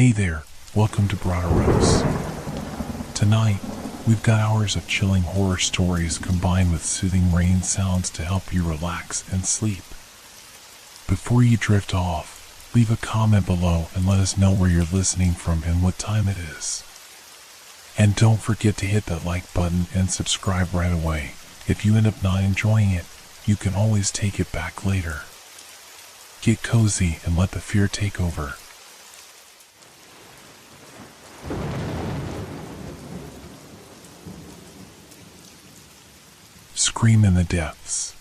Hey there, welcome to Broderos. Tonight, we've got hours of chilling horror stories combined with soothing rain sounds to help you relax and sleep. Before you drift off, leave a comment below and let us know where you're listening from and what time it is. And don't forget to hit that like button and subscribe right away. If you end up not enjoying it, you can always take it back later. Get cozy and let the fear take over. Scream in the depths.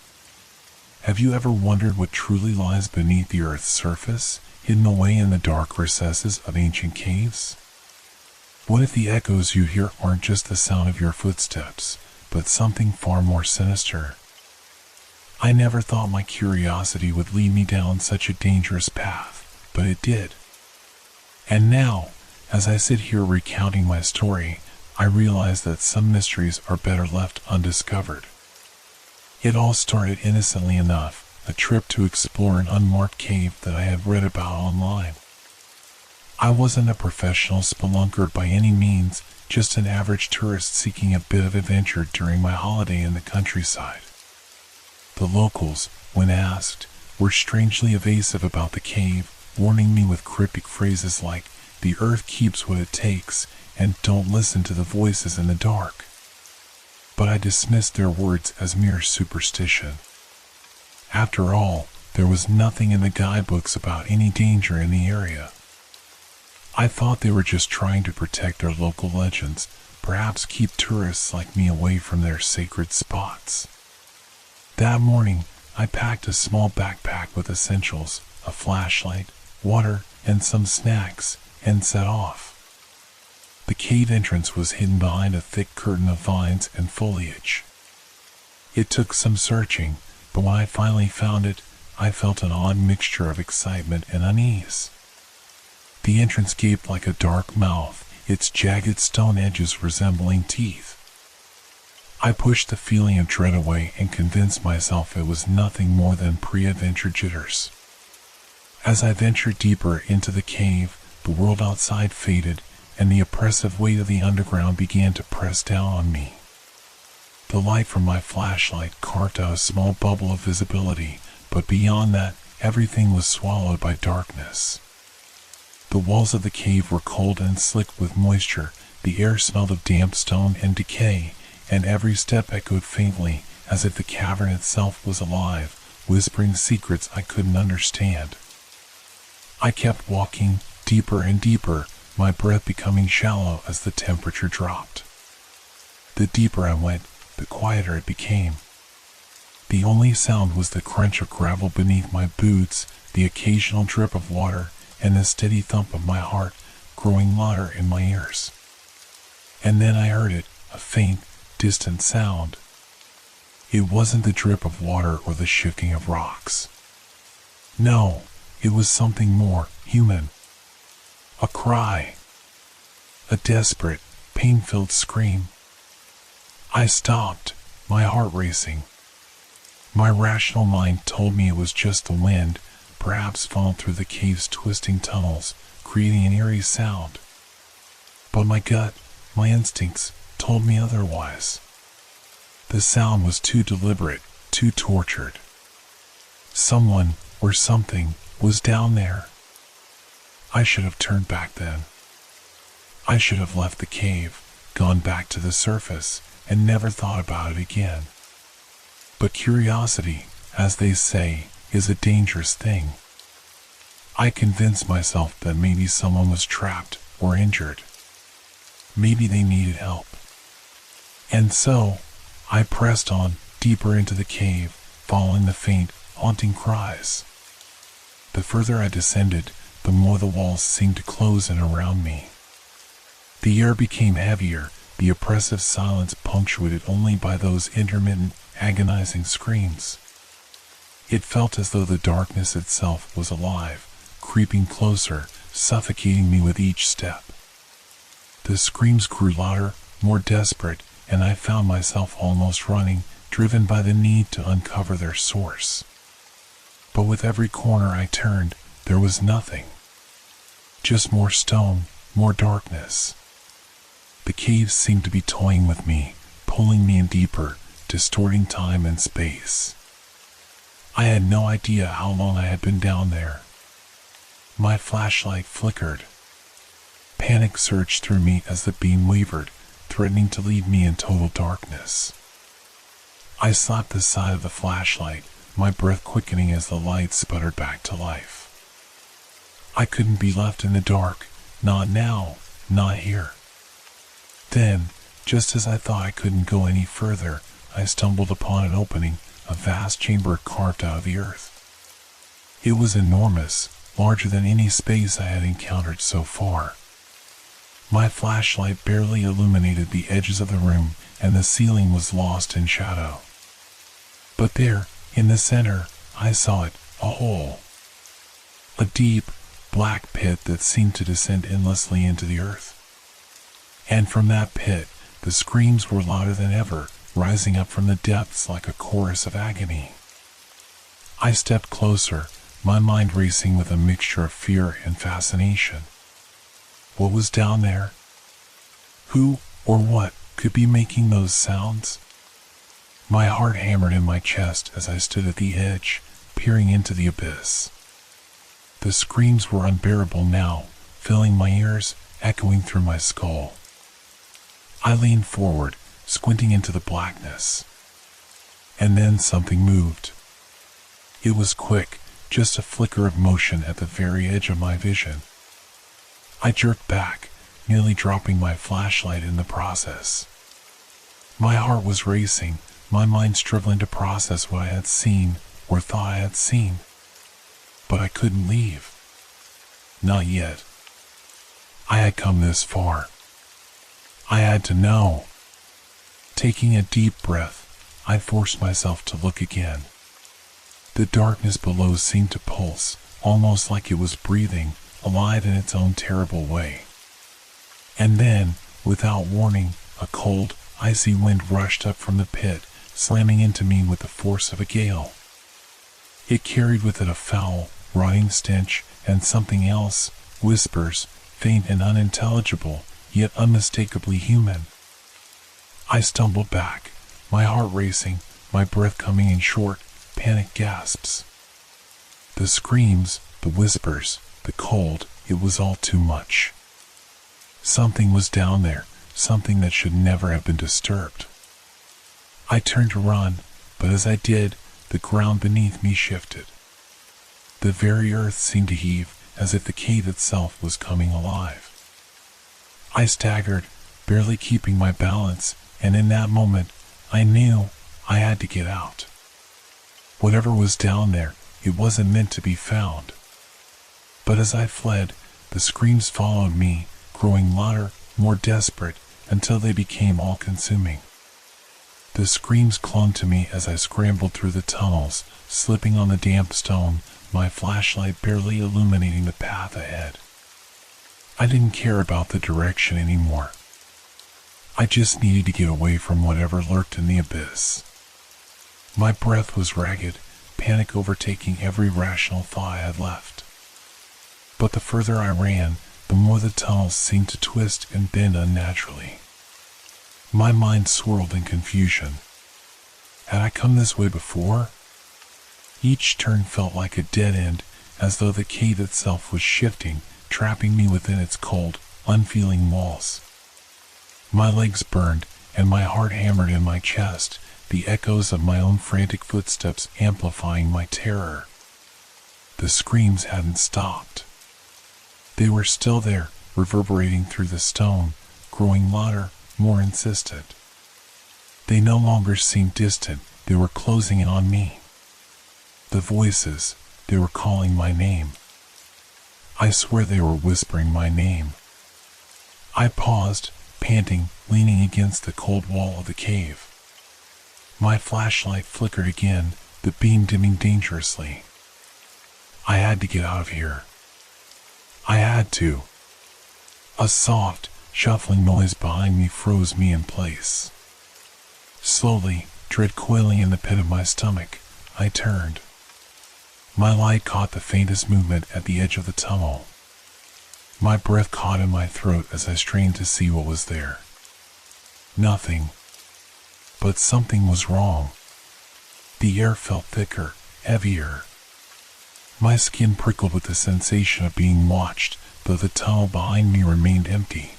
Have you ever wondered what truly lies beneath the Earth's surface, hidden away in the dark recesses of ancient caves? What if the echoes you hear aren't just the sound of your footsteps, but something far more sinister? I never thought my curiosity would lead me down such a dangerous path, but it did. And now, as I sit here recounting my story, I realize that some mysteries are better left undiscovered. It all started innocently enough, a trip to explore an unmarked cave that I had read about online. I wasn't a professional spelunker by any means, just an average tourist seeking a bit of adventure during my holiday in the countryside. The locals, when asked, were strangely evasive about the cave, warning me with cryptic phrases like, "The earth keeps what it takes," and "Don't listen to the voices in the dark." But I dismissed their words as mere superstition. After all, there was nothing in the guidebooks about any danger in the area. I thought they were just trying to protect their local legends, perhaps keep tourists like me away from their sacred spots. That morning, I packed a small backpack with essentials, a flashlight, water, and some snacks, and set off. The cave entrance was hidden behind a thick curtain of vines and foliage. It took some searching, but when I finally found it, I felt an odd mixture of excitement and unease. The entrance gaped like a dark mouth, its jagged stone edges resembling teeth. I pushed the feeling of dread away and convinced myself it was nothing more than pre-adventure jitters. As I ventured deeper into the cave, the world outside faded, and the oppressive weight of the underground began to press down on me. The light from my flashlight carved out a small bubble of visibility, but beyond that, everything was swallowed by darkness. The walls of the cave were cold and slick with moisture, the air smelled of damp stone and decay, and every step echoed faintly, as if the cavern itself was alive, whispering secrets I couldn't understand. I kept walking, deeper and deeper, my breath becoming shallow as the temperature dropped. The deeper I went, the quieter it became. The only sound was the crunch of gravel beneath my boots, the occasional drip of water, and the steady thump of my heart growing louder in my ears. And then I heard it, a faint, distant sound. It wasn't the drip of water or the shifting of rocks. No, it was something more human. A cry. A desperate, pain-filled scream. I stopped, my heart racing. My rational mind told me it was just the wind, perhaps falling through the cave's twisting tunnels, creating an eerie sound. But my gut, my instincts, told me otherwise. The sound was too deliberate, too tortured. Someone, or something, was down there. I should have turned back then. I should have left the cave, gone back to the surface, and never thought about it again. But curiosity, as they say, is a dangerous thing. I convinced myself that maybe someone was trapped or injured. Maybe they needed help. And so, I pressed on, deeper into the cave, following the faint, haunting cries. The further I descended, the more the walls seemed to close in around me. The air became heavier, the oppressive silence punctuated only by those intermittent, agonizing screams. It felt as though the darkness itself was alive, creeping closer, suffocating me with each step. The screams grew louder, more desperate, and I found myself almost running, driven by the need to uncover their source. But with every corner I turned, there was nothing. Just more stone, more darkness. The caves seemed to be toying with me, pulling me in deeper, distorting time and space. I had no idea how long I had been down there. My flashlight flickered. Panic surged through me as the beam wavered, threatening to leave me in total darkness. I slapped the side of the flashlight, my breath quickening as the light sputtered back to life. I couldn't be left in the dark, not now, not here. Then, just as I thought I couldn't go any further, I stumbled upon an opening, a vast chamber carved out of the earth. It was enormous, larger than any space I had encountered so far. My flashlight barely illuminated the edges of the room, and the ceiling was lost in shadow. But there, in the center, I saw it, a hole. A deep, black pit that seemed to descend endlessly into the earth. And from that pit, the screams were louder than ever, rising up from the depths like a chorus of agony. I stepped closer, my mind racing with a mixture of fear and fascination. What was down there? Who or what could be making those sounds? My heart hammered in my chest as I stood at the edge, peering into the abyss. The screams were unbearable now, filling my ears, echoing through my skull. I leaned forward, squinting into the blackness. And then something moved. It was quick, just a flicker of motion at the very edge of my vision. I jerked back, nearly dropping my flashlight in the process. My heart was racing, my mind struggling to process what I had seen, or thought I had seen. But I couldn't leave. Not yet. I had come this far. I had to know. Taking a deep breath, I forced myself to look again. The darkness below seemed to pulse, almost like it was breathing, alive in its own terrible way. And then, without warning, a cold, icy wind rushed up from the pit, slamming into me with the force of a gale. It carried with it a foul, rotting stench, and something else, whispers, faint and unintelligible, yet unmistakably human. I stumbled back, my heart racing, my breath coming in short, panicked gasps. The screams, the whispers, the cold, it was all too much. Something was down there, something that should never have been disturbed. I turned to run, but as I did, the ground beneath me shifted. The very earth seemed to heave, as if the cave itself was coming alive. I staggered, barely keeping my balance, and in that moment, I knew I had to get out. Whatever was down there, it wasn't meant to be found. But as I fled, the screams followed me, growing louder, more desperate, until they became all-consuming. The screams clung to me as I scrambled through the tunnels, slipping on the damp stone, my flashlight barely illuminating the path ahead. I didn't care about the direction anymore. I just needed to get away from whatever lurked in the abyss. My breath was ragged, panic overtaking every rational thought I had left. But the further I ran, the more the tunnels seemed to twist and bend unnaturally. My mind swirled in confusion. Had I come this way before? Each turn felt like a dead end, as though the cave itself was shifting, trapping me within its cold, unfeeling walls. My legs burned, and my heart hammered in my chest, the echoes of my own frantic footsteps amplifying my terror. The screams hadn't stopped. They were still there, reverberating through the stone, growing louder, more insistent. They no longer seemed distant, they were closing in on me. The voices, they were calling my name. I swear they were whispering my name. I paused, panting, leaning against the cold wall of the cave. My flashlight flickered again, the beam dimming dangerously. I had to get out of here. I had to. A soft, shuffling noise behind me froze me in place. Slowly, dread coiling in the pit of my stomach, I turned. My light caught the faintest movement at the edge of the tunnel. My breath caught in my throat as I strained to see what was there. Nothing. But something was wrong. The air felt thicker, heavier. My skin prickled with the sensation of being watched, though the tunnel behind me remained empty.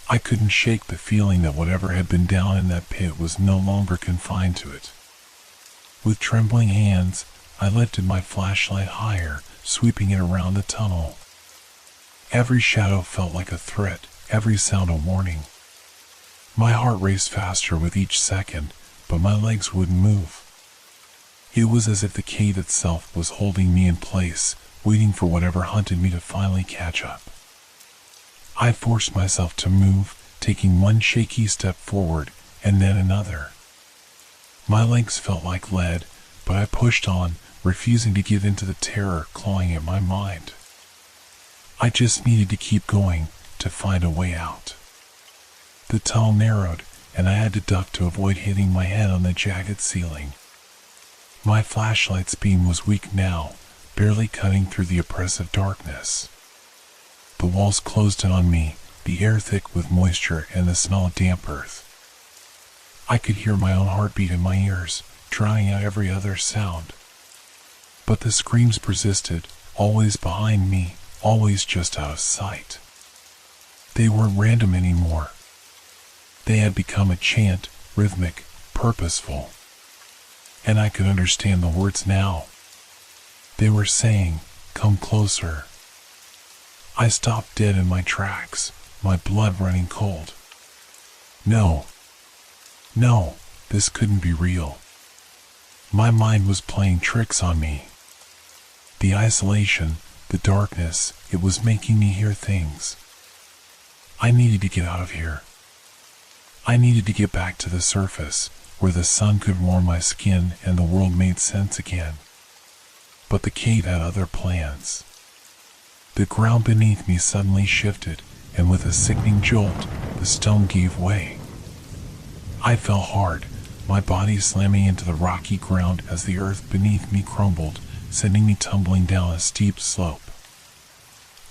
I couldn't shake the feeling that whatever had been down in that pit was no longer confined to it. With trembling hands, I lifted my flashlight higher, sweeping it around the tunnel. Every shadow felt like a threat, every sound a warning. My heart raced faster with each second, but my legs wouldn't move. It was as if the cave itself was holding me in place, waiting for whatever hunted me to finally catch up. I forced myself to move, taking one shaky step forward, and then another. My legs felt like lead, but I pushed on, refusing to give in to the terror clawing at my mind. I just needed to keep going, to find a way out. The tunnel narrowed, and I had to duck to avoid hitting my head on the jagged ceiling. My flashlight's beam was weak now, barely cutting through the oppressive darkness. The walls closed in on me, the air thick with moisture and the smell of damp earth. I could hear my own heartbeat in my ears, drowning out every other sound. But the screams persisted, always behind me, always just out of sight. They weren't random anymore. They had become a chant, rhythmic, purposeful. And I could understand the words now. They were saying, "Come closer." I stopped dead in my tracks, my blood running cold. No, this couldn't be real. My mind was playing tricks on me. The isolation, the darkness, it was making me hear things. I needed to get out of here. I needed to get back to the surface, where the sun could warm my skin and the world made sense again. But the cave had other plans. The ground beneath me suddenly shifted, and with a sickening jolt, the stone gave way. I fell hard, my body slamming into the rocky ground as the earth beneath me crumbled, sending me tumbling down a steep slope.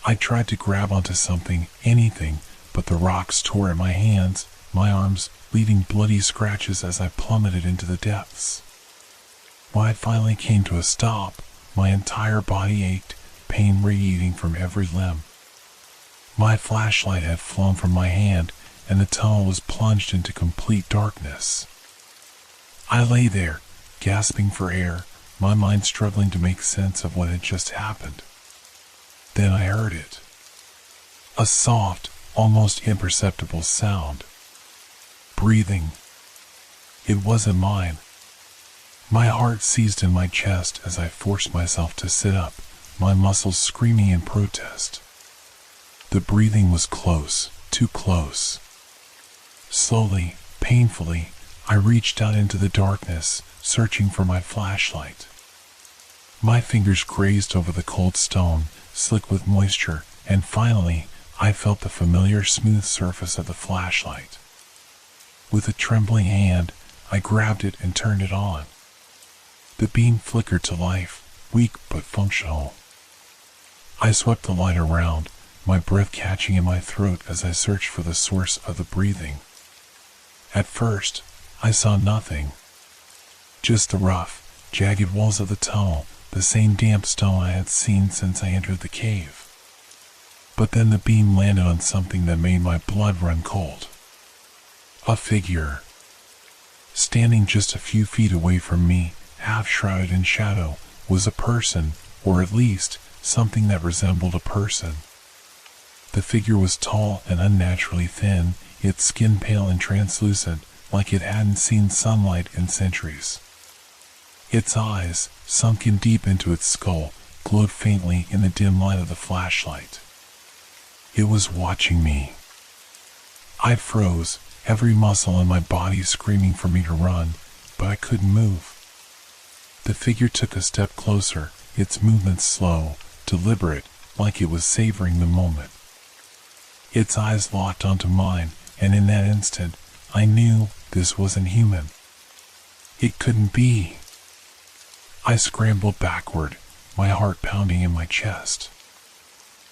I tried to grab onto something, anything, but the rocks tore at my hands, my arms, leaving bloody scratches as I plummeted into the depths. When I finally came to a stop, my entire body ached, pain radiating from every limb. My flashlight had flown from my hand, and the tunnel was plunged into complete darkness. I lay there, gasping for air, my mind struggling to make sense of what had just happened. Then I heard it. A soft, almost imperceptible sound. Breathing. It wasn't mine. My heart seized in my chest as I forced myself to sit up, my muscles screaming in protest. The breathing was close, too close. Slowly, painfully, I reached out into the darkness, searching for my flashlight. My fingers grazed over the cold stone, slick with moisture, and finally, I felt the familiar smooth surface of the flashlight. With a trembling hand, I grabbed it and turned it on. The beam flickered to life, weak but functional. I swept the light around, my breath catching in my throat as I searched for the source of the breathing. At first, I saw nothing. Just the rough, jagged walls of the tunnel, the same damp stone I had seen since I entered the cave. But then the beam landed on something that made my blood run cold. A figure. Standing just a few feet away from me, half shrouded in shadow, was a person, or at least, something that resembled a person. The figure was tall and unnaturally thin, its skin pale and translucent, like it hadn't seen sunlight in centuries. Its eyes, sunken deep into its skull, glowed faintly in the dim light of the flashlight. It was watching me. I froze, every muscle in my body screaming for me to run, but I couldn't move. The figure took a step closer, its movements slow, deliberate, like it was savoring the moment. Its eyes locked onto mine, and in that instant, I knew this wasn't human. It couldn't be. I scrambled backward, my heart pounding in my chest.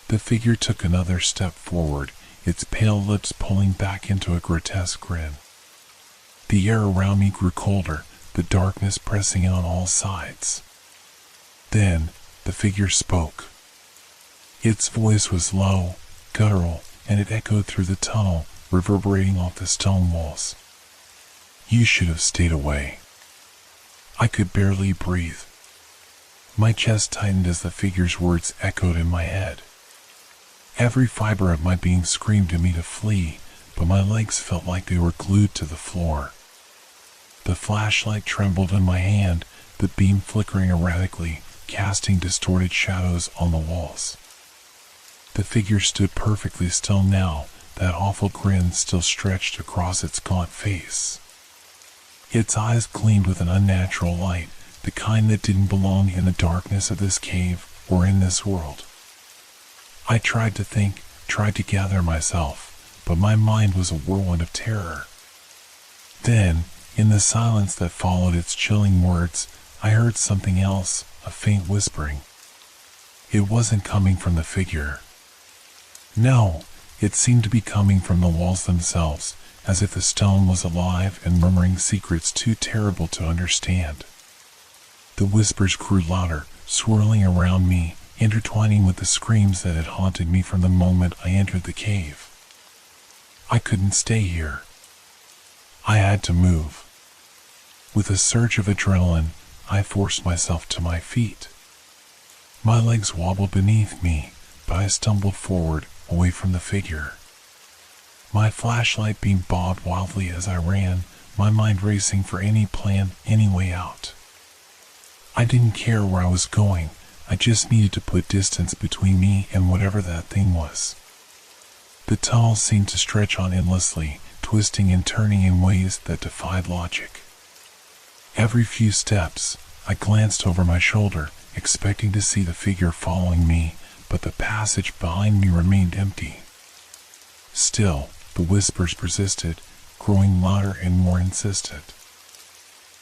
The figure took another step forward, its pale lips pulling back into a grotesque grin. The air around me grew colder, the darkness pressing in on all sides. Then, the figure spoke. Its voice was low, guttural, and it echoed through the tunnel, reverberating off the stone walls. "You should have stayed away." I could barely breathe. My chest tightened as the figure's words echoed in my head. Every fiber of my being screamed to me to flee, but my legs felt like they were glued to the floor. The flashlight trembled in my hand, the beam flickering erratically, casting distorted shadows on the walls. The figure stood perfectly still now, that awful grin still stretched across its gaunt face. Its eyes gleamed with an unnatural light, the kind that didn't belong in the darkness of this cave or in this world. I tried to think, tried to gather myself, but my mind was a whirlwind of terror. Then, in the silence that followed its chilling words, I heard something else, a faint whispering. It wasn't coming from the figure. No, it seemed to be coming from the walls themselves, as if the stone was alive and murmuring secrets too terrible to understand. The whispers grew louder, swirling around me, intertwining with the screams that had haunted me from the moment I entered the cave. I couldn't stay here. I had to move. With a surge of adrenaline, I forced myself to my feet. My legs wobbled beneath me, but I stumbled forward, away from the figure. My flashlight beam bobbed wildly as I ran, my mind racing for any plan, any way out. I didn't care where I was going, I just needed to put distance between me and whatever that thing was. The tunnel seemed to stretch on endlessly, twisting and turning in ways that defied logic. Every few steps, I glanced over my shoulder, expecting to see the figure following me, but the passage behind me remained empty. Still, the whispers persisted, growing louder and more insistent.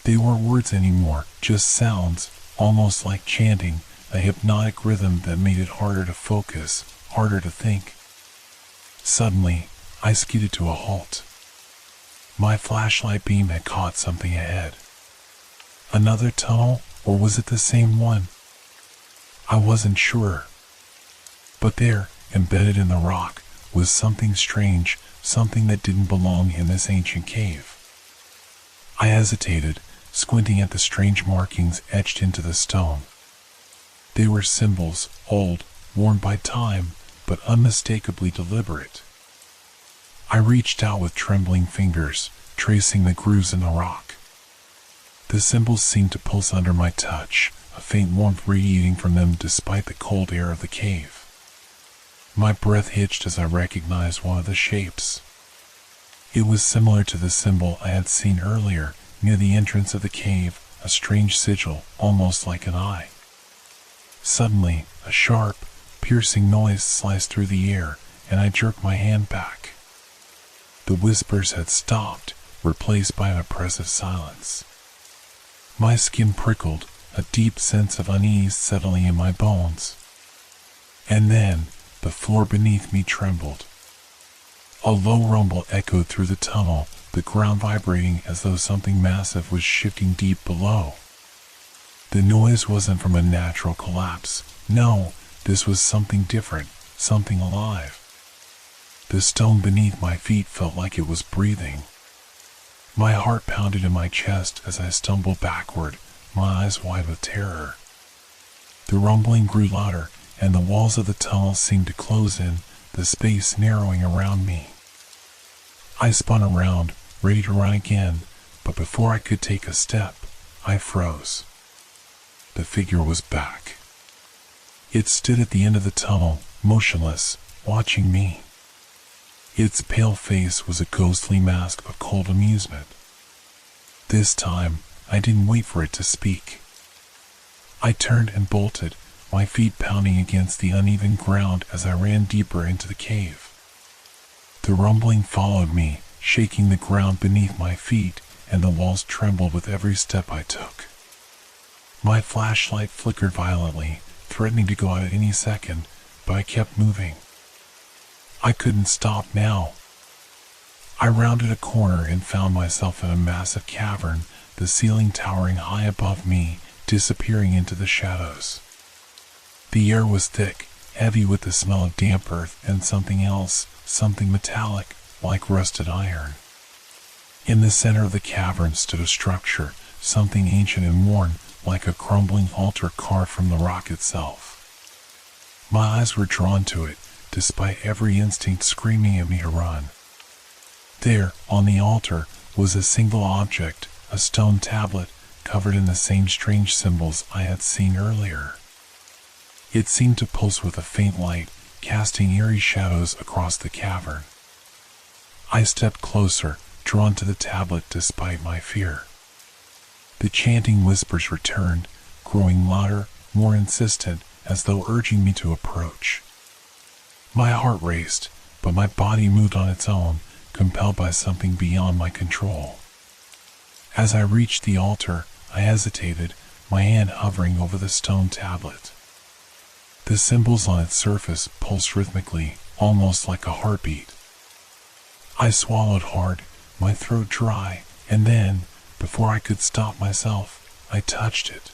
They weren't words anymore, just sounds, almost like chanting, a hypnotic rhythm that made it harder to focus, harder to think. Suddenly, I skidded to a halt. My flashlight beam had caught something ahead. Another tunnel, or was it the same one? I wasn't sure. But there, embedded in the rock, was something strange, something that didn't belong in this ancient cave. I hesitated, squinting at the strange markings etched into the stone. They were symbols, old, worn by time, but unmistakably deliberate. I reached out with trembling fingers, tracing the grooves in the rock. The symbols seemed to pulse under my touch, a faint warmth radiating from them despite the cold air of the cave. My breath hitched as I recognized one of the shapes. It was similar to the symbol I had seen earlier, near the entrance of the cave, a strange sigil, almost like an eye. Suddenly, a sharp, piercing noise sliced through the air, and I jerked my hand back. The whispers had stopped, replaced by an oppressive silence. My skin prickled, a deep sense of unease settling in my bones. And then, the floor beneath me trembled. A low rumble echoed through the tunnel, the ground vibrating as though something massive was shifting deep below. The noise wasn't from a natural collapse. No, this was something different, something alive. The stone beneath my feet felt like it was breathing. My heart pounded in my chest as I stumbled backward, my eyes wide with terror. The rumbling grew louder, and the walls of the tunnel seemed to close in, the space narrowing around me. I spun around, ready to run again, but before I could take a step, I froze. The figure was back. It stood at the end of the tunnel, motionless, watching me. Its pale face was a ghostly mask of cold amusement. This time, I didn't wait for it to speak. I turned and bolted, my feet pounding against the uneven ground as I ran deeper into the cave. The rumbling followed me, shaking the ground beneath my feet, and the walls trembled with every step I took. My flashlight flickered violently, threatening to go out at any second, but I kept moving. I couldn't stop now. I rounded a corner and found myself in a massive cavern, the ceiling towering high above me, disappearing into the shadows. The air was thick, heavy with the smell of damp earth and something else, something metallic, like rusted iron. In the center of the cavern stood a structure, something ancient and worn, like a crumbling altar carved from the rock itself. My eyes were drawn to it, despite every instinct screaming at me to run. There, on the altar, was a single object, a stone tablet, covered in the same strange symbols I had seen earlier. It seemed to pulse with a faint light, casting eerie shadows across the cavern. I stepped closer, drawn to the tablet despite my fear. The chanting whispers returned, growing louder, more insistent, as though urging me to approach. My heart raced, but my body moved on its own, compelled by something beyond my control. As I reached the altar, I hesitated, my hand hovering over the stone tablet. The symbols on its surface pulsed rhythmically, almost like a heartbeat. I swallowed hard, my throat dry, and then, before I could stop myself, I touched it.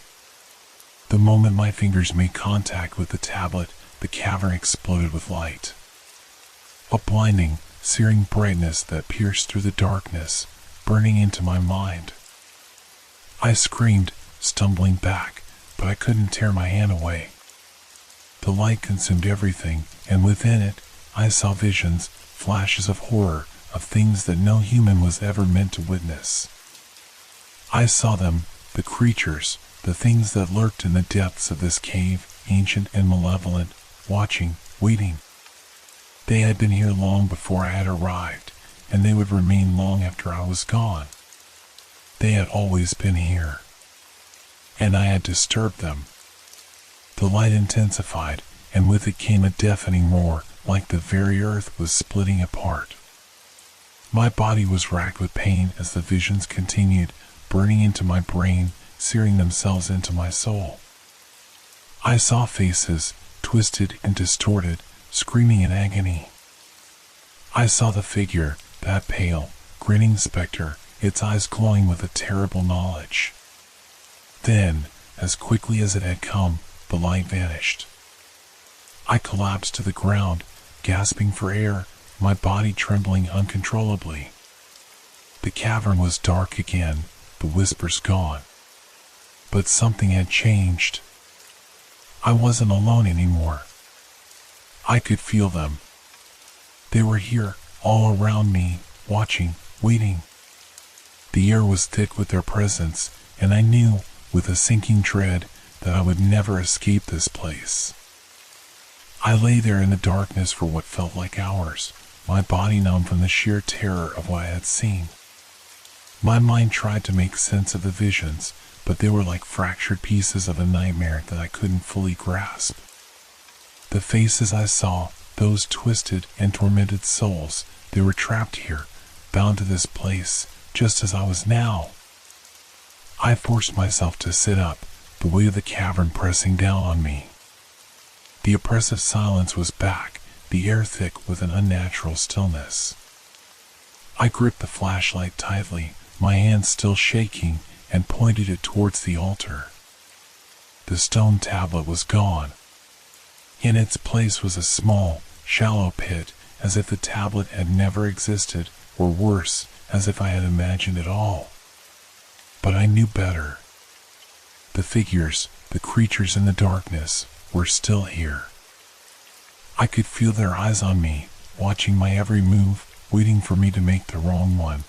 The moment my fingers made contact with the tablet, the cavern exploded with light. A blinding, searing brightness that pierced through the darkness, burning into my mind. I screamed, stumbling back, but I couldn't tear my hand away. The light consumed everything, and within it, I saw visions, flashes of horror, of things that no human was ever meant to witness. I saw them, the creatures, the things that lurked in the depths of this cave, ancient and malevolent, watching, waiting. They had been here long before I had arrived, and they would remain long after I was gone. They had always been here, and I had disturbed them. The light intensified, and with it came a deafening roar, like the very earth was splitting apart. My body was racked with pain as the visions continued, burning into my brain, searing themselves into my soul. I saw faces, twisted and distorted, screaming in agony. I saw the figure, that pale, grinning specter, its eyes glowing with a terrible knowledge. Then, as quickly as it had come, the light vanished. I collapsed to the ground, gasping for air, my body trembling uncontrollably. The cavern was dark again, the whispers gone. But something had changed. I wasn't alone anymore. I could feel them. They were here, all around me, watching, waiting. The air was thick with their presence, and I knew, with a sinking dread, that I would never escape this place. I lay there in the darkness for what felt like hours, my body numb from the sheer terror of what I had seen. My mind tried to make sense of the visions, but they were like fractured pieces of a nightmare that I couldn't fully grasp. The faces I saw, those twisted and tormented souls, they were trapped here, bound to this place, just as I was now. I forced myself to sit up, the weight of the cavern pressing down on me. The oppressive silence was back, the air thick with an unnatural stillness. I gripped the flashlight tightly, my hand still shaking, and pointed it towards the altar. The stone tablet was gone. In its place was a small, shallow pit, as if the tablet had never existed, or worse, as if I had imagined it all. But I knew better. The figures, the creatures in the darkness, were still here. I could feel their eyes on me, watching my every move, waiting for me to make the wrong one.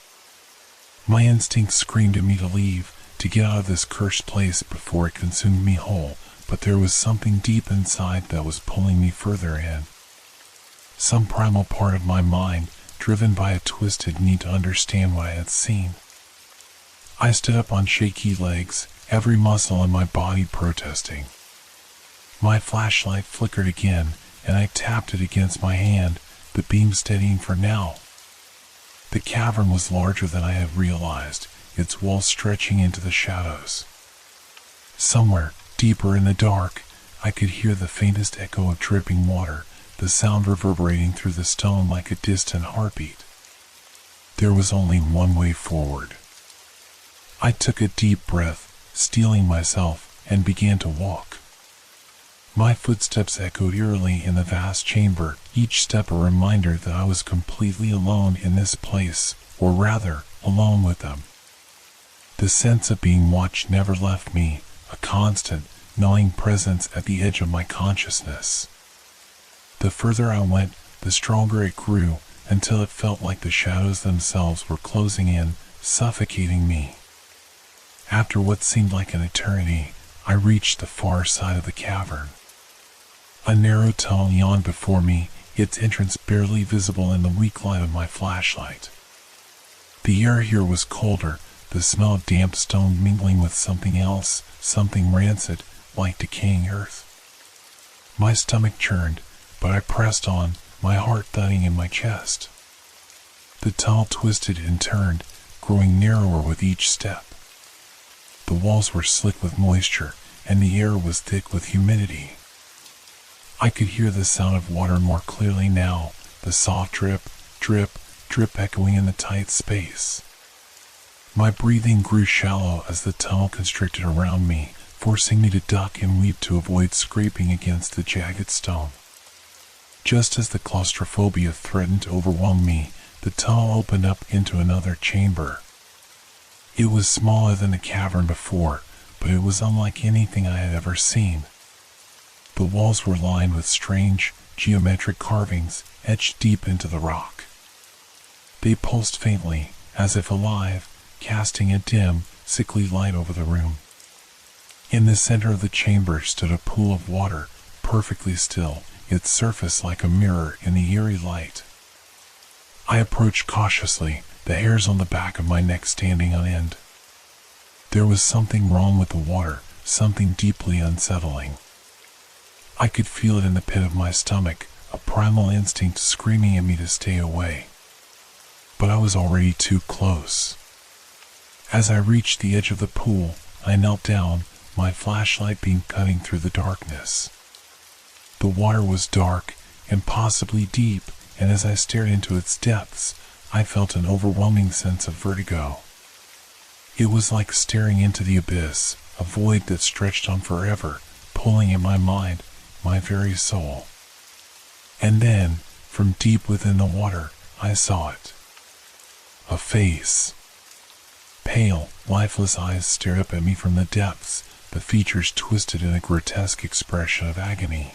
My instincts screamed at me to leave, to get out of this cursed place before it consumed me whole, but there was something deep inside that was pulling me further in. Some primal part of my mind, driven by a twisted need to understand what I had seen. I stood up on shaky legs, every muscle in my body protesting. My flashlight flickered again, and I tapped it against my hand, the beam steadying for now. The cavern was larger than I had realized, its walls stretching into the shadows. Somewhere, deeper in the dark, I could hear the faintest echo of dripping water, the sound reverberating through the stone like a distant heartbeat. There was only one way forward. I took a deep breath, steeling myself, and began to walk. My footsteps echoed eerily in the vast chamber, each step a reminder that I was completely alone in this place, or rather, alone with them. The sense of being watched never left me, a constant, gnawing presence at the edge of my consciousness. The further I went, the stronger it grew, until it felt like the shadows themselves were closing in, suffocating me. After what seemed like an eternity, I reached the far side of the cavern. A narrow tunnel yawned before me, its entrance barely visible in the weak light of my flashlight. The air here was colder, the smell of damp stone mingling with something else, something rancid, like decaying earth. My stomach churned, but I pressed on, my heart thudding in my chest. The tunnel twisted and turned, growing narrower with each step. The walls were slick with moisture, and the air was thick with humidity. I could hear the sound of water more clearly now, the soft drip, drip, drip echoing in the tight space. My breathing grew shallow as the tunnel constricted around me, forcing me to duck and weep to avoid scraping against the jagged stone. Just as the claustrophobia threatened to overwhelm me, the tunnel opened up into another chamber. It was smaller than the cavern before, but it was unlike anything I had ever seen. The walls were lined with strange, geometric carvings etched deep into the rock. They pulsed faintly, as if alive, casting a dim, sickly light over the room. In the center of the chamber stood a pool of water, perfectly still, its surface like a mirror in the eerie light. I approached cautiously, the hairs on the back of my neck standing on end. There was something wrong with the water, something deeply unsettling. I could feel it in the pit of my stomach, a primal instinct screaming at me to stay away. But I was already too close. As I reached the edge of the pool, I knelt down, my flashlight beam cutting through the darkness. The water was dark, impossibly deep, and as I stared into its depths, I felt an overwhelming sense of vertigo. It was like staring into the abyss, a void that stretched on forever, pulling at my mind, my very soul. And then, from deep within the water, I saw it. A face. Pale, lifeless eyes stared up at me from the depths, the features twisted in a grotesque expression of agony.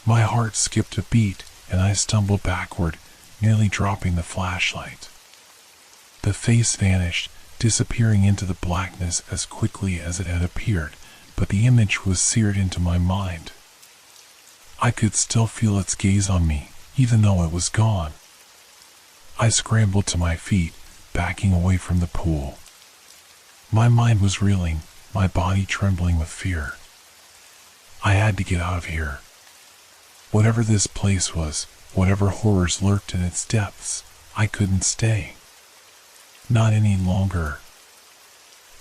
My heart skipped a beat, and I stumbled backward, nearly dropping the flashlight. The face vanished, disappearing into the blackness as quickly as it had appeared, but the image was seared into my mind. I could still feel its gaze on me, even though it was gone. I scrambled to my feet, backing away from the pool. My mind was reeling, my body trembling with fear. I had to get out of here. Whatever this place was, whatever horrors lurked in its depths, I couldn't stay. Not any longer.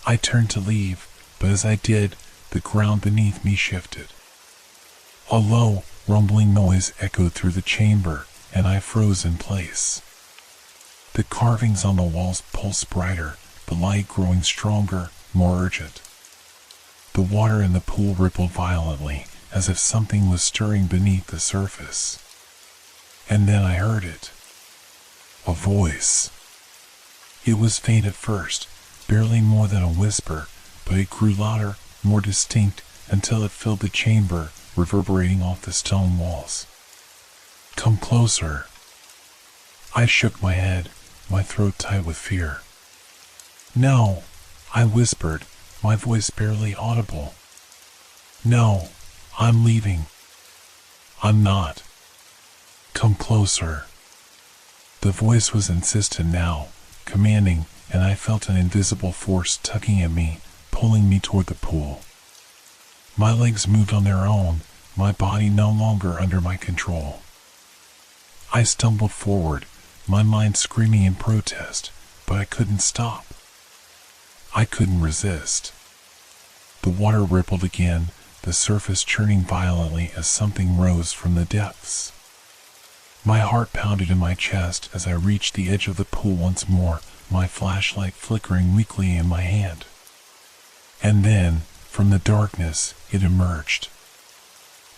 I turned to leave, but as I did, the ground beneath me shifted. A low, rumbling noise echoed through the chamber, and I froze in place. The carvings on the walls pulsed brighter, the light growing stronger, more urgent. The water in the pool rippled violently, as if something was stirring beneath the surface. And then I heard it. A voice. It was faint at first, barely more than a whisper, but it grew louder, more distinct, until it filled the chamber, reverberating off the stone walls. Come closer. I shook my head, my throat tight with fear. No, I whispered, my voice barely audible. No, I'm leaving. I'm not. Come closer. The voice was insistent now, commanding, and I felt an invisible force tugging at me, pulling me toward the pool. My legs moved on their own, my body no longer under my control. I stumbled forward, my mind screaming in protest, but I couldn't stop. I couldn't resist. The water rippled again, the surface churning violently as something rose from the depths. My heart pounded in my chest as I reached the edge of the pool once more, my flashlight flickering weakly in my hand. And then, from the darkness, it emerged.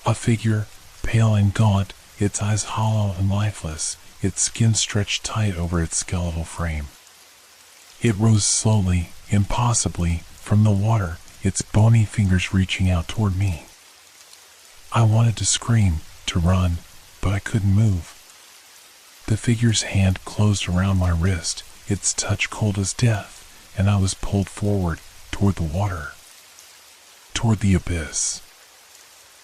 A figure, pale and gaunt, its eyes hollow and lifeless, its skin stretched tight over its skeletal frame. It rose slowly, impossibly, from the water, its bony fingers reaching out toward me. I wanted to scream, to run, but I couldn't move. The figure's hand closed around my wrist, its touch cold as death, and I was pulled forward, toward the water. Toward the abyss.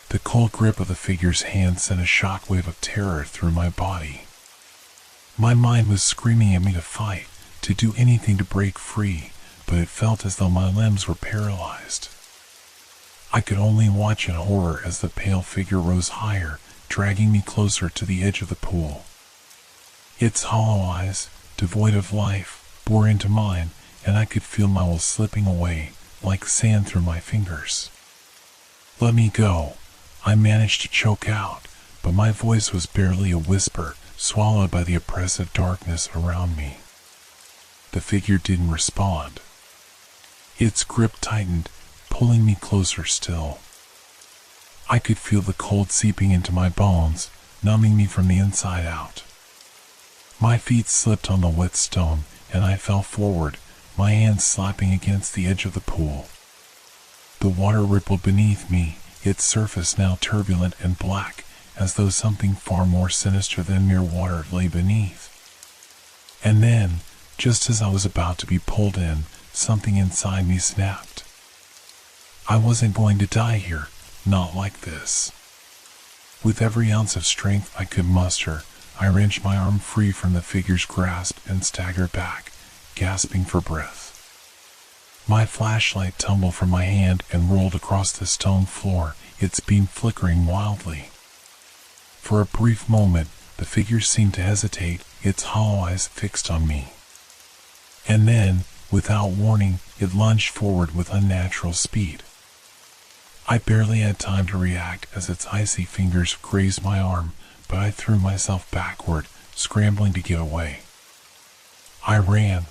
The cold grip of the figure's hand sent a shockwave of terror through my body. My mind was screaming at me to fight, to do anything to break free, but it felt as though my limbs were paralyzed. I could only watch in horror as the pale figure rose higher, dragging me closer to the edge of the pool. Its hollow eyes, devoid of life, bore into mine, and I could feel my will slipping away, like sand through my fingers. "Let me go," I managed to choke out, but my voice was barely a whisper, swallowed by the oppressive darkness around me. The figure didn't respond. Its grip tightened, pulling me closer still. I could feel the cold seeping into my bones, numbing me from the inside out. My feet slipped on the wet stone, and I fell forward, my hands slapping against the edge of the pool. The water rippled beneath me, its surface now turbulent and black, as though something far more sinister than mere water lay beneath. And then, just as I was about to be pulled in, something inside me snapped. I wasn't going to die here, not like this. With every ounce of strength I could muster, I wrenched my arm free from the figure's grasp and staggered back, gasping for breath. My flashlight tumbled from my hand and rolled across the stone floor, its beam flickering wildly. For a brief moment, the figure seemed to hesitate, its hollow eyes fixed on me. And then, without warning, it lunged forward with unnatural speed. I barely had time to react as its icy fingers grazed my arm, but I threw myself backward, scrambling to get away. I ran.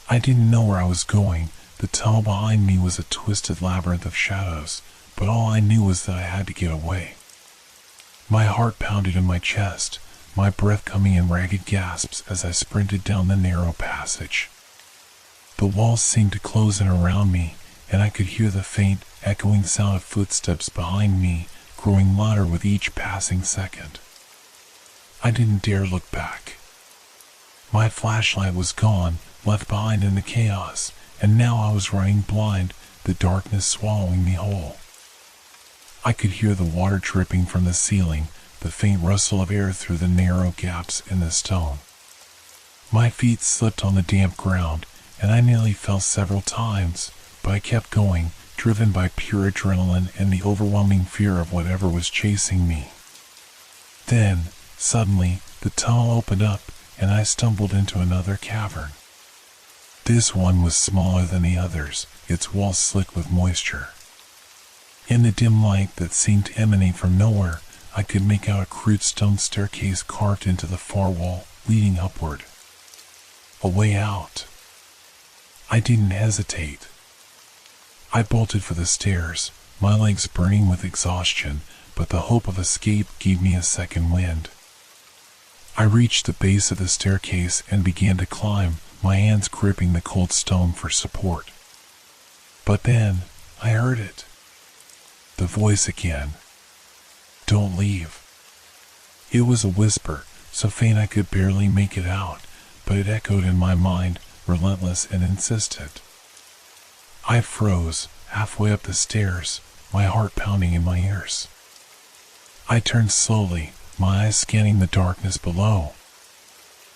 I didn't know where I was going. The tunnel behind me was a twisted labyrinth of shadows, but all I knew was that I had to get away. My heart pounded in my chest, my breath coming in ragged gasps as I sprinted down the narrow passage. The walls seemed to close in around me, and I could hear the faint, echoing sound of footsteps behind me, growing louder with each passing second. I didn't dare look back. My flashlight was gone, left behind in the chaos, and now I was running blind, the darkness swallowing me whole. I could hear the water dripping from the ceiling, the faint rustle of air through the narrow gaps in the stone. My feet slipped on the damp ground, and I nearly fell several times, but I kept going, driven by pure adrenaline and the overwhelming fear of whatever was chasing me. Then, suddenly, the tunnel opened up, and I stumbled into another cavern. This one was smaller than the others, its walls slick with moisture. In the dim light that seemed to emanate from nowhere, I could make out a crude stone staircase carved into the far wall, leading upward. A way out. I didn't hesitate. I bolted for the stairs, my legs burning with exhaustion, but the hope of escape gave me a second wind. I reached the base of the staircase and began to climb, my hands gripping the cold stone for support. But then, I heard it. The voice again. "Don't leave." It was a whisper, so faint I could barely make it out, but it echoed in my mind, relentless and insistent. I froze, halfway up the stairs, my heart pounding in my ears. I turned slowly, my eyes scanning the darkness below.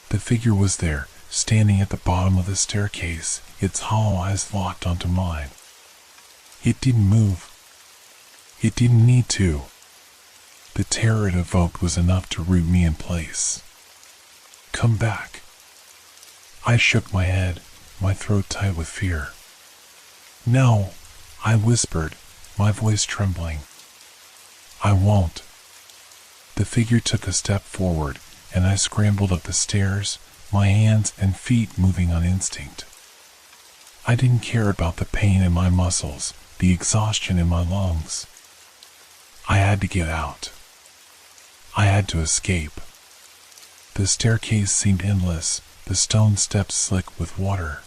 The figure was there, standing at the bottom of the staircase, its hollow eyes locked onto mine. It didn't move. It didn't need to. The terror it evoked was enough to root me in place. "Come back." I shook my head, my throat tight with fear. "No," I whispered, my voice trembling. I won't. The figure took a step forward, and I scrambled up the stairs, my hands and feet moving on instinct. I didn't care about the pain in my muscles, the exhaustion in my lungs. I had to get out. I had to escape. The staircase seemed endless, the stone steps slick with water.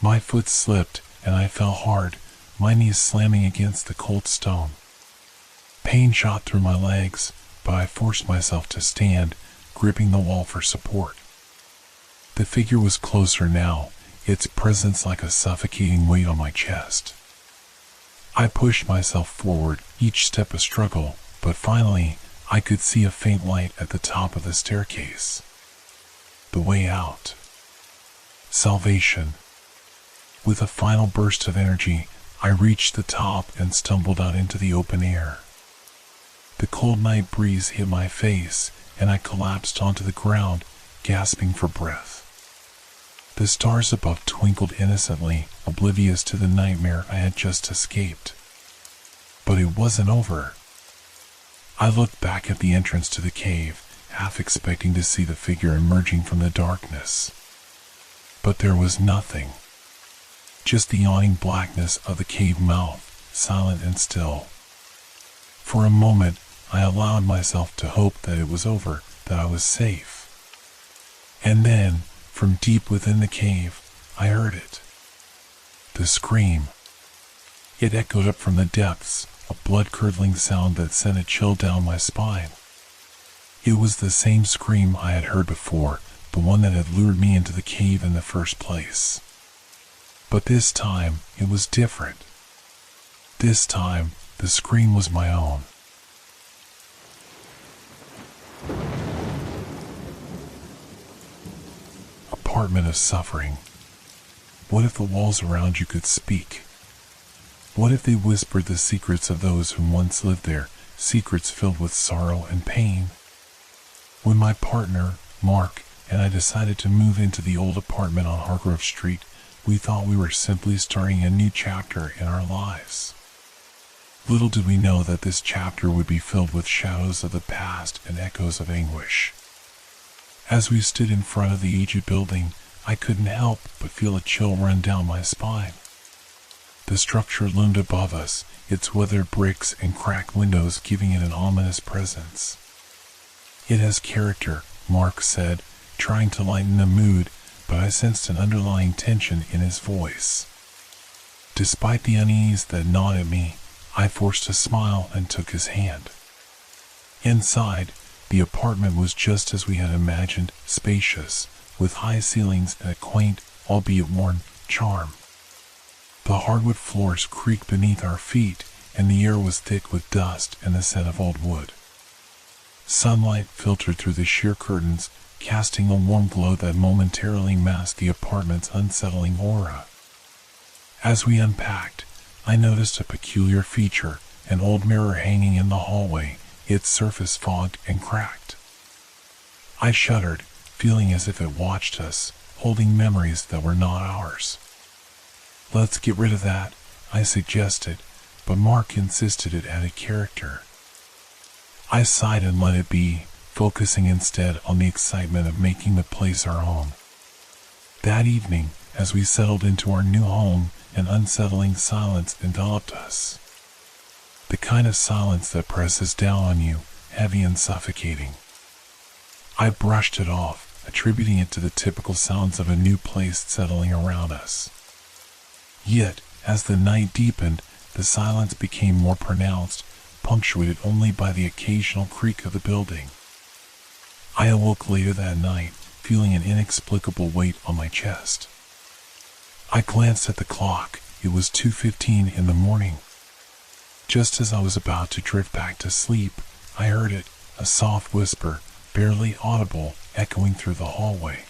My foot slipped, and I fell hard, my knees slamming against the cold stone. Pain shot through my legs, but I forced myself to stand, gripping the wall for support. The figure was closer now, its presence like a suffocating weight on my chest. I pushed myself forward, each step a struggle, but finally, I could see a faint light at the top of the staircase. The way out. Salvation. With a final burst of energy, I reached the top and stumbled out into the open air. The cold night breeze hit my face, and I collapsed onto the ground, gasping for breath. The stars above twinkled innocently, oblivious to the nightmare I had just escaped. But it wasn't over. I looked back at the entrance to the cave, half expecting to see the figure emerging from the darkness. But there was nothing. Just the yawning blackness of the cave mouth, silent and still. For a moment, I allowed myself to hope that it was over, that I was safe. And then, from deep within the cave, I heard it. The scream. It echoed up from the depths, a blood-curdling sound that sent a chill down my spine. It was the same scream I had heard before, the one that had lured me into the cave in the first place. But this time, it was different. This time, the scream was my own. Apartment of suffering. What if the walls around you could speak? What if they whispered the secrets of those who once lived there, secrets filled with sorrow and pain? When my partner, Mark, and I decided to move into the old apartment on Hargrove Street, we thought we were simply starting a new chapter in our lives. Little did we know that this chapter would be filled with shadows of the past and echoes of anguish. As we stood in front of the aged building, I couldn't help but feel a chill run down my spine. The structure loomed above us, its weathered bricks and cracked windows giving it an ominous presence. It has character, Mark said, trying to lighten the mood, but I sensed an underlying tension in his voice. Despite the unease that gnawed at me, I forced a smile and took his hand. Inside, the apartment was just as we had imagined, spacious, with high ceilings and a quaint, albeit worn, charm. The hardwood floors creaked beneath our feet, and the air was thick with dust and the scent of old wood. Sunlight filtered through the sheer curtains, casting a warm glow that momentarily masked the apartment's unsettling aura. As we unpacked, I noticed a peculiar feature, an old mirror hanging in the hallway, its surface fogged and cracked. I shuddered, feeling as if it watched us, holding memories that were not ours. "Let's get rid of that," I suggested, but Mark insisted it added character. I sighed and let it be, focusing instead on the excitement of making the place our own. That evening, as we settled into our new home, an unsettling silence enveloped us. The kind of silence that presses down on you, heavy and suffocating. I brushed it off, attributing it to the typical sounds of a new place settling around us. Yet, as the night deepened, the silence became more pronounced, punctuated only by the occasional creak of the building. I awoke later that night, feeling an inexplicable weight on my chest. I glanced at the clock. It was 2:15 in the morning. Just as I was about to drift back to sleep, I heard it, a soft whisper, barely audible, echoing through the hallway.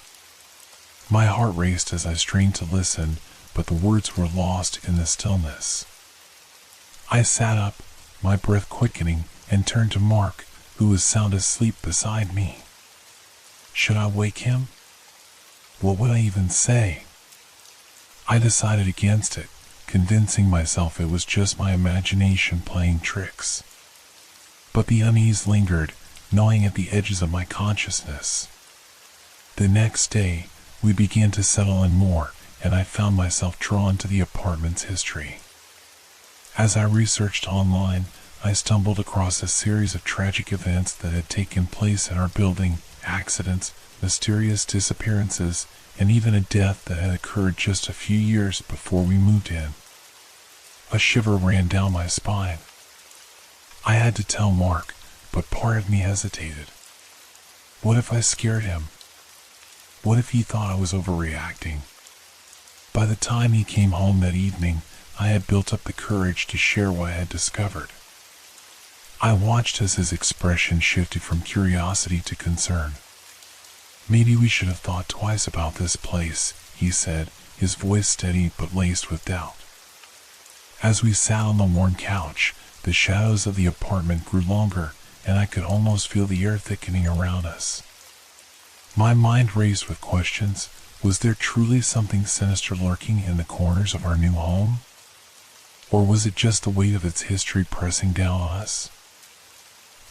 My heart raced as I strained to listen, but the words were lost in the stillness. I sat up, my breath quickening, and turned to Mark, who was sound asleep beside me. Should I wake him? What would I even say? I decided against it, convincing myself it was just my imagination playing tricks. But the unease lingered, gnawing at the edges of my consciousness. The next day, we began to settle in more, and I found myself drawn to the apartment's history. As I researched online, I stumbled across a series of tragic events that had taken place in our building: accidents, mysterious disappearances, and even a death that had occurred just a few years before we moved in. A shiver ran down my spine. I had to tell Mark, but part of me hesitated. What if I scared him? What if he thought I was overreacting? By the time he came home that evening, I had built up the courage to share what I had discovered. I watched as his expression shifted from curiosity to concern. "Maybe we should have thought twice about this place," he said, his voice steady but laced with doubt. As we sat on the worn couch, the shadows of the apartment grew longer, and I could almost feel the air thickening around us. My mind raced with questions. Was there truly something sinister lurking in the corners of our new home? Or was it just the weight of its history pressing down on us?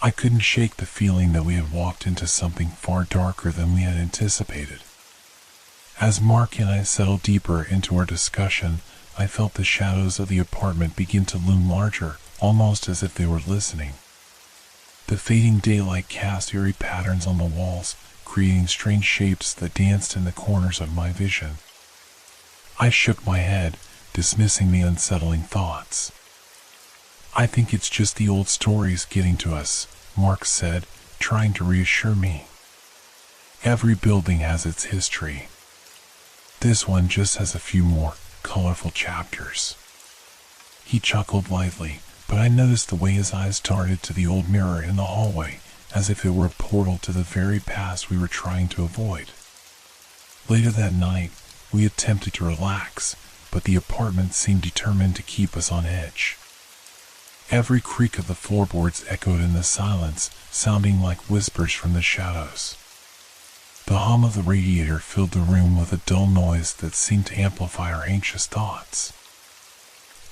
I couldn't shake the feeling that we had walked into something far darker than we had anticipated. As Mark and I settled deeper into our discussion, I felt the shadows of the apartment begin to loom larger, almost as if they were listening. The fading daylight cast eerie patterns on the walls, creating strange shapes that danced in the corners of my vision. I shook my head, dismissing the unsettling thoughts. "I think it's just the old stories getting to us," Mark said, trying to reassure me. "Every building has its history. This one just has a few more colorful chapters." He chuckled lightly, but I noticed the way his eyes darted to the old mirror in the hallway, as if it were a portal to the very past we were trying to avoid. Later that night, we attempted to relax, but the apartment seemed determined to keep us on edge. Every creak of the floorboards echoed in the silence, sounding like whispers from the shadows. The hum of the radiator filled the room with a dull noise that seemed to amplify our anxious thoughts.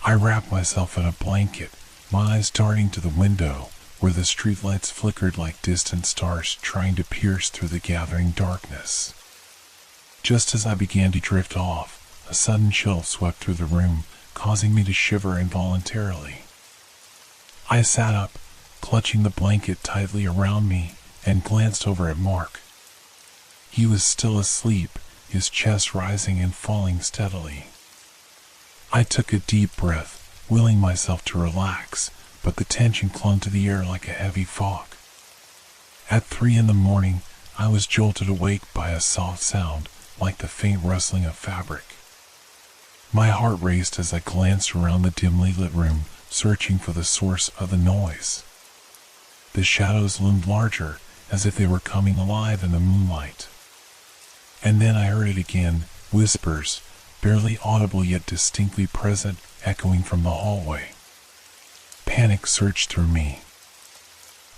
I wrapped myself in a blanket, my eyes darting to the window, where the streetlights flickered like distant stars trying to pierce through the gathering darkness. Just as I began to drift off, a sudden chill swept through the room, causing me to shiver involuntarily. I sat up, clutching the blanket tightly around me, and glanced over at Mark. He was still asleep, his chest rising and falling steadily. I took a deep breath, willing myself to relax, but the tension clung to the air like a heavy fog. At 3 a.m, I was jolted awake by a soft sound, like the faint rustling of fabric. My heart raced as I glanced around the dimly lit room, searching for the source of the noise. The shadows loomed larger, as if they were coming alive in the moonlight. And then I heard it again, whispers, barely audible yet distinctly present, echoing from the hallway. Panic surged through me.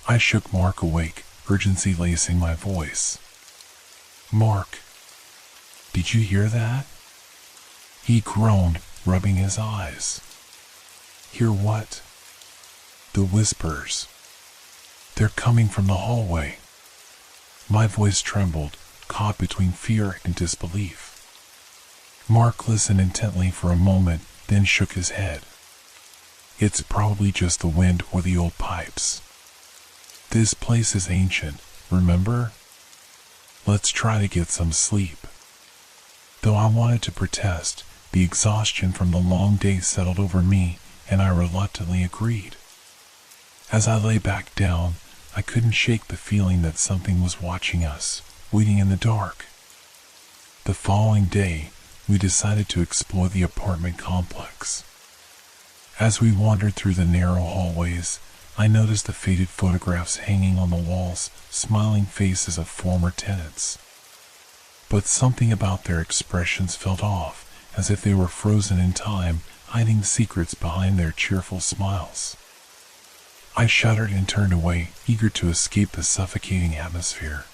I shook Mark awake, urgency lacing my voice. "Mark, did you hear that?" He groaned, rubbing his eyes. "Hear what?" "The whispers. They're coming from the hallway." My voice trembled, caught between fear and disbelief. Mark listened intently for a moment, then shook his head. "It's probably just the wind or the old pipes. This place is ancient, remember? Let's try to get some sleep." Though I wanted to protest, the exhaustion from the long day settled over me, and I reluctantly agreed. As I lay back down, I couldn't shake the feeling that something was watching us, waiting in the dark. The following day, we decided to explore the apartment complex. As we wandered through the narrow hallways, I noticed the faded photographs hanging on the walls, smiling faces of former tenants. But something about their expressions felt off, as if they were frozen in time, hiding secrets behind their cheerful smiles. I shuddered and turned away, eager to escape the suffocating atmosphere.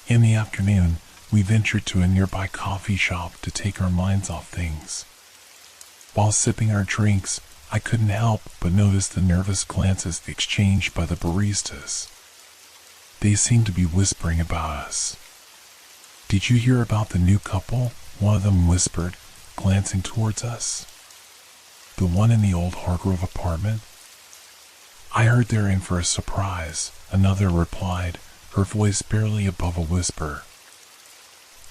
In the afternoon, we ventured to a nearby coffee shop to take our minds off things. While sipping our drinks, I couldn't help but notice the nervous glances exchanged by the baristas. They seemed to be whispering about us. "Did you hear about the new couple?" one of them whispered, glancing towards us. "The one in the old Hargrove apartment?" "I heard they're in for a surprise," another replied, her voice barely above a whisper.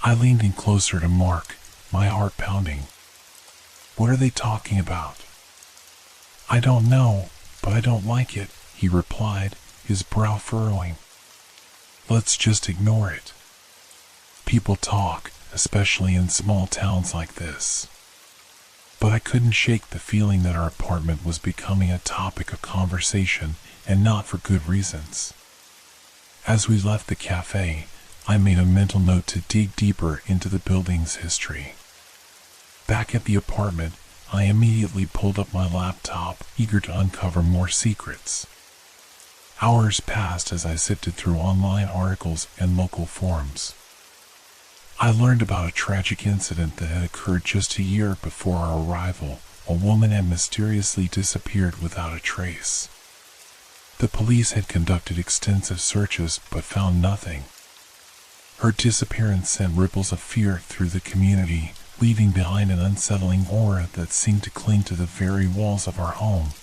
I leaned in closer to Mark, my heart pounding. "What are they talking about?" "I don't know, but I don't like it," he replied, his brow furrowing. "Let's just ignore it. People talk, especially in small towns like this." But I couldn't shake the feeling that our apartment was becoming a topic of conversation, and not for good reasons. As we left the cafe, I made a mental note to dig deeper into the building's history. Back at the apartment, I immediately pulled up my laptop, eager to uncover more secrets. Hours passed as I sifted through online articles and local forums. I learned about a tragic incident that had occurred just a year before our arrival. A woman had mysteriously disappeared without a trace. The police had conducted extensive searches but found nothing. Her disappearance sent ripples of fear through the community, leaving behind an unsettling aura that seemed to cling to the very walls of our home.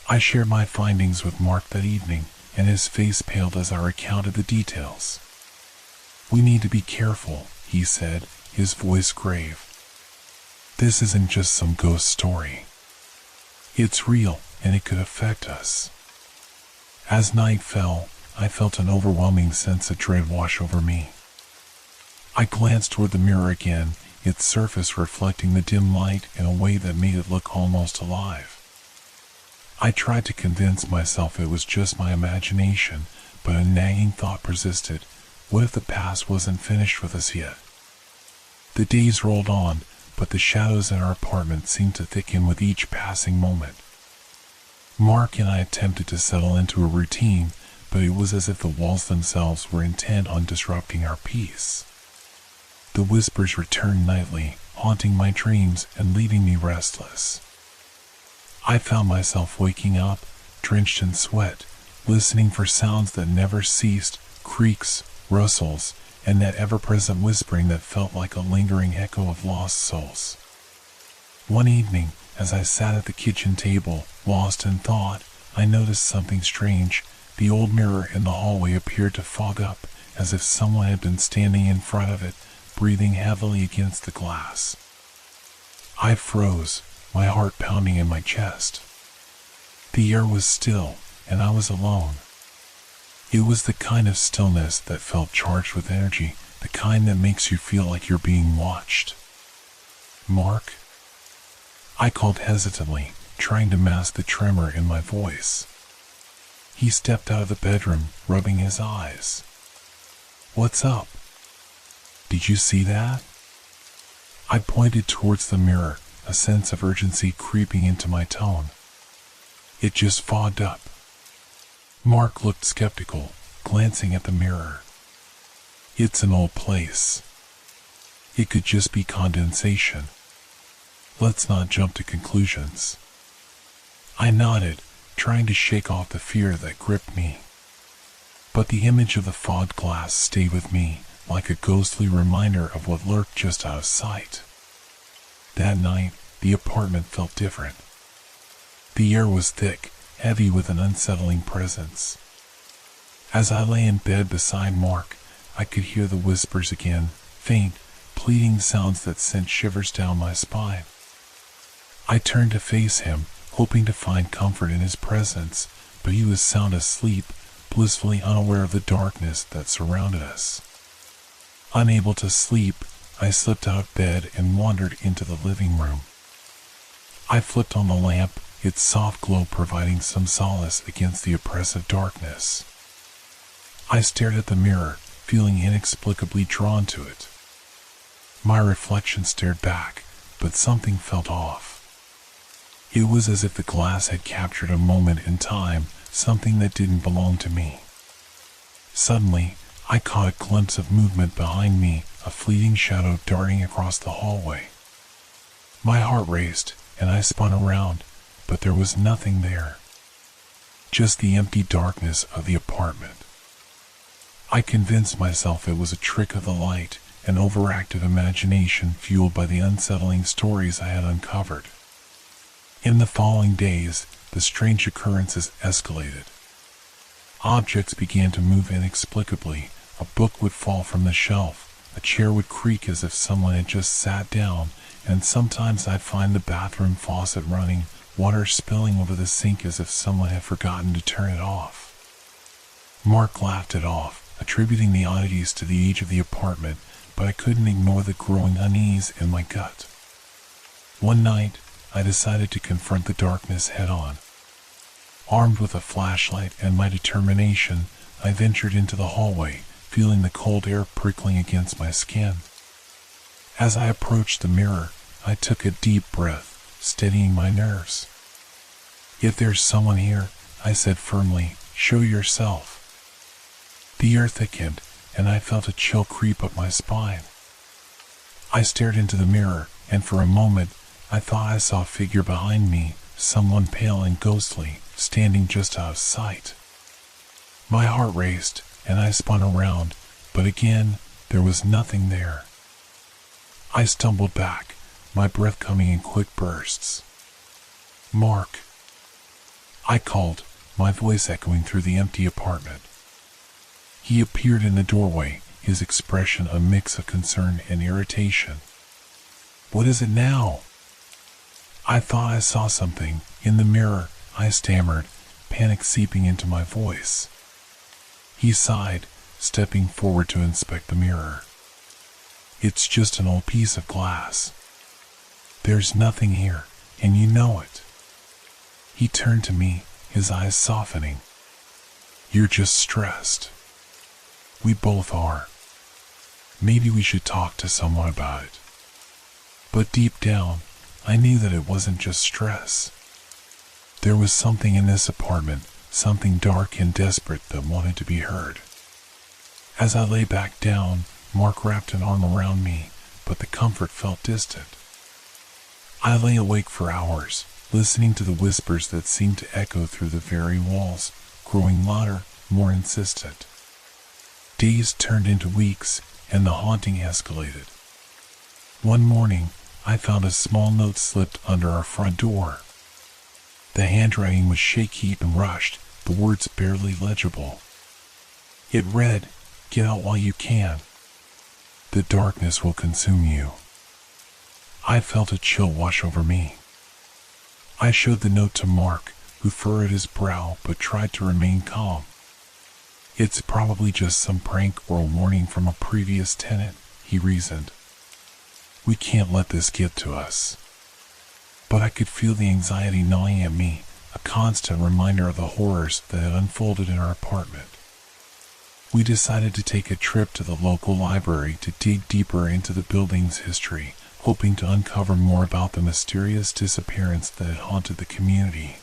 I shared my findings with Mark that evening, and his face paled as I recounted the details. "We need to be careful," he said, his voice grave. "This isn't just some ghost story. It's real, and it could affect us." As night fell, I felt an overwhelming sense of dread wash over me. I glanced toward the mirror again, its surface reflecting the dim light in a way that made it look almost alive. I tried to convince myself it was just my imagination, but a nagging thought persisted. What if the past wasn't finished with us yet? The days rolled on, but the shadows in our apartment seemed to thicken with each passing moment. Mark and I attempted to settle into a routine, but it was as if the walls themselves were intent on disrupting our peace. The whispers returned nightly, haunting my dreams and leaving me restless. I found myself waking up, drenched in sweat, listening for sounds that never ceased, creaks, rustles, and that ever-present whispering that felt like a lingering echo of lost souls. One evening, as I sat at the kitchen table, lost in thought, I noticed something strange. The old mirror in the hallway appeared to fog up, as if someone had been standing in front of it, breathing heavily against the glass. I froze, my heart pounding in my chest. The air was still, and I was alone. It was the kind of stillness that felt charged with energy, the kind that makes you feel like you're being watched. "Mark?" I called hesitantly, trying to mask the tremor in my voice. He stepped out of the bedroom, rubbing his eyes. "What's up? Did you see that?" I pointed towards the mirror, a sense of urgency creeping into my tone. "It just fogged up." Mark looked skeptical, glancing at the mirror. "It's an old place. It could just be condensation. Let's not jump to conclusions." I nodded, trying to shake off the fear that gripped me. But the image of the fogged glass stayed with me, like a ghostly reminder of what lurked just out of sight. That night, the apartment felt different. The air was thick, heavy with an unsettling presence. As I lay in bed beside Mark, I could hear the whispers again, faint, pleading sounds that sent shivers down my spine. I turned to face him, hoping to find comfort in his presence, but he was sound asleep, blissfully unaware of the darkness that surrounded us. Unable to sleep, I slipped out of bed and wandered into the living room. I flipped on the lamp, its soft glow providing some solace against the oppressive darkness. I stared at the mirror, feeling inexplicably drawn to it. My reflection stared back, but something felt off. It was as if the glass had captured a moment in time, something that didn't belong to me. Suddenly, I caught a glimpse of movement behind me, a fleeting shadow darting across the hallway. My heart raced, and I spun around, but there was nothing there. Just the empty darkness of the apartment. I convinced myself it was a trick of the light, an overactive imagination fueled by the unsettling stories I had uncovered. In the following days, the strange occurrences escalated. Objects began to move inexplicably. A book would fall from the shelf, a chair would creak as if someone had just sat down, and sometimes I'd find the bathroom faucet running, water spilling over the sink as if someone had forgotten to turn it off. Mark laughed it off, attributing the oddities to the age of the apartment, but I couldn't ignore the growing unease in my gut. One night, I decided to confront the darkness head-on. Armed with a flashlight and my determination, I ventured into the hallway, feeling the cold air prickling against my skin. As I approached the mirror, I took a deep breath, steadying my nerves. "If there's someone here," I said firmly, "show yourself." The air thickened, and I felt a chill creep up my spine. I stared into the mirror, and for a moment, I thought I saw a figure behind me, someone pale and ghostly, standing just out of sight. My heart raced, and I spun around, but again, there was nothing there. I stumbled back, my breath coming in quick bursts. "Mark," I called, my voice echoing through the empty apartment. He appeared in the doorway, his expression a mix of concern and irritation. "What is it now?" "I thought I saw something in the mirror," I stammered, panic seeping into my voice. He sighed, stepping forward to inspect the mirror. "It's just an old piece of glass. There's nothing here, and you know it." He turned to me, his eyes softening. "You're just stressed. We both are. Maybe we should talk to someone about it." But deep down, I knew that it wasn't just stress. There was something in this apartment, something dark and desperate that wanted to be heard. As I lay back down, Mark wrapped an arm around me, but the comfort felt distant. I lay awake for hours, listening to the whispers that seemed to echo through the very walls, growing louder, more insistent. Days turned into weeks, and the haunting escalated. One morning, I found a small note slipped under our front door. The handwriting was shaky and rushed, the words barely legible. It read, "Get out while you can. The darkness will consume you." I felt a chill wash over me. I showed the note to Mark, who furrowed his brow but tried to remain calm. "It's probably just some prank or a warning from a previous tenant," he reasoned. "We can't let this get to us." But I could feel the anxiety gnawing at me, a constant reminder of the horrors that had unfolded in our apartment. We decided to take a trip to the local library to dig deeper into the building's history, hoping to uncover more about the mysterious disappearance that had haunted the community.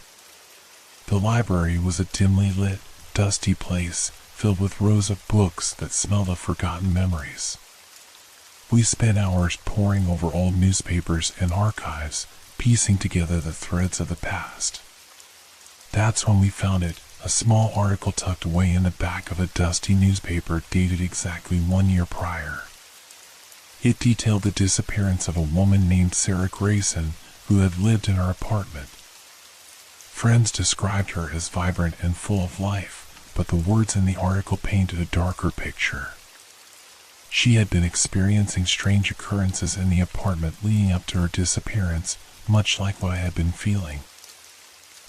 The library was a dimly lit, dusty place, filled with rows of books that smelled of forgotten memories. We spent hours poring over old newspapers and archives, piecing together the threads of the past. That's when we found it, a small article tucked away in the back of a dusty newspaper dated exactly 1 year prior. It detailed the disappearance of a woman named Sarah Grayson, who had lived in our apartment. Friends described her as vibrant and full of life, but the words in the article painted a darker picture. She had been experiencing strange occurrences in the apartment leading up to her disappearance, much like what I had been feeling.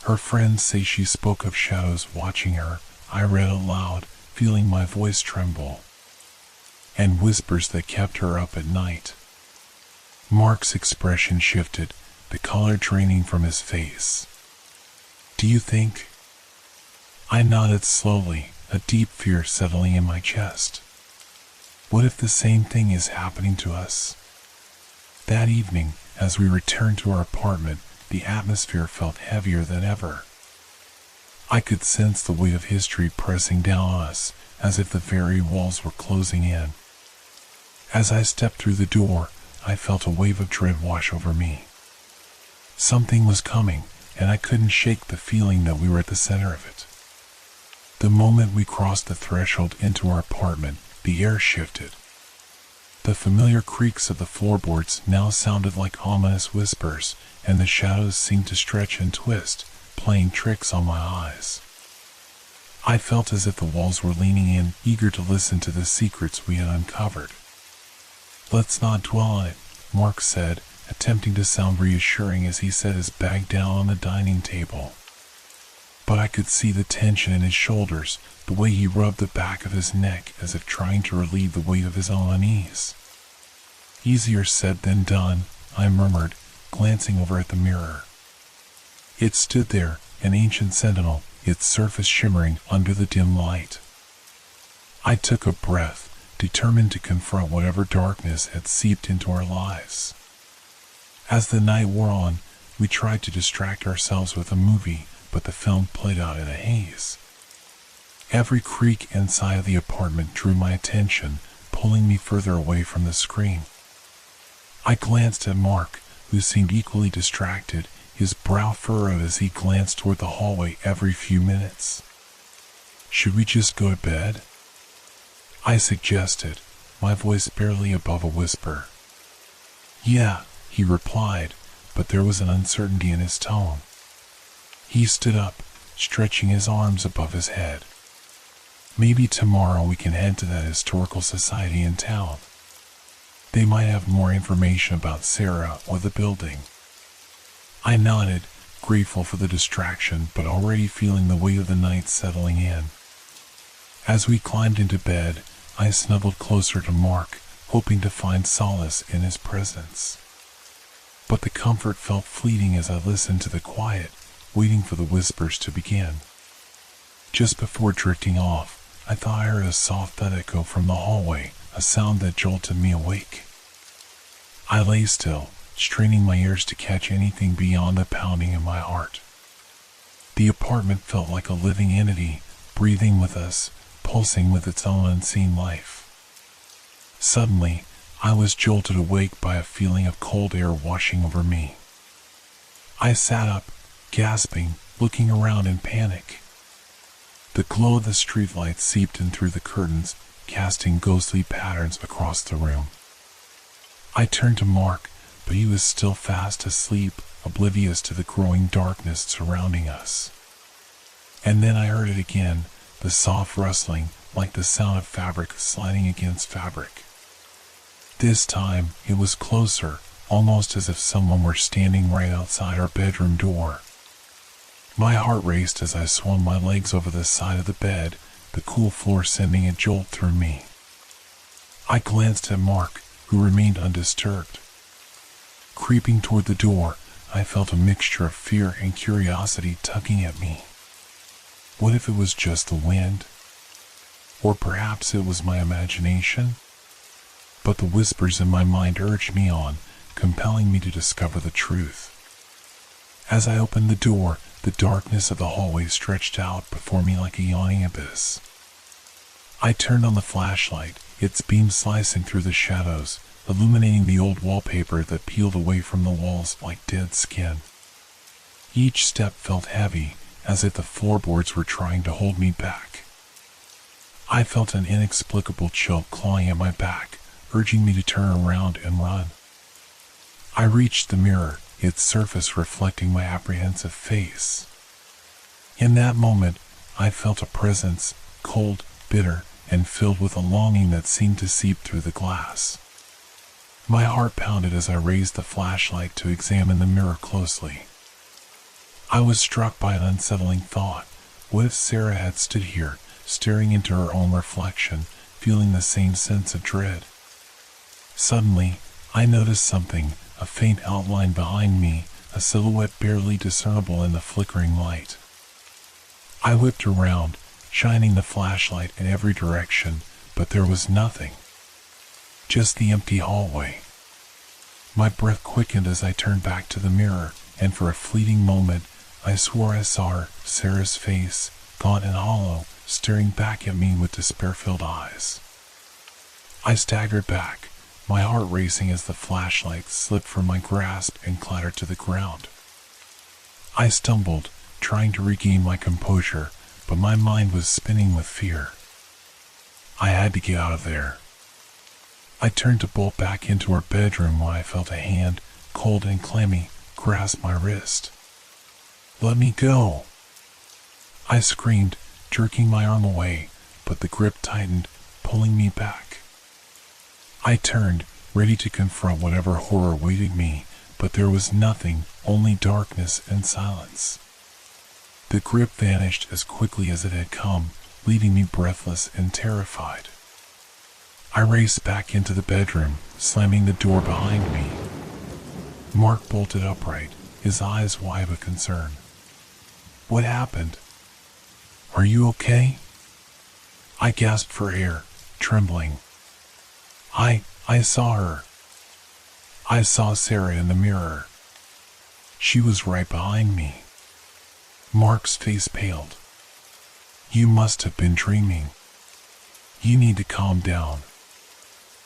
Her friends say she spoke of shadows watching her, I read aloud, feeling my voice tremble, and whispers that kept her up at night. Mark's expression shifted, the color draining from his face. "Do you think?" I nodded slowly, a deep fear settling in my chest. What if the same thing is happening to us? That evening, as we returned to our apartment, the atmosphere felt heavier than ever. I could sense the weight of history pressing down on us, as if the very walls were closing in. As I stepped through the door, I felt a wave of dread wash over me. Something was coming, and I couldn't shake the feeling that we were at the center of it. The moment we crossed the threshold into our apartment, the air shifted. The familiar creaks of the floorboards now sounded like ominous whispers, and the shadows seemed to stretch and twist, playing tricks on my eyes. I felt as if the walls were leaning in, eager to listen to the secrets we had uncovered. "Let's not dwell on it," Mark said, attempting to sound reassuring as he set his bag down on the dining table. But I could see the tension in his shoulders, the way he rubbed the back of his neck as if trying to relieve the weight of his own unease. "Easier said than done," I murmured, glancing over at the mirror. It stood there, an ancient sentinel, its surface shimmering under the dim light. I took a breath, determined to confront whatever darkness had seeped into our lives. As the night wore on, we tried to distract ourselves with a movie, but the film played out in a haze. Every creak and sigh of the apartment drew my attention, pulling me further away from the screen. I glanced at Mark, who seemed equally distracted, his brow furrowed as he glanced toward the hallway every few minutes. "Should we just go to bed?" I suggested, my voice barely above a whisper. "Yeah," he replied, but there was an uncertainty in his tone. He stood up, stretching his arms above his head. "Maybe tomorrow we can head to that historical society in town. They might have more information about Sarah or the building." I nodded, grateful for the distraction but already feeling the weight of the night settling in. As we climbed into bed, I snuggled closer to Mark, hoping to find solace in his presence. But the comfort felt fleeting as I listened to the quiet, waiting for the whispers to begin. Just before drifting off, I thought I heard a soft thud echo from the hallway, a sound that jolted me awake. I lay still, straining my ears to catch anything beyond the pounding in my heart. The apartment felt like a living entity, breathing with us, pulsing with its own unseen life. Suddenly, I was jolted awake by a feeling of cold air washing over me. I sat up, gasping, looking around in panic. The glow of the streetlight seeped in through the curtains, casting ghostly patterns across the room. I turned to Mark, but he was still fast asleep, oblivious to the growing darkness surrounding us. And then I heard it again, the soft rustling, like the sound of fabric sliding against fabric. This time, it was closer, almost as if someone were standing right outside our bedroom door. My heart raced as I swung my legs over the side of the bed, the cool floor sending a jolt through me. I glanced at Mark, who remained undisturbed. Creeping toward the door, I felt a mixture of fear and curiosity tugging at me. What if it was just the wind? Or perhaps it was my imagination? But the whispers in my mind urged me on, compelling me to discover the truth. As I opened the door, the darkness of the hallway stretched out before me like a yawning abyss. I turned on the flashlight, its beam slicing through the shadows, illuminating the old wallpaper that peeled away from the walls like dead skin. Each step felt heavy, as if the floorboards were trying to hold me back. I felt an inexplicable chill clawing at my back, urging me to turn around and run. I reached the mirror, its surface reflecting my apprehensive face. In that moment, I felt a presence, cold, bitter, and filled with a longing that seemed to seep through the glass. My heart pounded as I raised the flashlight to examine the mirror closely. I was struck by an unsettling thought. What if Sarah had stood here, staring into her own reflection, feeling the same sense of dread? Suddenly, I noticed something, a faint outline behind me, a silhouette barely discernible in the flickering light. I whipped around, shining the flashlight in every direction, but there was nothing. Just the empty hallway. My breath quickened as I turned back to the mirror, and for a fleeting moment, I swore I saw her, Sarah's face, gaunt and hollow, staring back at me with despair-filled eyes. I staggered back, my heart racing as the flashlight slipped from my grasp and clattered to the ground. I stumbled, trying to regain my composure, but my mind was spinning with fear. I had to get out of there. I turned to bolt back into our bedroom when I felt a hand, cold and clammy, grasp my wrist. "Let me go!" I screamed, jerking my arm away, but the grip tightened, pulling me back. I turned, ready to confront whatever horror awaited me, but there was nothing, only darkness and silence. The grip vanished as quickly as it had come, leaving me breathless and terrified. I raced back into the bedroom, slamming the door behind me. Mark bolted upright, his eyes wide with concern. "What happened? Are you okay?" I gasped for air, trembling. I saw her. I saw Sarah in the mirror. She was right behind me." Mark's face paled. "You must have been dreaming. You need to calm down."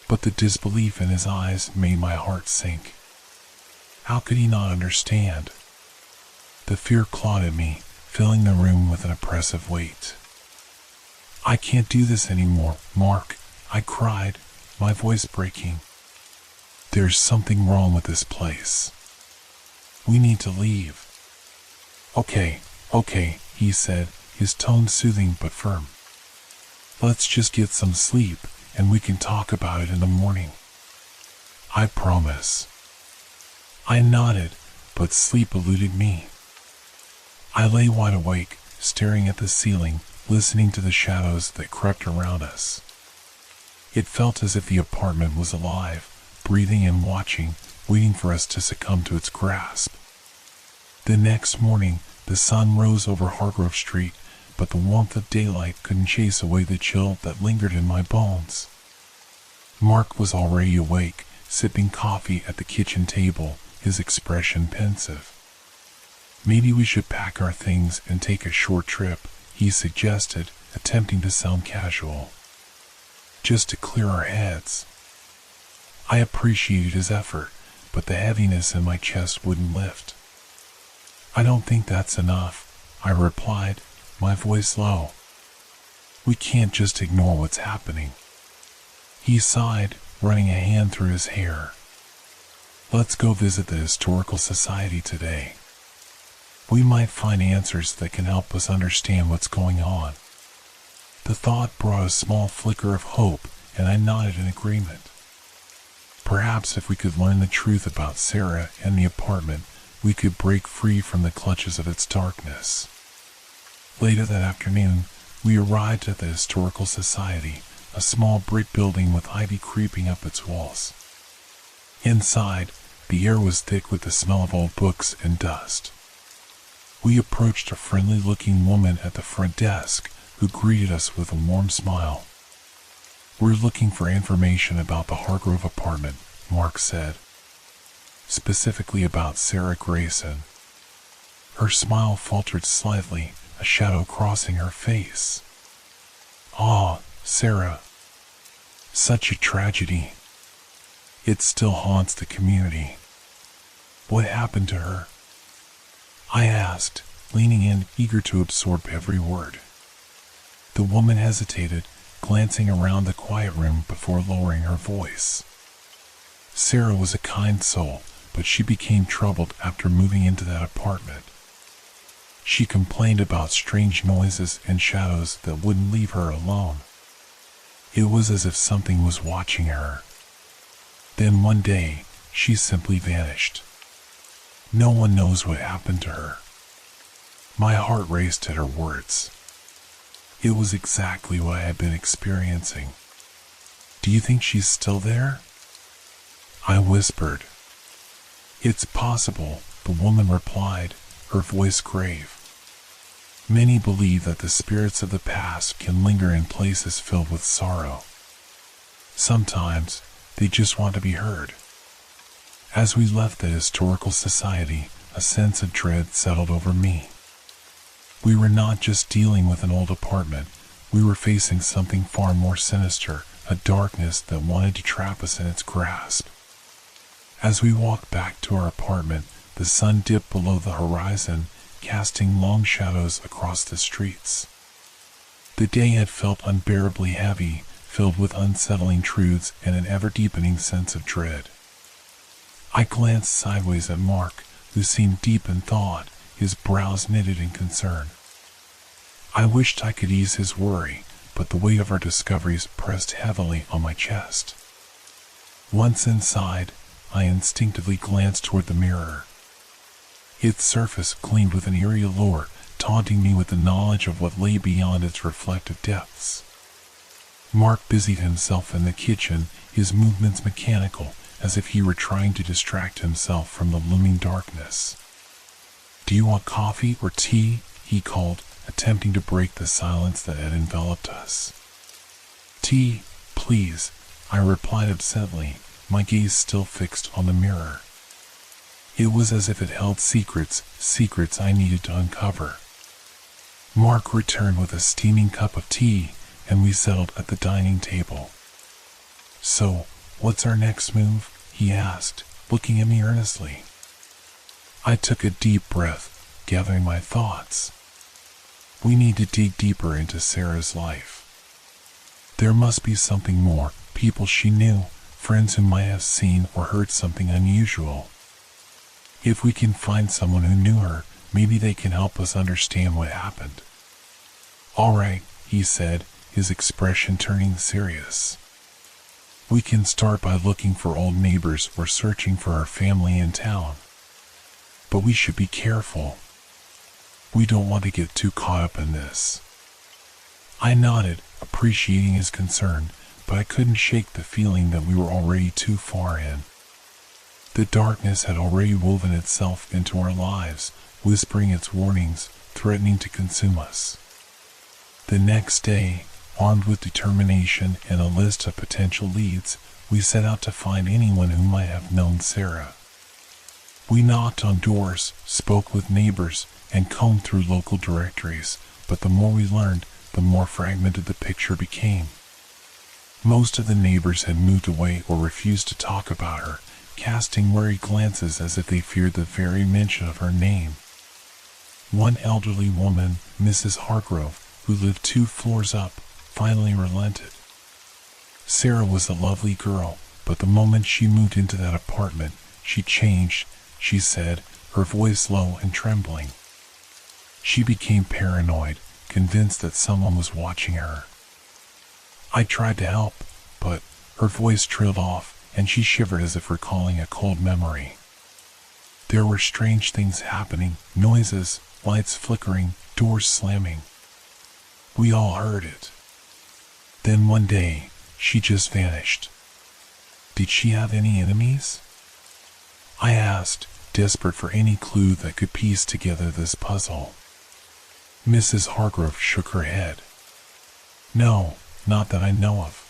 But the disbelief in his eyes made my heart sink. How could he not understand? The fear clawed at me, filling the room with an oppressive weight. "I can't do this anymore, Mark," I cried, my voice breaking. "There's something wrong with this place. We need to leave." Okay, he said, his tone soothing but firm. "Let's just get some sleep, and we can talk about it in the morning. I promise." I nodded, but sleep eluded me. I lay wide awake, staring at the ceiling, listening to the shadows that crept around us. It felt as if the apartment was alive, breathing and watching, waiting for us to succumb to its grasp. The next morning, the sun rose over Hargrove Street, but the warmth of daylight couldn't chase away the chill that lingered in my bones. Mark was already awake, sipping coffee at the kitchen table, his expression pensive. "Maybe we should pack our things and take a short trip," he suggested, attempting to sound casual. "Just to clear our heads." I appreciated his effort, but the heaviness in my chest wouldn't lift. "I don't think that's enough," I replied, my voice low. "We can't just ignore what's happening." He sighed, running a hand through his hair. "Let's go visit the Historical Society today. We might find answers that can help us understand what's going on." The thought brought a small flicker of hope, and I nodded in agreement. Perhaps if we could learn the truth about Sarah and the apartment, we could break free from the clutches of its darkness. Later that afternoon, we arrived at the Historical Society, a small brick building with ivy creeping up its walls. Inside, the air was thick with the smell of old books and dust. We approached a friendly-looking woman at the front desk, who greeted us with a warm smile. "We're looking for information about the Hargrove apartment," Mark said. "Specifically about Sarah Grayson." Her smile faltered slightly, a shadow crossing her face. "Ah, Sarah. Such a tragedy. It still haunts the community. What happened to her?" I asked, leaning in, eager to absorb every word. The woman hesitated, glancing around the quiet room before lowering her voice. "Sarah was a kind soul, but she became troubled after moving into that apartment. She complained about strange noises and shadows that wouldn't leave her alone. It was as if something was watching her. Then one day, she simply vanished. No one knows what happened to her." My heart raced at her words. It was exactly what I had been experiencing. "Do you think she's still there?" I whispered. "It's possible," the woman replied, her voice grave. "Many believe that the spirits of the past can linger in places filled with sorrow. Sometimes, they just want to be heard." As we left the Historical Society, a sense of dread settled over me. We were not just dealing with an old apartment, we were facing something far more sinister, a darkness that wanted to trap us in its grasp. As we walked back to our apartment, the sun dipped below the horizon, casting long shadows across the streets. The day had felt unbearably heavy, filled with unsettling truths and an ever-deepening sense of dread. I glanced sideways at Mark, who seemed deep in thought, his brows knitted in concern. I wished I could ease his worry, but the weight of our discoveries pressed heavily on my chest. Once inside, I instinctively glanced toward the mirror. Its surface gleamed with an eerie allure, taunting me with the knowledge of what lay beyond its reflective depths. Mark busied himself in the kitchen, his movements mechanical, as if he were trying to distract himself from the looming darkness. "Do you want coffee or tea?" he called, attempting to break the silence that had enveloped us. "Tea, please," I replied absently, my gaze still fixed on the mirror. It was as if it held secrets I needed to uncover. Mark returned with a steaming cup of tea, and we settled at the dining table. "So, what's our next move?" he asked, looking at me earnestly. I took a deep breath, gathering my thoughts. We need to dig deeper into Sarah's life. There must be something more, people she knew, friends who might have seen or heard something unusual. If we can find someone who knew her, maybe they can help us understand what happened. "All right," he said, his expression turning serious. "We can start by looking for old neighbors or searching for our family in town. But we should be careful. We don't want to get too caught up in this." I nodded, appreciating his concern, but I couldn't shake the feeling that we were already too far in. The darkness had already woven itself into our lives, whispering its warnings, threatening to consume us. The next day, armed with determination and a list of potential leads, we set out to find anyone who might have known Sarah. We knocked on doors, spoke with neighbors, and combed through local directories, but the more we learned, the more fragmented the picture became. Most of the neighbors had moved away or refused to talk about her, casting worried glances as if they feared the very mention of her name. One elderly woman, Mrs. Hargrove, who lived 2 floors up, finally relented. Sarah was a lovely girl, but the moment she moved into that apartment, she changed, she said, her voice low and trembling. She became paranoid, convinced that someone was watching her. I tried to help, but her voice trailed off, and she shivered as if recalling a cold memory. There were strange things happening, noises, lights flickering, doors slamming. We all heard it. Then one day, she just vanished. Did she have any enemies? I asked, desperate for any clue that could piece together this puzzle. Mrs. Hargrove shook her head. "No, not that I know of.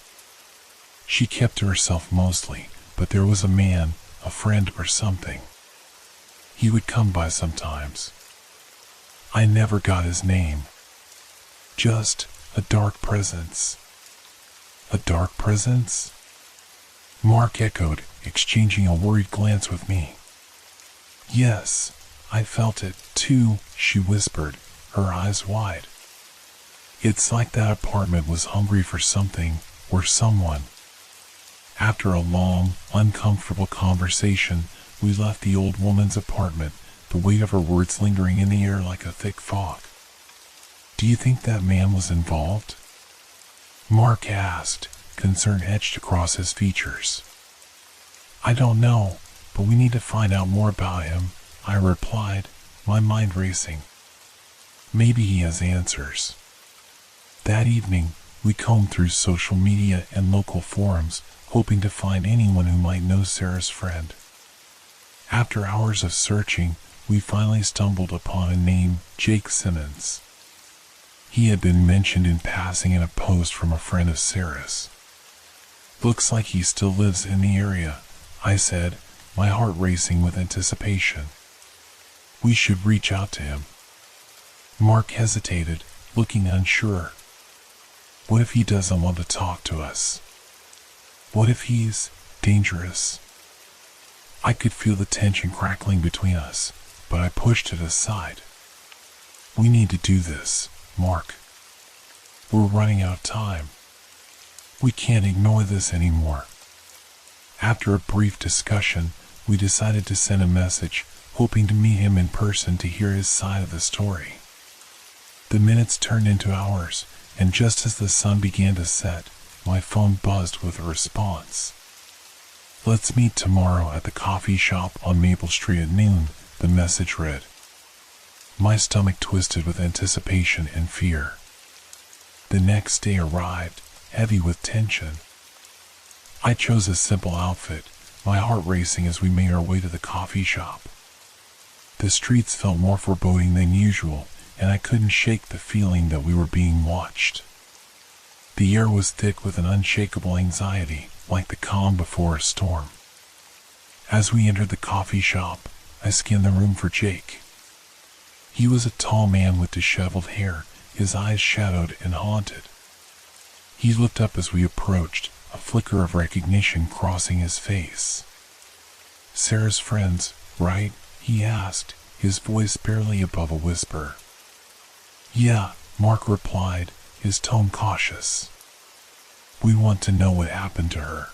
She kept to herself mostly, but there was a man, a friend or something. He would come by sometimes. I never got his name. Just a dark presence." "A dark presence?" Mark echoed, exchanging a worried glance with me. "Yes, I felt it, too," she whispered, her eyes wide. "It's like that apartment was hungry for something, or someone." After a long, uncomfortable conversation, we left the old woman's apartment, the weight of her words lingering in the air like a thick fog. "Do you think that man was involved?" Mark asked, concern etched across his features. "I don't know, but we need to find out more about him," I replied, my mind racing. Maybe he has answers. That evening, we combed through social media and local forums, hoping to find anyone who might know Sarah's friend. After hours of searching, we finally stumbled upon a name, Jake Simmons. He had been mentioned in passing in a post from a friend of Sarah's. "Looks like he still lives in the area," I said, my heart racing with anticipation. "We should reach out to him." Mark hesitated, looking unsure. "What if he doesn't want to talk to us? What if he's dangerous?" I could feel the tension crackling between us, but I pushed it aside. We need to do this, Mark. We're running out of time. We can't ignore this anymore. After a brief discussion, we decided to send a message, hoping to meet him in person to hear his side of the story. The minutes turned into hours, and just as the sun began to set, my phone buzzed with a response. "Let's meet tomorrow at the coffee shop on Maple Street at noon," the message read. My stomach twisted with anticipation and fear. The next day arrived, heavy with tension. I chose a simple outfit, my heart racing as we made our way to the coffee shop. The streets felt more foreboding than usual, and I couldn't shake the feeling that we were being watched. The air was thick with an unshakable anxiety, like the calm before a storm. As we entered the coffee shop, I scanned the room for Jake. He was a tall man with disheveled hair, his eyes shadowed and haunted. He looked up as we approached, a flicker of recognition crossing his face. "Sarah's friends, right?" he asked, his voice barely above a whisper. "Yeah," Mark replied, his tone cautious. "We want to know what happened to her."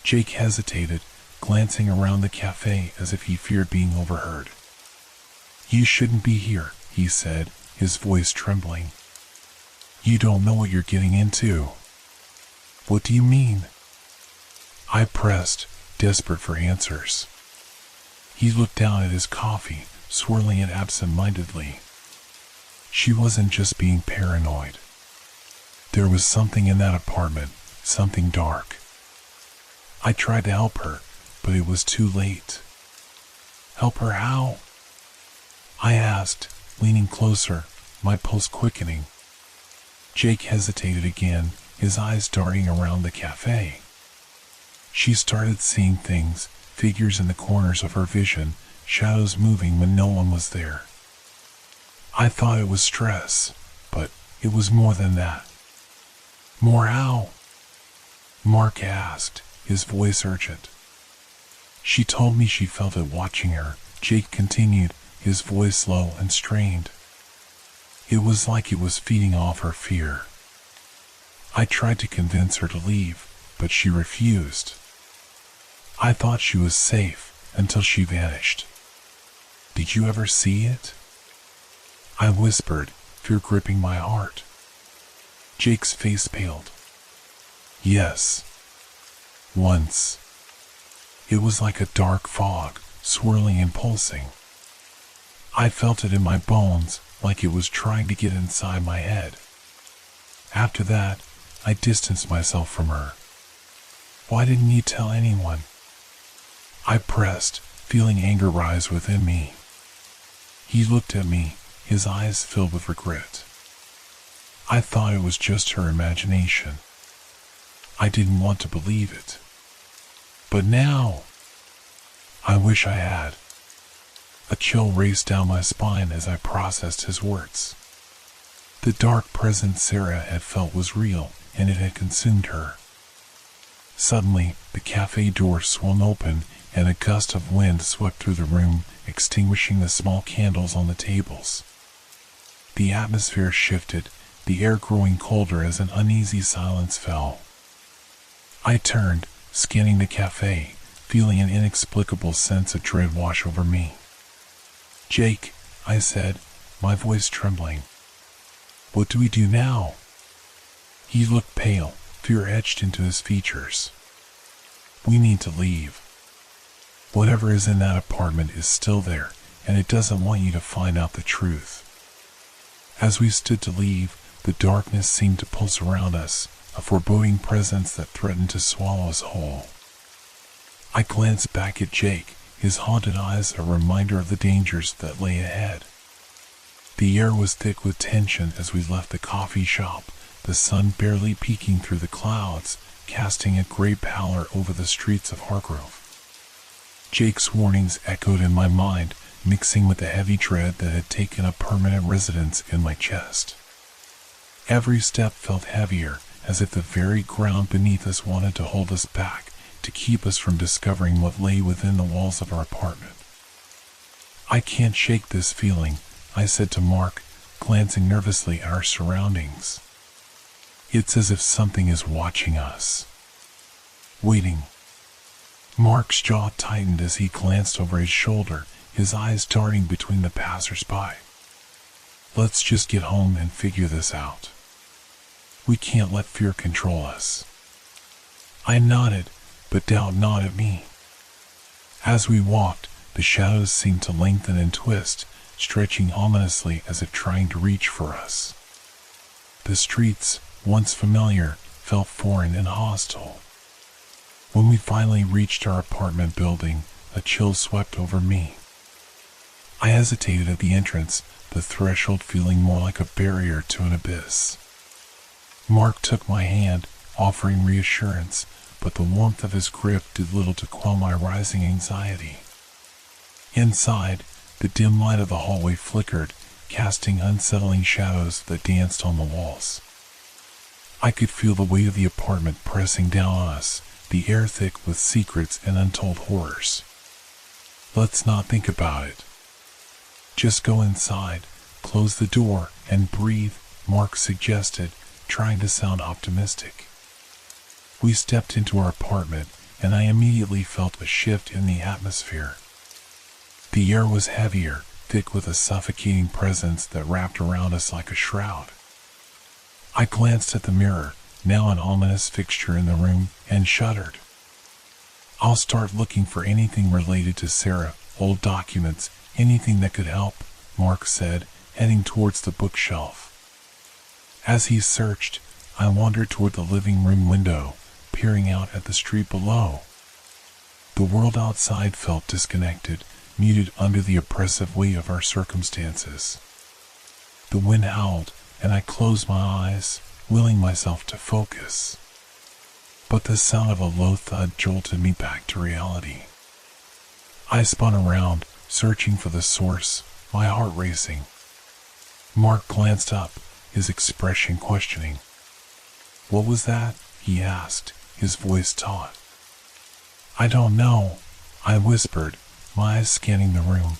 Jake hesitated, glancing around the cafe as if he feared being overheard. "You shouldn't be here," he said, his voice trembling. "You don't know what you're getting into." "What do you mean?" I pressed, desperate for answers. He looked down at his coffee, swirling it absent-mindedly. She wasn't just being paranoid. There was something in that apartment, something dark. I tried to help her, but it was too late. "Help her how?" I asked, leaning closer, my pulse quickening. Jake hesitated again, his eyes darting around the cafe. She started seeing things, figures in the corners of her vision, shadows moving when no one was there. I thought it was stress, but it was more than that. "More how?" Mark asked, his voice urgent. "She told me she felt it watching her," Jake continued, his voice low and strained. "It was like it was feeding off her fear. I tried to convince her to leave, but she refused. I thought she was safe until she vanished." "Did you ever see it?" I whispered, fear gripping my heart. Jake's face paled. "Yes. Once. It was like a dark fog, swirling and pulsing. I felt it in my bones, like it was trying to get inside my head. After that, I distanced myself from her." "Why didn't you tell anyone?" I pressed, feeling anger rise within me. He looked at me, his eyes filled with regret. I thought it was just her imagination. I didn't want to believe it. But now, I wish I had. A chill raced down my spine as I processed his words. The dark presence Sarah had felt was real, and it had consumed her. Suddenly, the cafe door swung open, and a gust of wind swept through the room, extinguishing the small candles on the tables. The atmosphere shifted, the air growing colder as an uneasy silence fell. I turned, scanning the cafe, feeling an inexplicable sense of dread wash over me. "Jake," I said, my voice trembling. "What do we do now?" He looked pale, fear etched into his features. "We need to leave. Whatever is in that apartment is still there, and it doesn't want you to find out the truth." As we stood to leave, the darkness seemed to pulse around us, a foreboding presence that threatened to swallow us whole. I glanced back at Jake, his haunted eyes a reminder of the dangers that lay ahead. The air was thick with tension as we left the coffee shop, the sun barely peeking through the clouds, casting a gray pallor over the streets of Hargrove. Jake's warnings echoed in my mind, mixing with the heavy dread that had taken a permanent residence in my chest. Every step felt heavier, as if the very ground beneath us wanted to hold us back, to keep us from discovering what lay within the walls of our apartment. "I can't shake this feeling," I said to Mark, glancing nervously at our surroundings. It's as if something is watching us. Waiting. Mark's jaw tightened as he glanced over his shoulder, his eyes darting between the passers-by. Let's just get home and figure this out. We can't let fear control us. I nodded, but doubt nodded at me. As we walked, the shadows seemed to lengthen and twist, stretching ominously as if trying to reach for us. The streets, once familiar, felt foreign and hostile. When we finally reached our apartment building, a chill swept over me. I hesitated at the entrance, the threshold feeling more like a barrier to an abyss. Mark took my hand, offering reassurance, but the warmth of his grip did little to quell my rising anxiety. Inside, the dim light of the hallway flickered, casting unsettling shadows that danced on the walls. I could feel the weight of the apartment pressing down on us, the air thick with secrets and untold horrors. Let's not think about it. Just go inside, close the door, and breathe, Mark suggested, trying to sound optimistic. We stepped into our apartment, and I immediately felt a shift in the atmosphere. The air was heavier, thick with a suffocating presence that wrapped around us like a shroud. I glanced at the mirror, now an ominous fixture in the room, and shuddered. I'll start looking for anything related to Sarah, old documents, anything that could help, Mark said, heading towards the bookshelf. As he searched, I wandered toward the living room window, peering out at the street below. The world outside felt disconnected, muted under the oppressive weight of our circumstances. The wind howled, and I closed my eyes, willing myself to focus. But the sound of a low thud jolted me back to reality. I spun around, searching for the source, my heart racing. Mark glanced up, his expression questioning. "What was that?" he asked, his voice taut. "I don't know," I whispered, my eyes scanning the room.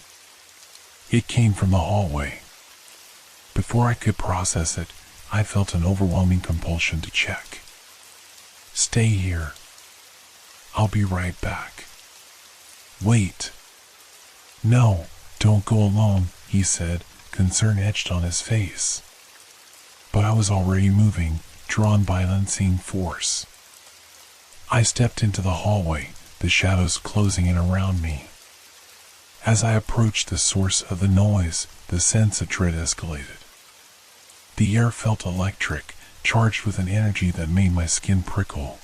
It came from the hallway. Before I could process it, I felt an overwhelming compulsion to check. "Stay here. I'll be right back." "Wait." "No, don't go alone," he said, concern etched on his face. But I was already moving, drawn by an unseen force. I stepped into the hallway, the shadows closing in around me. As I approached the source of the noise, the sense of dread escalated. The air felt electric, charged with an energy that made my skin prickle.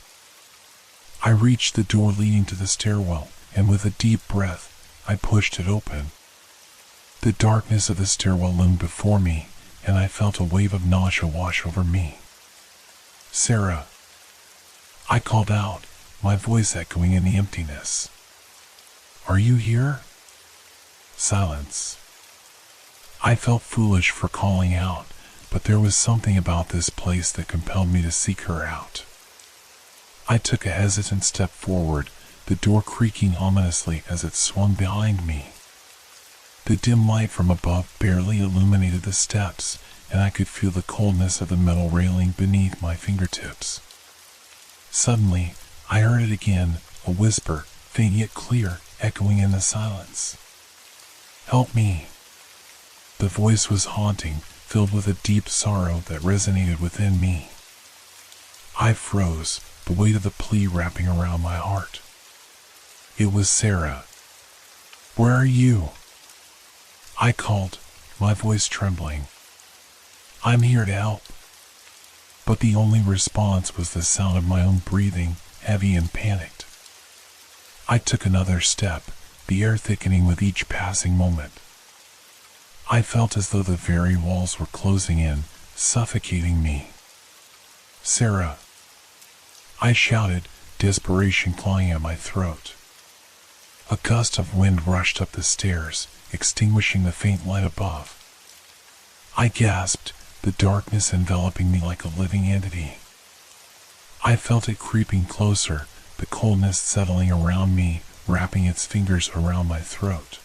I reached the door leading to the stairwell, and with a deep breath, I pushed it open. The darkness of the stairwell loomed before me, and I felt a wave of nausea wash over me. "Sarah," I called out, my voice echoing in the emptiness. "Are you here?" Silence. I felt foolish for calling out, but there was something about this place that compelled me to seek her out. I took a hesitant step forward, the door creaking ominously as it swung behind me. The dim light from above barely illuminated the steps, and I could feel the coldness of the metal railing beneath my fingertips. Suddenly, I heard it again, a whisper, faint yet clear, echoing in the silence. "Help me." The voice was haunting, filled with a deep sorrow that resonated within me. I froze, the weight of the plea wrapping around my heart. It was Sarah. "Where are you?" I called, my voice trembling. "I'm here to help." But the only response was the sound of my own breathing, heavy and panicked. I took another step, the air thickening with each passing moment. I felt as though the very walls were closing in, suffocating me. "Sarah!" I shouted, desperation clawing at my throat. A gust of wind rushed up the stairs, extinguishing the faint light above. I gasped, the darkness enveloping me like a living entity. I felt it creeping closer, the coldness settling around me, wrapping its fingers around my throat.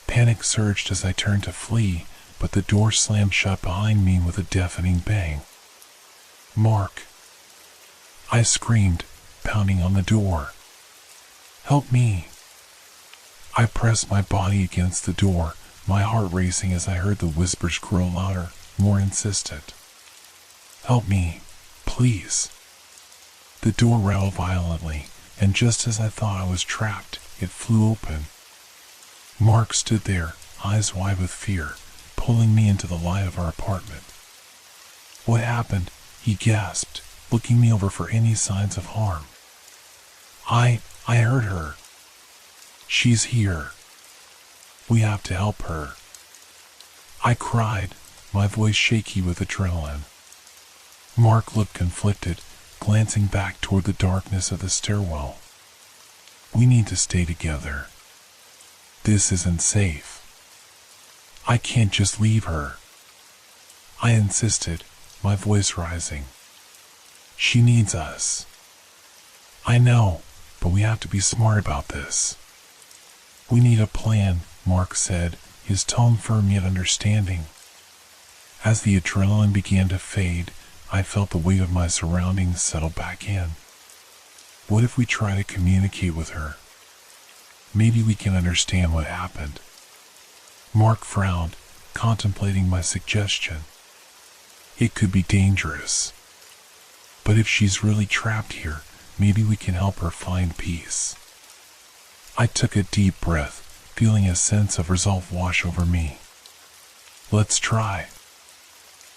Panic surged as I turned to flee, but the door slammed shut behind me with a deafening bang. "Mark!" I screamed, pounding on the door. "Help me!" I pressed my body against the door, my heart racing as I heard the whispers grow louder, more insistent. "Help me, please!" The door rattled violently, and just as I thought I was trapped, it flew open. Mark stood there, eyes wide with fear, pulling me into the light of our apartment. "What happened?" he gasped, looking me over for any signs of harm. I heard her. "She's here. We have to help her," I cried, my voice shaky with adrenaline. Mark looked conflicted, glancing back toward the darkness of the stairwell. "We need to stay together. This isn't safe. I can't just leave her," I insisted, my voice rising. "She needs us." "I know, but we have to be smart about this." "We need a plan," Mark said, his tone firm yet understanding. As the adrenaline began to fade, I felt the weight of my surroundings settle back in. "What if we try to communicate with her? Maybe we can understand what happened." Mark frowned, contemplating my suggestion. "It could be dangerous. But if she's really trapped here, maybe we can help her find peace." I took a deep breath, feeling a sense of resolve wash over me. "Let's try.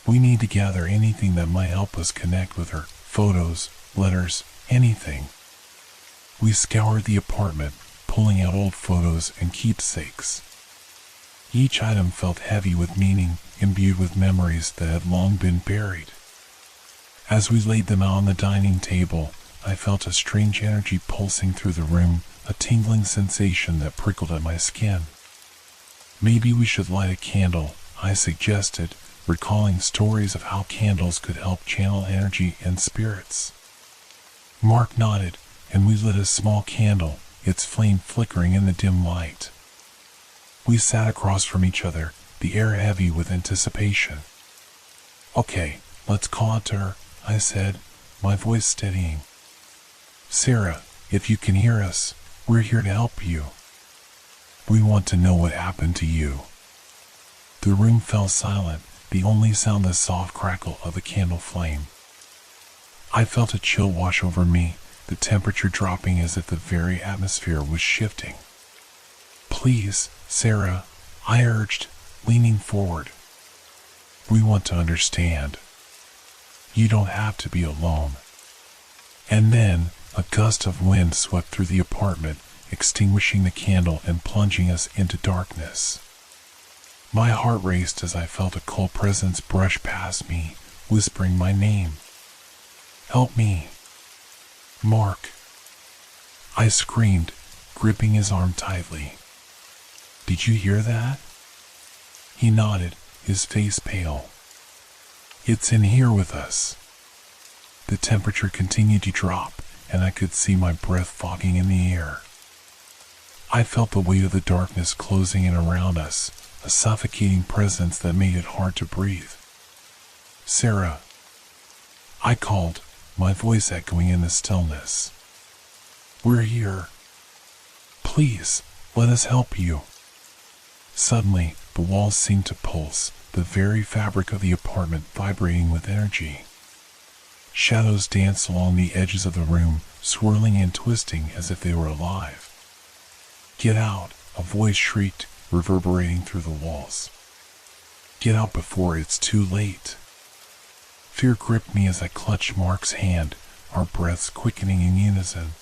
We need to gather anything that might help us connect with her, photos, letters, anything." We scoured the apartment, pulling out old photos and keepsakes. Each item felt heavy with meaning, imbued with memories that had long been buried. As we laid them out on the dining table, I felt a strange energy pulsing through the room, a tingling sensation that prickled at my skin. "Maybe we should light a candle," I suggested, recalling stories of how candles could help channel energy and spirits. Mark nodded, and we lit a small candle, its flame flickering in the dim light. We sat across from each other, the air heavy with anticipation. "Okay, let's call out to her," I said, my voice steadying. "Sarah, if you can hear us, we're here to help you. We want to know what happened to you." The room fell silent, the only sound the soft crackle of a candle flame. I felt a chill wash over me, the temperature dropping as if the very atmosphere was shifting. "Please, Sarah," I urged, leaning forward. "We want to understand. You don't have to be alone." And then, a gust of wind swept through the apartment, extinguishing the candle and plunging us into darkness. My heart raced as I felt a cold presence brush past me, whispering my name. "Help me. Mark." I screamed, gripping his arm tightly. "Did you hear that?" He nodded, his face pale. "It's in here with us." The temperature continued to drop, and I could see my breath fogging in the air. I felt the weight of the darkness closing in around us, a suffocating presence that made it hard to breathe. "Sarah," I called, my voice echoing in the stillness. "We're here. Please, let us help you." Suddenly, the walls seemed to pulse, the very fabric of the apartment vibrating with energy. Shadows danced along the edges of the room, swirling and twisting as if they were alive. "Get out," a voice shrieked, reverberating through the walls. "Get out before it's too late." Fear gripped me as I clutched Mark's hand, our breaths quickening in unison.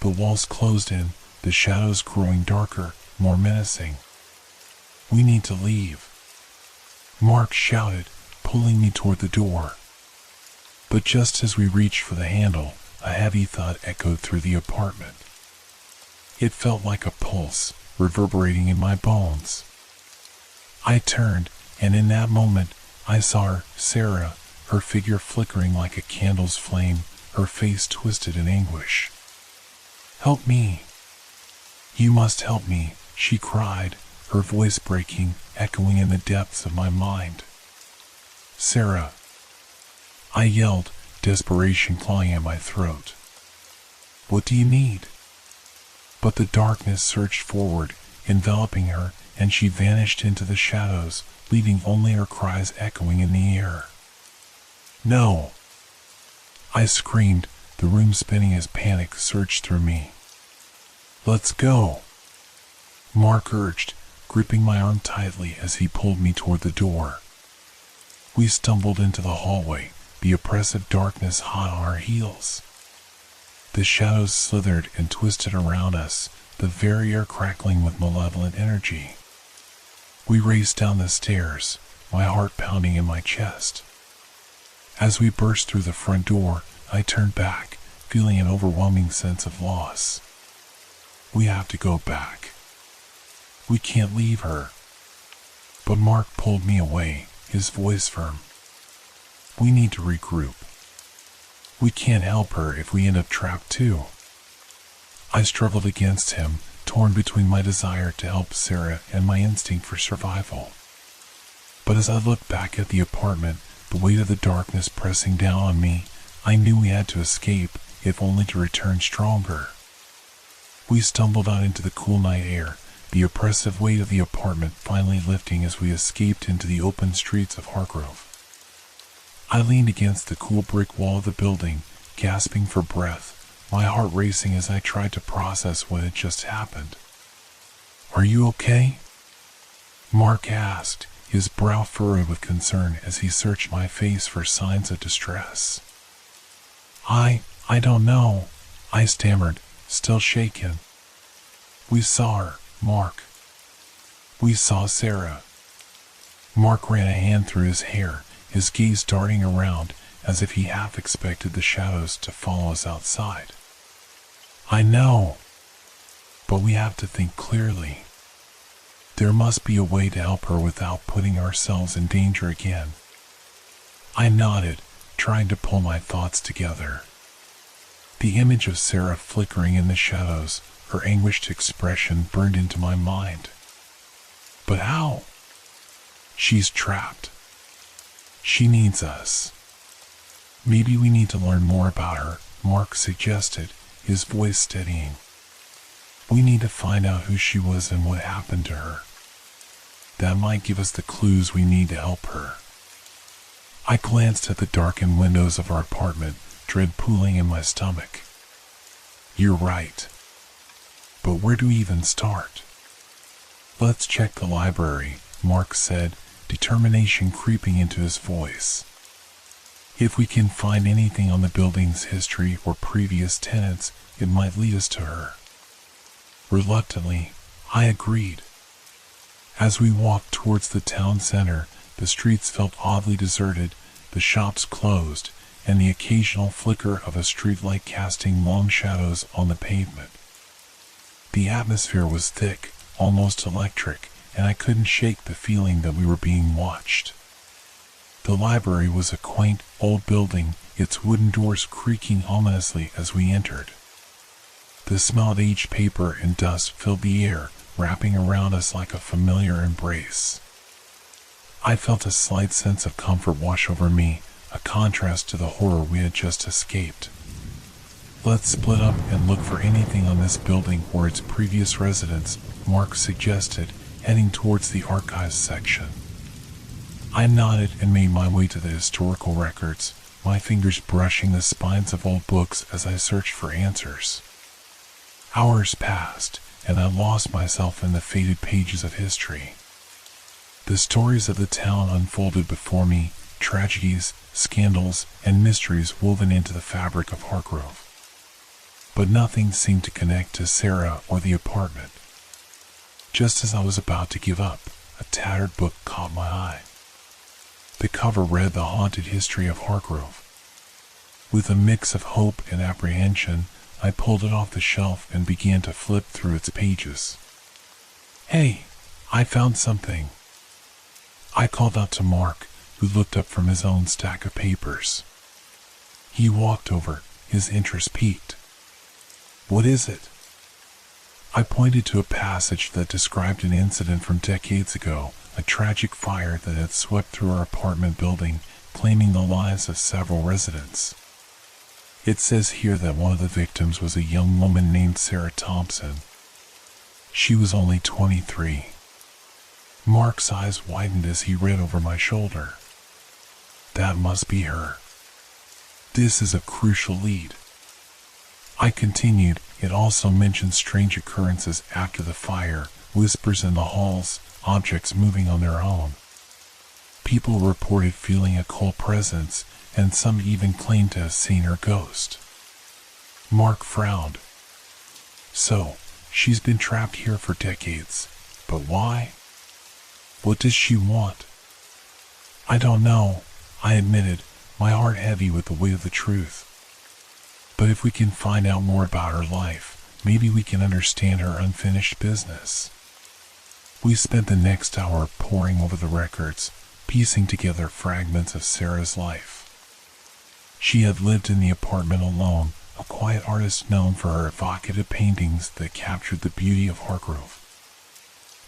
The walls closed in, the shadows growing darker, more menacing. "We need to leave," Mark shouted, pulling me toward the door. But just as we reached for the handle, a heavy thud echoed through the apartment. It felt like a pulse, reverberating in my bones. I turned, and in that moment, I saw her, Sarah, her figure flickering like a candle's flame, her face twisted in anguish. "Help me. You must help me," she cried, her voice breaking, echoing in the depths of my mind. "Sarah," I yelled, desperation clawing at my throat. "What do you need?" But the darkness surged forward, enveloping her, and she vanished into the shadows, leaving only her cries echoing in the air. "No!" I screamed, the room spinning as panic surged through me. "Let's go," Mark urged, gripping my arm tightly as he pulled me toward the door. We stumbled into the hallway, the oppressive darkness hot on our heels. The shadows slithered and twisted around us, the very air crackling with malevolent energy. We raced down the stairs, my heart pounding in my chest. As we burst through the front door, I turned back, feeling an overwhelming sense of loss. We have to go back. We can't leave her. But Mark pulled me away, his voice firm. We need to regroup. We can't help her if we end up trapped too. I struggled against him, torn between my desire to help Sarah and my instinct for survival. But as I looked back at the apartment, the weight of the darkness pressing down on me, I knew we had to escape, if only to return stronger. We stumbled out into the cool night air, the oppressive weight of the apartment finally lifting as we escaped into the open streets of Hargrove. I leaned against the cool brick wall of the building, gasping for breath, my heart racing as I tried to process what had just happened. "Are you okay?" Mark asked, his brow furrowed with concern as he searched my face for signs of distress. I don't know," I stammered, still shaken. "We saw her, Mark. We saw Sarah." Mark ran a hand through his hair, his gaze darting around as if he half expected the shadows to follow us outside. "I know, but we have to think clearly. There must be a way to help her without putting ourselves in danger again." I nodded, trying to pull my thoughts together. The image of Sarah flickering in the shadows, her anguished expression burned into my mind. But how? She's trapped. She needs us. "Maybe we need to learn more about her," Mark suggested, his voice steadying. "We need to find out who she was and what happened to her. That might give us the clues we need to help her." I glanced at the darkened windows of our apartment, dread pooling in my stomach. "You're right. But where do we even start?" "Let's check the library," Mark said, determination creeping into his voice. "If we can find anything on the building's history or previous tenants, it might lead us to her." Reluctantly, I agreed. As we walked towards the town center, the streets felt oddly deserted, the shops closed, and the occasional flicker of a streetlight casting long shadows on the pavement. The atmosphere was thick, almost electric, and I couldn't shake the feeling that we were being watched. The library was a quaint, old building, its wooden doors creaking ominously as we entered. The smell of aged paper and dust filled the air, wrapping around us like a familiar embrace. I felt a slight sense of comfort wash over me, a contrast to the horror we had just escaped. "Let's split up and look for anything on this building or its previous residents," Mark suggested, heading towards the archives section. I nodded and made my way to the historical records, my fingers brushing the spines of old books as I searched for answers. Hours passed, and I lost myself in the faded pages of history. The stories of the town unfolded before me, tragedies, scandals, and mysteries woven into the fabric of Hargrove. But nothing seemed to connect to Sarah or the apartment. Just as I was about to give up, a tattered book caught my eye. The cover read The Haunted History of Hargrove. With a mix of hope and apprehension, I pulled it off the shelf and began to flip through its pages. "Hey, I found something," I called out to Mark, who looked up from his own stack of papers. He walked over, his interest piqued. "What is it?" I pointed to a passage that described an incident from decades ago, a tragic fire that had swept through our apartment building, claiming the lives of several residents. It says here that one of the victims was a young woman named Sarah Thompson. She was only 23. Mark's eyes widened as he read over my shoulder. That must be her. This is a crucial lead. I continued, it also mentions strange occurrences after the fire, whispers in the halls, objects moving on their own. People reported feeling a cold presence, and some even claimed to have seen her ghost. Mark frowned. So, she's been trapped here for decades. But why? What does she want? I don't know, I admitted, my heart heavy with the weight of the truth. But if we can find out more about her life, maybe we can understand her unfinished business. We spent the next hour poring over the records, piecing together fragments of Sarah's life. She had lived in the apartment alone, a quiet artist known for her evocative paintings that captured the beauty of Hargrove.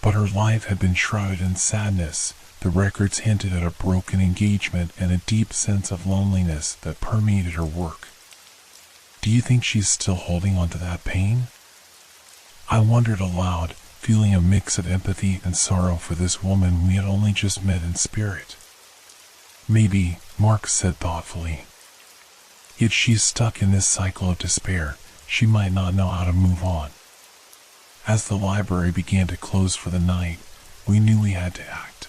But her life had been shrouded in sadness. The records hinted at a broken engagement and a deep sense of loneliness that permeated her work. Do you think she's still holding on to that pain? I wondered aloud, feeling a mix of empathy and sorrow for this woman we had only just met in spirit. Maybe, Mark said thoughtfully. If she's stuck in this cycle of despair, she might not know how to move on. As the library began to close for the night, we knew we had to act.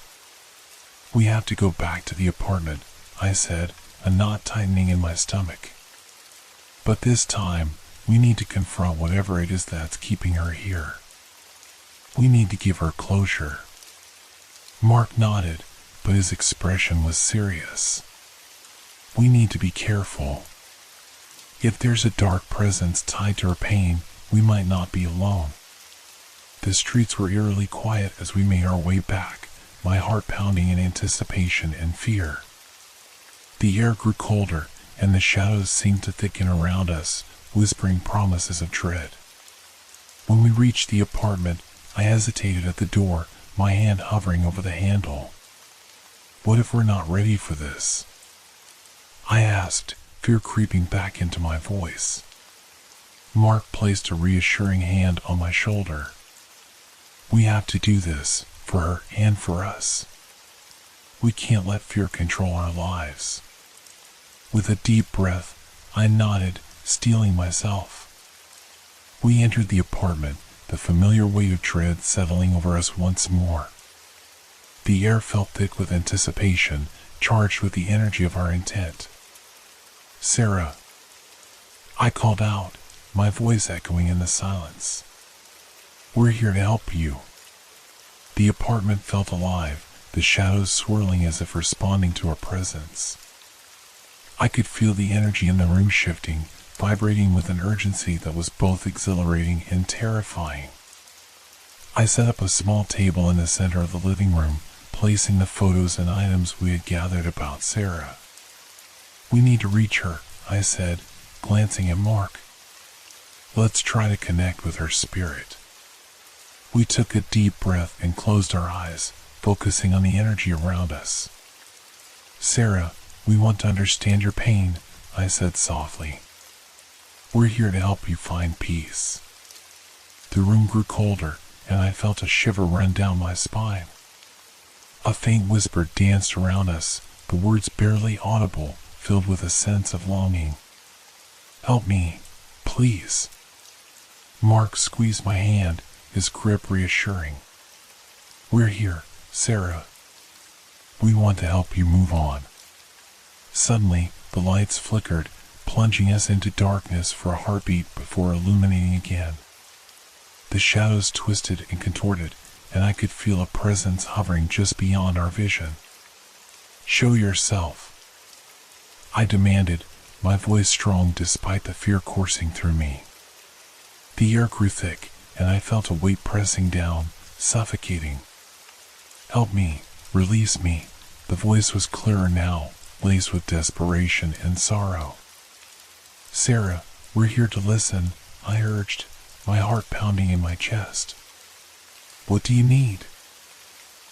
We have to go back to the apartment, I said, a knot tightening in my stomach. But this time, we need to confront whatever it is that's keeping her here. We need to give her closure. Mark nodded, but his expression was serious. We need to be careful. If there's a dark presence tied to her pain, we might not be alone. The streets were eerily quiet as we made our way back, my heart pounding in anticipation and fear. The air grew colder, and the shadows seemed to thicken around us, whispering promises of dread. When we reached the apartment, I hesitated at the door, my hand hovering over the handle. What if we're not ready for this? I asked, fear creeping back into my voice. Mark placed a reassuring hand on my shoulder. We have to do this, for her and for us. We can't let fear control our lives. With a deep breath, I nodded, steeling myself. We entered the apartment, the familiar weight of dread settling over us once more. The air felt thick with anticipation, charged with the energy of our intent. Sarah, I called out, my voice echoing in the silence. We're here to help you. The apartment felt alive, the shadows swirling as if responding to our presence. I could feel the energy in the room shifting, vibrating with an urgency that was both exhilarating and terrifying. I set up a small table in the center of the living room, placing the photos and items we had gathered about Sarah. We need to reach her, I said, glancing at Mark. Let's try to connect with her spirit. We took a deep breath and closed our eyes, focusing on the energy around us. Sarah, we want to understand your pain, I said softly. We're here to help you find peace. The room grew colder, and I felt a shiver run down my spine. A faint whisper danced around us, the words barely audible, filled with a sense of longing. Help me, please. Mark squeezed my hand, his grip reassuring. We're here, Sarah. We want to help you move on. Suddenly, the lights flickered, plunging us into darkness for a heartbeat before illuminating again. The shadows twisted and contorted, and I could feel a presence hovering just beyond our vision. Show yourself, I demanded, my voice strong despite the fear coursing through me. The air grew thick, and I felt a weight pressing down, suffocating. Help me, release me. The voice was clearer now, laced with desperation and sorrow. Sarah, we're here to listen, I urged, my heart pounding in my chest. What do you need?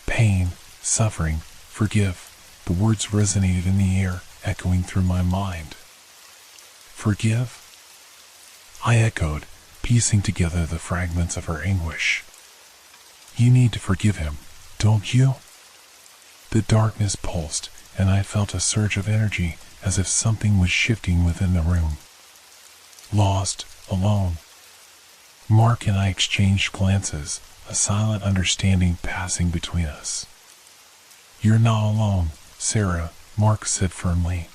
Pain, suffering, forgive. The words resonated in the air, echoing through my mind. Forgive? I echoed, piecing together the fragments of her anguish. You need to forgive him, don't you? The darkness pulsed, and I felt a surge of energy, as if something was shifting within the room. Lost, alone. Mark and I exchanged glances, a silent understanding passing between us. You're not alone, Sarah, Mark said firmly.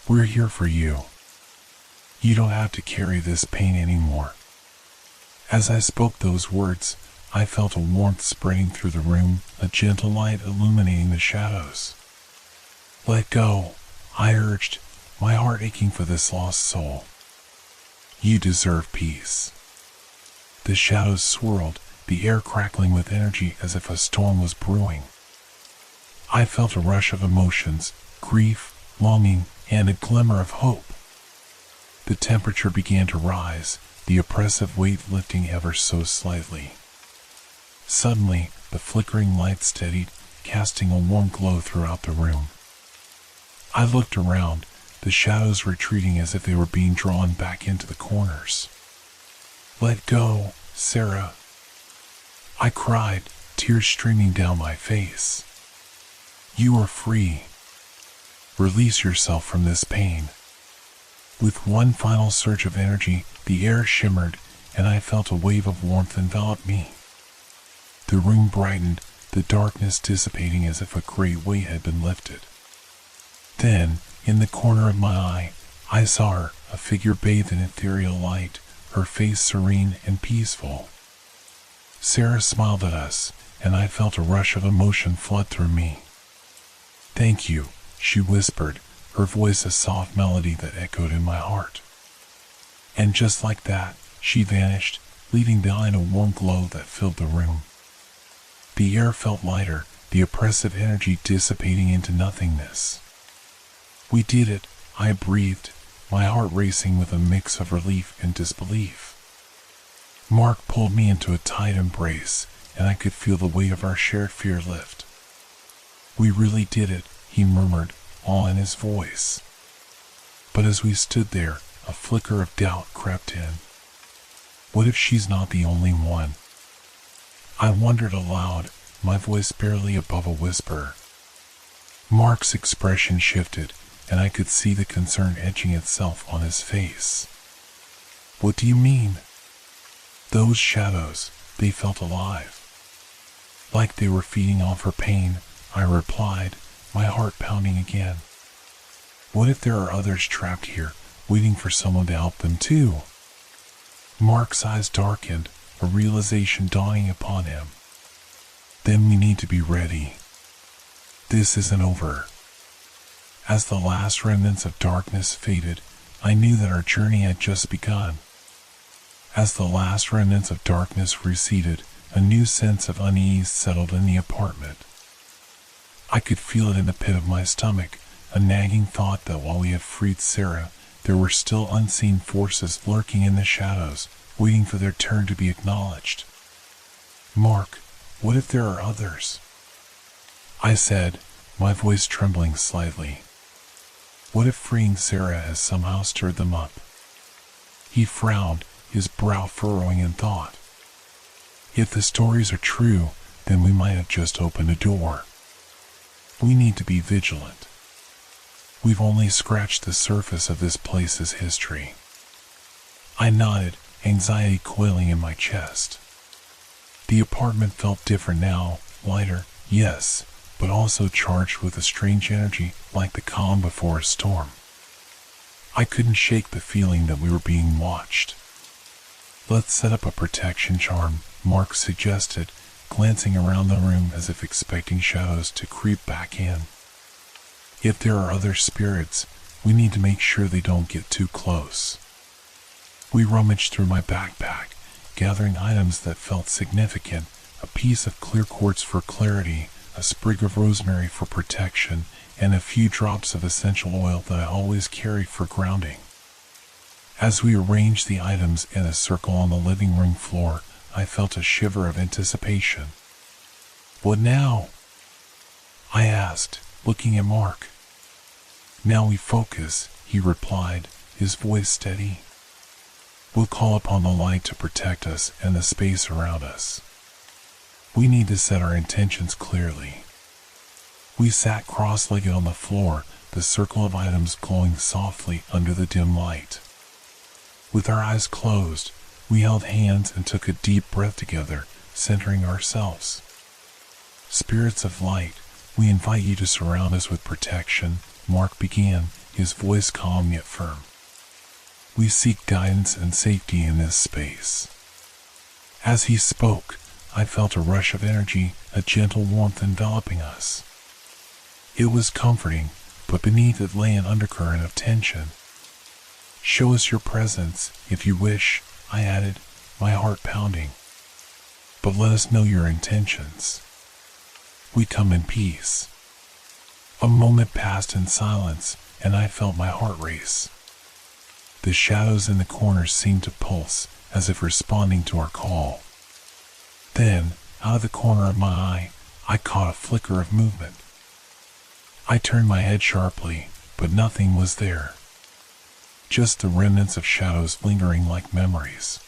We're here for you. You don't have to carry this pain anymore. As I spoke those words, I felt a warmth spreading through the room, a gentle light illuminating the shadows. Let go, I urged, my heart aching for this lost soul. You deserve peace. The shadows swirled, the air crackling with energy as if a storm was brewing. I felt a rush of emotions, grief, longing, and a glimmer of hope. The temperature began to rise, the oppressive weight lifting ever so slightly. Suddenly, the flickering light steadied, casting a warm glow throughout the room. I looked around, the shadows retreating as if they were being drawn back into the corners. Let go, Sarah, I cried, tears streaming down my face. You are free. Release yourself from this pain. With one final surge of energy, the air shimmered, and I felt a wave of warmth envelop me. The room brightened, the darkness dissipating as if a great weight had been lifted. Then, in the corner of my eye, I saw her, a figure bathed in ethereal light, her face serene and peaceful. Sarah smiled at us, and I felt a rush of emotion flood through me. Thank you, she whispered, her voice a soft melody that echoed in my heart. And just like that, she vanished, leaving behind a warm glow that filled the room. The air felt lighter, the oppressive energy dissipating into nothingness. We did it, I breathed, my heart racing with a mix of relief and disbelief. Mark pulled me into a tight embrace, and I could feel the weight of our shared fear lift. We really did it, he murmured, awe in his voice. But as we stood there, a flicker of doubt crept in. What if she's not the only one? I wondered aloud, my voice barely above a whisper. Mark's expression shifted, and I could see the concern etching itself on his face. What do you mean? Those shadows, they felt alive. Like they were feeding off her pain, I replied, my heart pounding again. What if there are others trapped here, waiting for someone to help them too? Mark's eyes darkened, a realization dawning upon him. Then we need to be ready. This isn't over. As the last remnants of darkness faded, I knew that our journey had just begun. As the last remnants of darkness receded, a new sense of unease settled in the apartment. I could feel it in the pit of my stomach, a nagging thought that while we had freed Sarah, there were still unseen forces lurking in the shadows, waiting for their turn to be acknowledged. Mark, what if there are others? I said, my voice trembling slightly. What if freeing Sarah has somehow stirred them up? He frowned, his brow furrowing in thought. If the stories are true, then we might have just opened a door. We need to be vigilant. We've only scratched the surface of this place's history. I nodded, anxiety coiling in my chest. The apartment felt different now, lighter, yes, but also charged with a strange energy like the calm before a storm. I couldn't shake the feeling that we were being watched. Let's set up a protection charm, Mark suggested, glancing around the room as if expecting shadows to creep back in. If there are other spirits, we need to make sure they don't get too close. We rummaged through my backpack, gathering items that felt significant, a piece of clear quartz for clarity, a sprig of rosemary for protection, and a few drops of essential oil that I always carry for grounding. As we arranged the items in a circle on the living room floor, I felt a shiver of anticipation. "What now?" I asked, looking at Mark. "Now we focus," he replied, his voice steady. "We'll call upon the light to protect us and the space around us. We need to set our intentions clearly." We sat cross-legged on the floor, the circle of items glowing softly under the dim light. With our eyes closed, we held hands and took a deep breath together, centering ourselves. "Spirits of light, we invite you to surround us with protection," Mark began, his voice calm yet firm. "We seek guidance and safety in this space." As he spoke, I felt a rush of energy, a gentle warmth enveloping us. It was comforting, but beneath it lay an undercurrent of tension. "Show us your presence, if you wish," I added, my heart pounding. "But let us know your intentions. We come in peace." A moment passed in silence, and I felt my heart race. The shadows in the corners seemed to pulse, as if responding to our call. Then, out of the corner of my eye, I caught a flicker of movement. I turned my head sharply, but nothing was there. Just the remnants of shadows lingering like memories.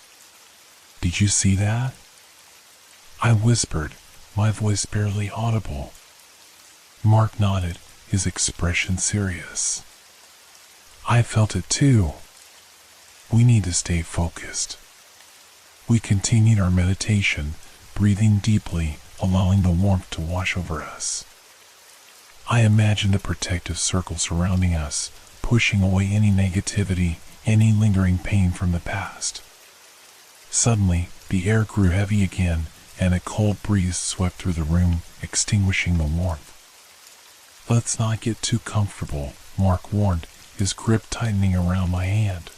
"Did you see that?" I whispered, my voice barely audible. Mark nodded, his expression serious. "I felt it too. We need to stay focused." We continued our meditation, breathing deeply, allowing the warmth to wash over us. I imagined a protective circle surrounding us, pushing away any negativity, any lingering pain from the past. Suddenly, the air grew heavy again, and a cold breeze swept through the room, extinguishing the warmth. "Let's not get too comfortable," Mark warned, his grip tightening around my hand.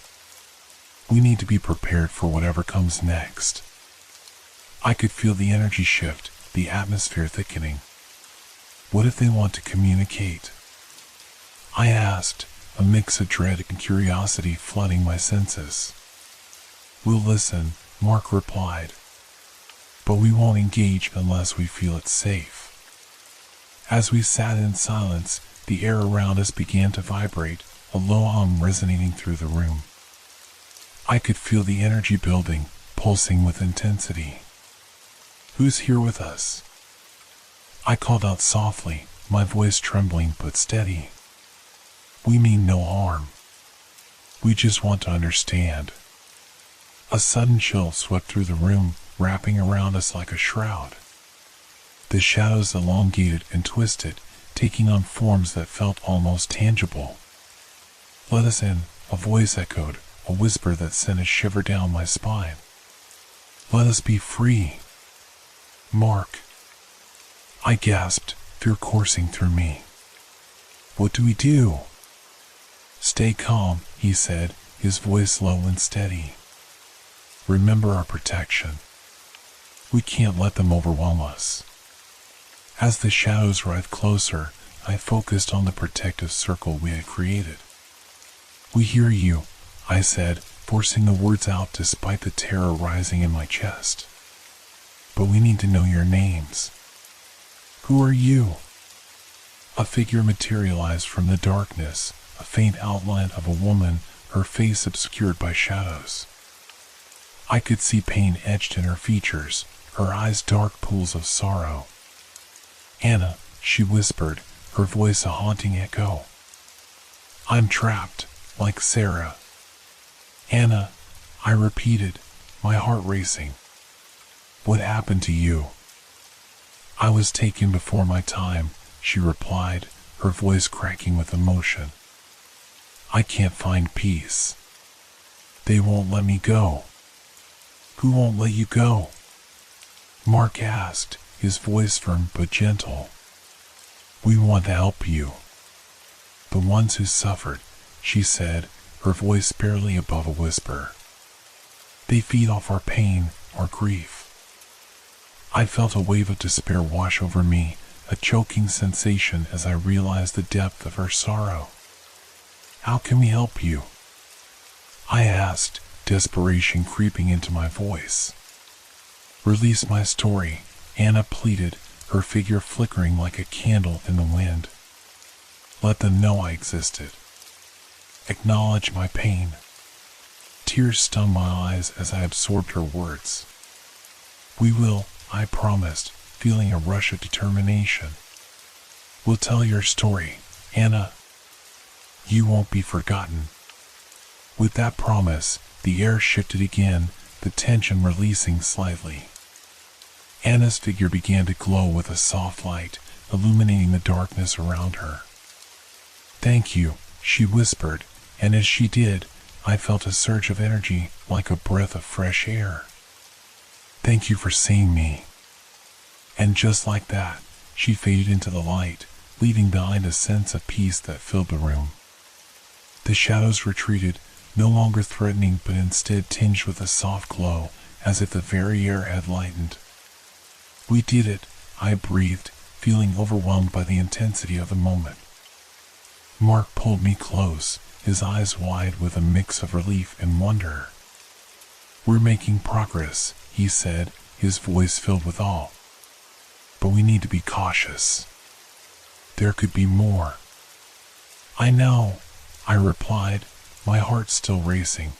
"We need to be prepared for whatever comes next." I could feel the energy shift, the atmosphere thickening. "What if they want to communicate?" I asked, a mix of dread and curiosity flooding my senses. "We'll listen," Mark replied. "But we won't engage unless we feel it's safe." As we sat in silence, the air around us began to vibrate, a low hum resonating through the room. I could feel the energy building, pulsing with intensity. "Who's here with us?" I called out softly, my voice trembling but steady. "We mean no harm. We just want to understand." A sudden chill swept through the room, wrapping around us like a shroud. The shadows elongated and twisted, taking on forms that felt almost tangible. "Let us in," a voice echoed, a whisper that sent a shiver down my spine. "Let us be free." "Mark," I gasped, fear coursing through me. "What do we do?" "Stay calm," he said, his voice low and steady. "Remember our protection. We can't let them overwhelm us." As the shadows writhed closer, I focused on the protective circle we had created. "We hear you," I said, forcing the words out despite the terror rising in my chest. "But we need to know your names." "Who are you?" A figure materialized from the darkness, a faint outline of a woman, her face obscured by shadows. I could see pain etched in her features, her eyes dark pools of sorrow. "Anna," she whispered, her voice a haunting echo. "I'm trapped, like Sarah." "Anna," I repeated, my heart racing. "What happened to you?" "I was taken before my time," she replied, her voice cracking with emotion. "I can't find peace. They won't let me go." "Who won't let you go?" Mark asked, his voice firm but gentle. "We want to help you. The ones who suffered," she said, her voice barely above a whisper. "They feed off our pain, our grief." I felt a wave of despair wash over me, a choking sensation as I realized the depth of her sorrow. "How can we help you?" I asked, desperation creeping into my voice. Release my story, Anna pleaded, her figure flickering like a candle in the wind. Let them know I existed. Acknowledge my pain. Tears stung my eyes as I absorbed her words. We will, I promised, feeling a rush of determination. We'll tell your story, Anna. You won't be forgotten. With that promise, the air shifted again, the tension releasing slightly. Anna's figure began to glow with a soft light, illuminating the darkness around her. Thank you, she whispered, and as she did, I felt a surge of energy like a breath of fresh air. Thank you for seeing me. And just like that, she faded into the light, leaving behind a sense of peace that filled the room. The shadows retreated, no longer threatening but instead tinged with a soft glow, as if the very air had lightened. We did it, I breathed, feeling overwhelmed by the intensity of the moment. Mark pulled me close, his eyes wide with a mix of relief and wonder. We're making progress, he said, his voice filled with awe. But we need to be cautious. There could be more. I know, I replied, my heart still racing.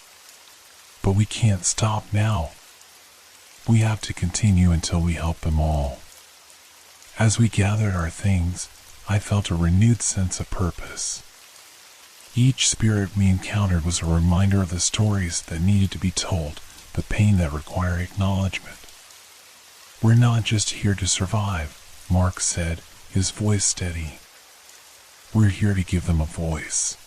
But we can't stop now. We have to continue until we help them all. As we gathered our things, I felt a renewed sense of purpose. Each spirit we encountered was a reminder of the stories that needed to be told, the pain that required acknowledgement. We're not just here to survive, Mark said, his voice steady. We're here to give them a voice.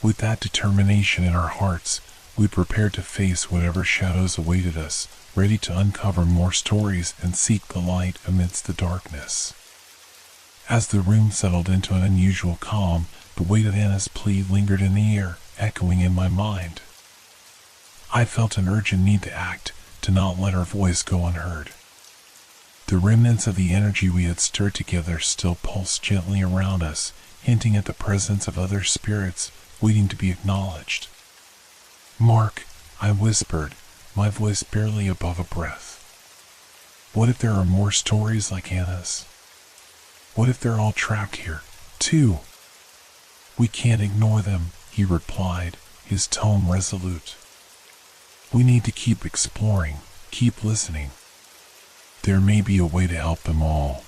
With that determination in our hearts, we prepared to face whatever shadows awaited us, ready to uncover more stories and seek the light amidst the darkness. As the room settled into an unusual calm, the weight of Anna's plea lingered in the air, echoing in my mind. I felt an urgent need to act, to not let her voice go unheard. The remnants of the energy we had stirred together still pulsed gently around us, hinting at the presence of other spirits waiting to be acknowledged. Mark, I whispered, my voice barely above a breath. What if there are more stories like Anna's? What if they're all trapped here, too? We can't ignore them, he replied, his tone resolute. We need to keep exploring, keep listening. There may be a way to help them all.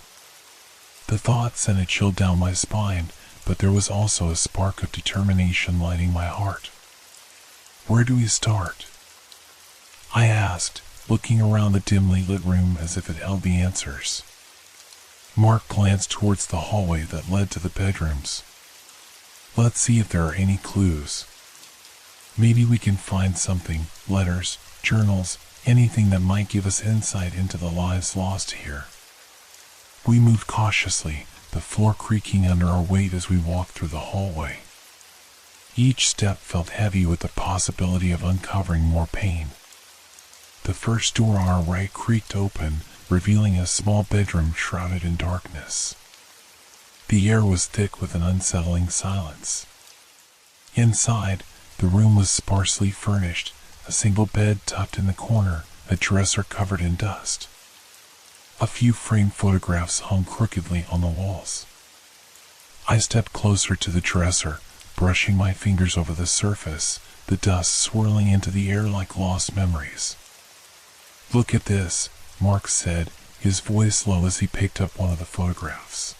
The thought sent a chill down my spine, but there was also a spark of determination lighting my heart. Where do we start? I asked, looking around the dimly lit room as if it held the answers. Mark glanced towards the hallway that led to the bedrooms. Let's see if there are any clues. Maybe we can find something, letters, journals, anything that might give us insight into the lives lost here. We moved cautiously, the floor creaking under our weight as we walked through the hallway. Each step felt heavy with the possibility of uncovering more pain. The first door on our right creaked open, revealing a small bedroom shrouded in darkness. The air was thick with an unsettling silence. Inside, the room was sparsely furnished, a single bed tucked in the corner, a dresser covered in dust. A few framed photographs hung crookedly on the walls. I stepped closer to the dresser, brushing my fingers over the surface, the dust swirling into the air like lost memories. Look at this, Mark said, his voice low as he picked up one of the photographs.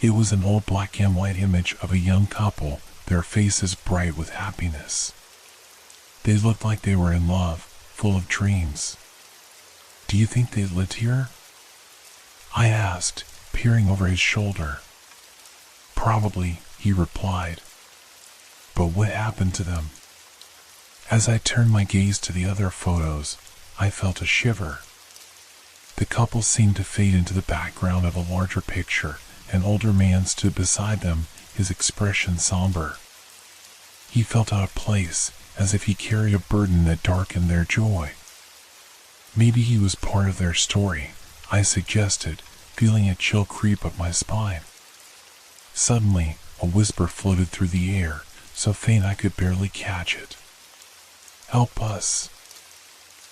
It was an old black and white image of a young couple, their faces bright with happiness. They looked like they were in love, full of dreams. Do you think they lived here? I asked, peering over his shoulder. Probably, he replied. But what happened to them? As I turned my gaze to the other photos, I felt a shiver. The couple seemed to fade into the background of a larger picture. An older man stood beside them, his expression somber. He felt out of place, as if he carried a burden that darkened their joy. Maybe he was part of their story, I suggested, feeling a chill creep up my spine. Suddenly, a whisper floated through the air, so faint I could barely catch it. Help us.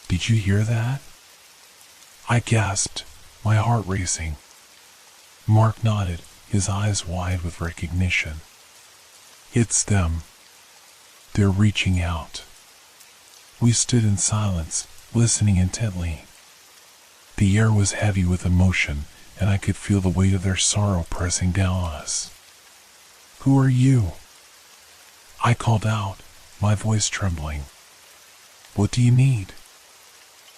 Did you hear that? I gasped, my heart racing. Mark nodded, his eyes wide with recognition. It's them. They're reaching out. We stood in silence, listening intently. The air was heavy with emotion, and I could feel the weight of their sorrow pressing down on us. Who are you? I called out, my voice trembling. What do you need?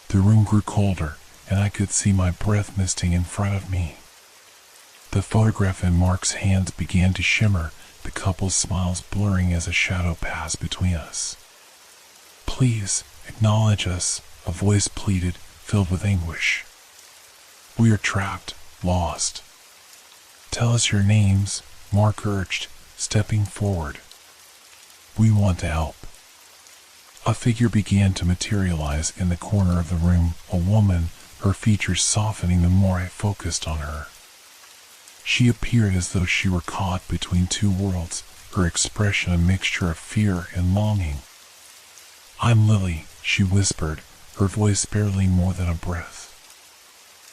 The room grew colder, and I could see my breath misting in front of me. The photograph in Mark's hands began to shimmer, the couple's smiles blurring as a shadow passed between us. Please, acknowledge us, a voice pleaded, filled with anguish. We are trapped, lost. Tell us your names, Mark urged, stepping forward. We want to help. A figure began to materialize in the corner of the room, a woman, her features softening the more I focused on her. She appeared as though she were caught between two worlds, her expression a mixture of fear and longing. I'm Lily, she whispered, her voice barely more than a breath.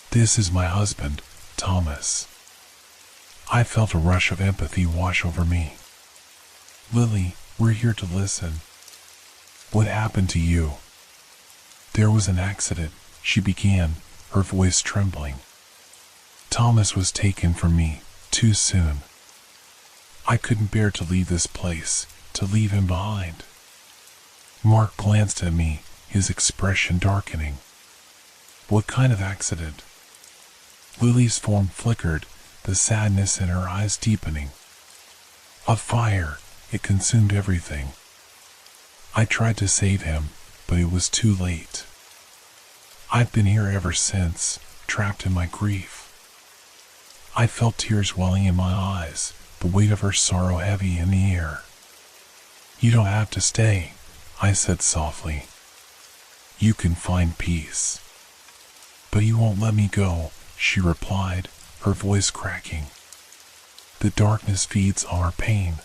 This is my husband, Thomas. I felt a rush of empathy wash over me. Lily, we're here to listen. What happened to you? There was an accident, she began, her voice trembling. Thomas was taken from me, too soon. I couldn't bear to leave this place, to leave him behind. Mark glanced at me, his expression darkening. What kind of accident? Lily's form flickered, the sadness in her eyes deepening. A fire, it consumed everything. I tried to save him, but it was too late. I've been here ever since, trapped in my grief. I felt tears welling in my eyes, the weight of her sorrow heavy in the air. You don't have to stay, I said softly. You can find peace. But you won't let me go, she replied, her voice cracking. The darkness feeds on our pain.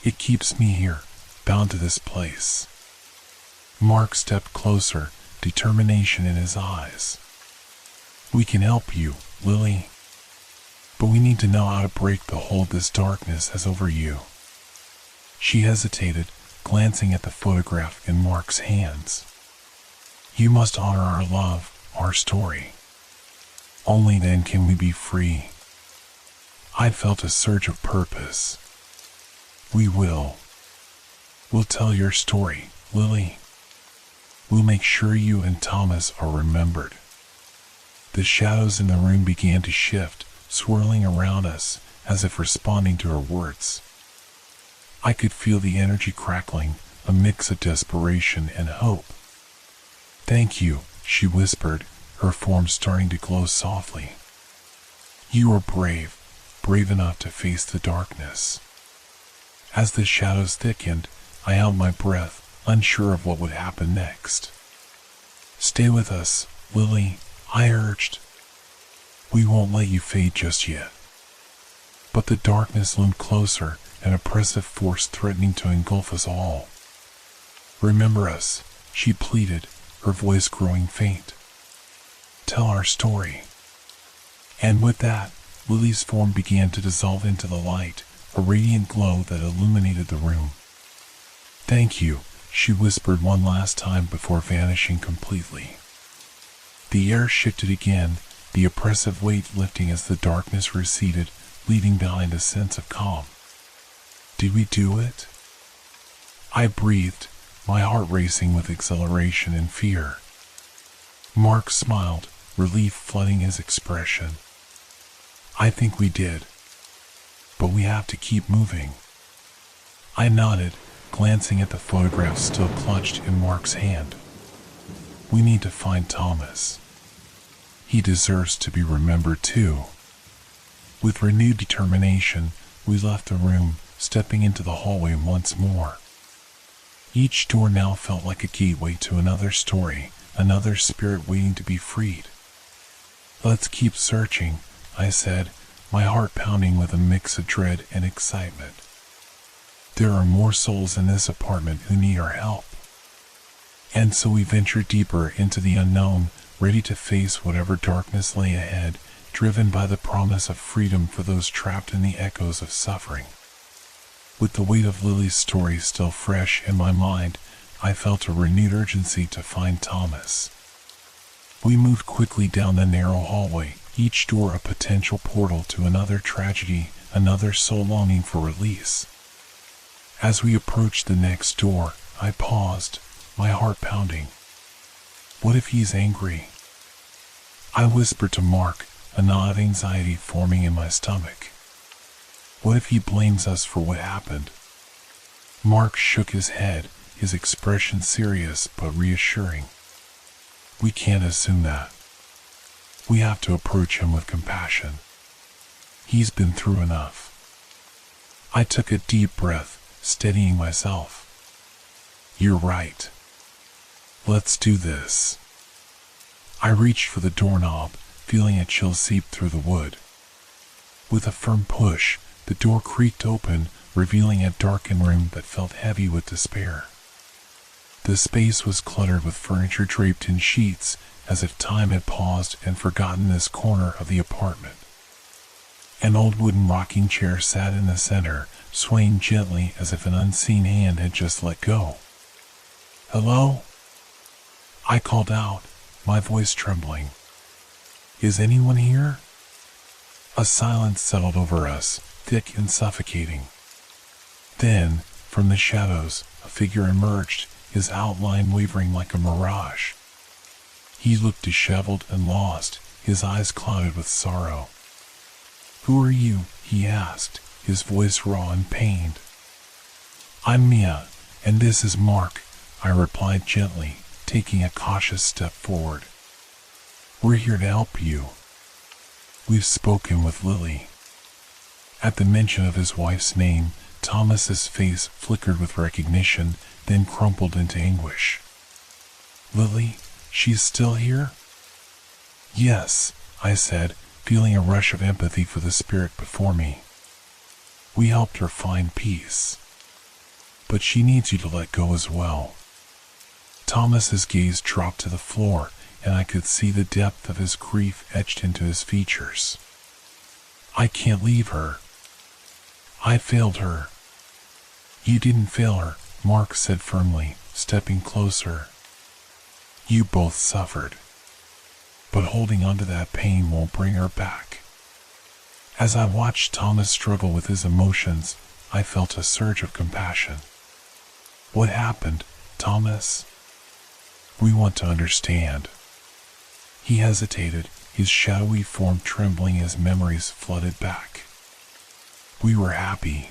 It keeps me here, bound to this place. Mark stepped closer, determination in his eyes. We can help you, Lily. But we need to know how to break the hold this darkness has over you. She hesitated, glancing at the photograph in Mark's hands. You must honor our love, our story. Only then can we be free. I felt a surge of purpose. We will. We'll tell your story, Lily. We'll make sure you and Thomas are remembered. The shadows in the room began to shift, swirling around us, as if responding to her words. I could feel the energy crackling, a mix of desperation and hope. Thank you, she whispered, her form starting to glow softly. You are brave, brave enough to face the darkness. As the shadows thickened, I held my breath, unsure of what would happen next. Stay with us, Lily, I urged. We won't let you fade just yet. But the darkness loomed closer, an oppressive force threatening to engulf us all. Remember us, she pleaded, her voice growing faint. Tell our story. And with that, Lily's form began to dissolve into the light, a radiant glow that illuminated the room. Thank you, she whispered one last time before vanishing completely. The air shifted again, the oppressive weight lifting as the darkness receded, leaving behind a sense of calm. Did we do it? I breathed, my heart racing with exhilaration and fear. Mark smiled, relief flooding his expression. I think we did. But we have to keep moving. I nodded, glancing at the photograph still clutched in Mark's hand. We need to find Thomas. He deserves to be remembered too. With renewed determination, we left the room, stepping into the hallway once more. Each door now felt like a gateway to another story, another spirit waiting to be freed. Let's keep searching, I said, my heart pounding with a mix of dread and excitement. There are more souls in this apartment who need our help. And so we ventured deeper into the unknown, ready to face whatever darkness lay ahead, driven by the promise of freedom for those trapped in the echoes of suffering. With the weight of Lily's story still fresh in my mind, I felt a renewed urgency to find Thomas. We moved quickly down the narrow hallway, each door a potential portal to another tragedy, another soul longing for release. As we approached the next door, I paused, my heart pounding. What if he's angry? I whispered to Mark, a knot of anxiety forming in my stomach. What if he blames us for what happened? Mark shook his head, his expression serious but reassuring. We can't assume that. We have to approach him with compassion. He's been through enough. I took a deep breath, steadying myself. You're right. Let's do this. I reached for the doorknob, feeling a chill seep through the wood. With a firm push, the door creaked open, revealing a darkened room that felt heavy with despair. The space was cluttered with furniture draped in sheets, as if time had paused and forgotten this corner of the apartment. An old wooden rocking chair sat in the center, swaying gently as if an unseen hand had just let go. Hello? I called out, my voice trembling. Is anyone here? A silence settled over us, thick and suffocating. Then, from the shadows, a figure emerged, his outline wavering like a mirage. He looked disheveled and lost, his eyes clouded with sorrow. Who are you? He asked, his voice raw and pained. I'm Mia, and this is Mark, I replied gently, taking a cautious step forward. We're here to help you. We've spoken with Lily. At the mention of his wife's name, Thomas's face flickered with recognition, then crumpled into anguish. Lily, she's still here? Yes, I said, feeling a rush of empathy for the spirit before me. We helped her find peace. But she needs you to let go as well. Thomas's gaze dropped to the floor, and I could see the depth of his grief etched into his features. I can't leave her. I failed her. You didn't fail her, Mark said firmly, stepping closer. You both suffered. But holding onto that pain won't bring her back. As I watched Thomas struggle with his emotions, I felt a surge of compassion. What happened, Thomas? We want to understand. He hesitated, his shadowy form trembling as memories flooded back. We were happy.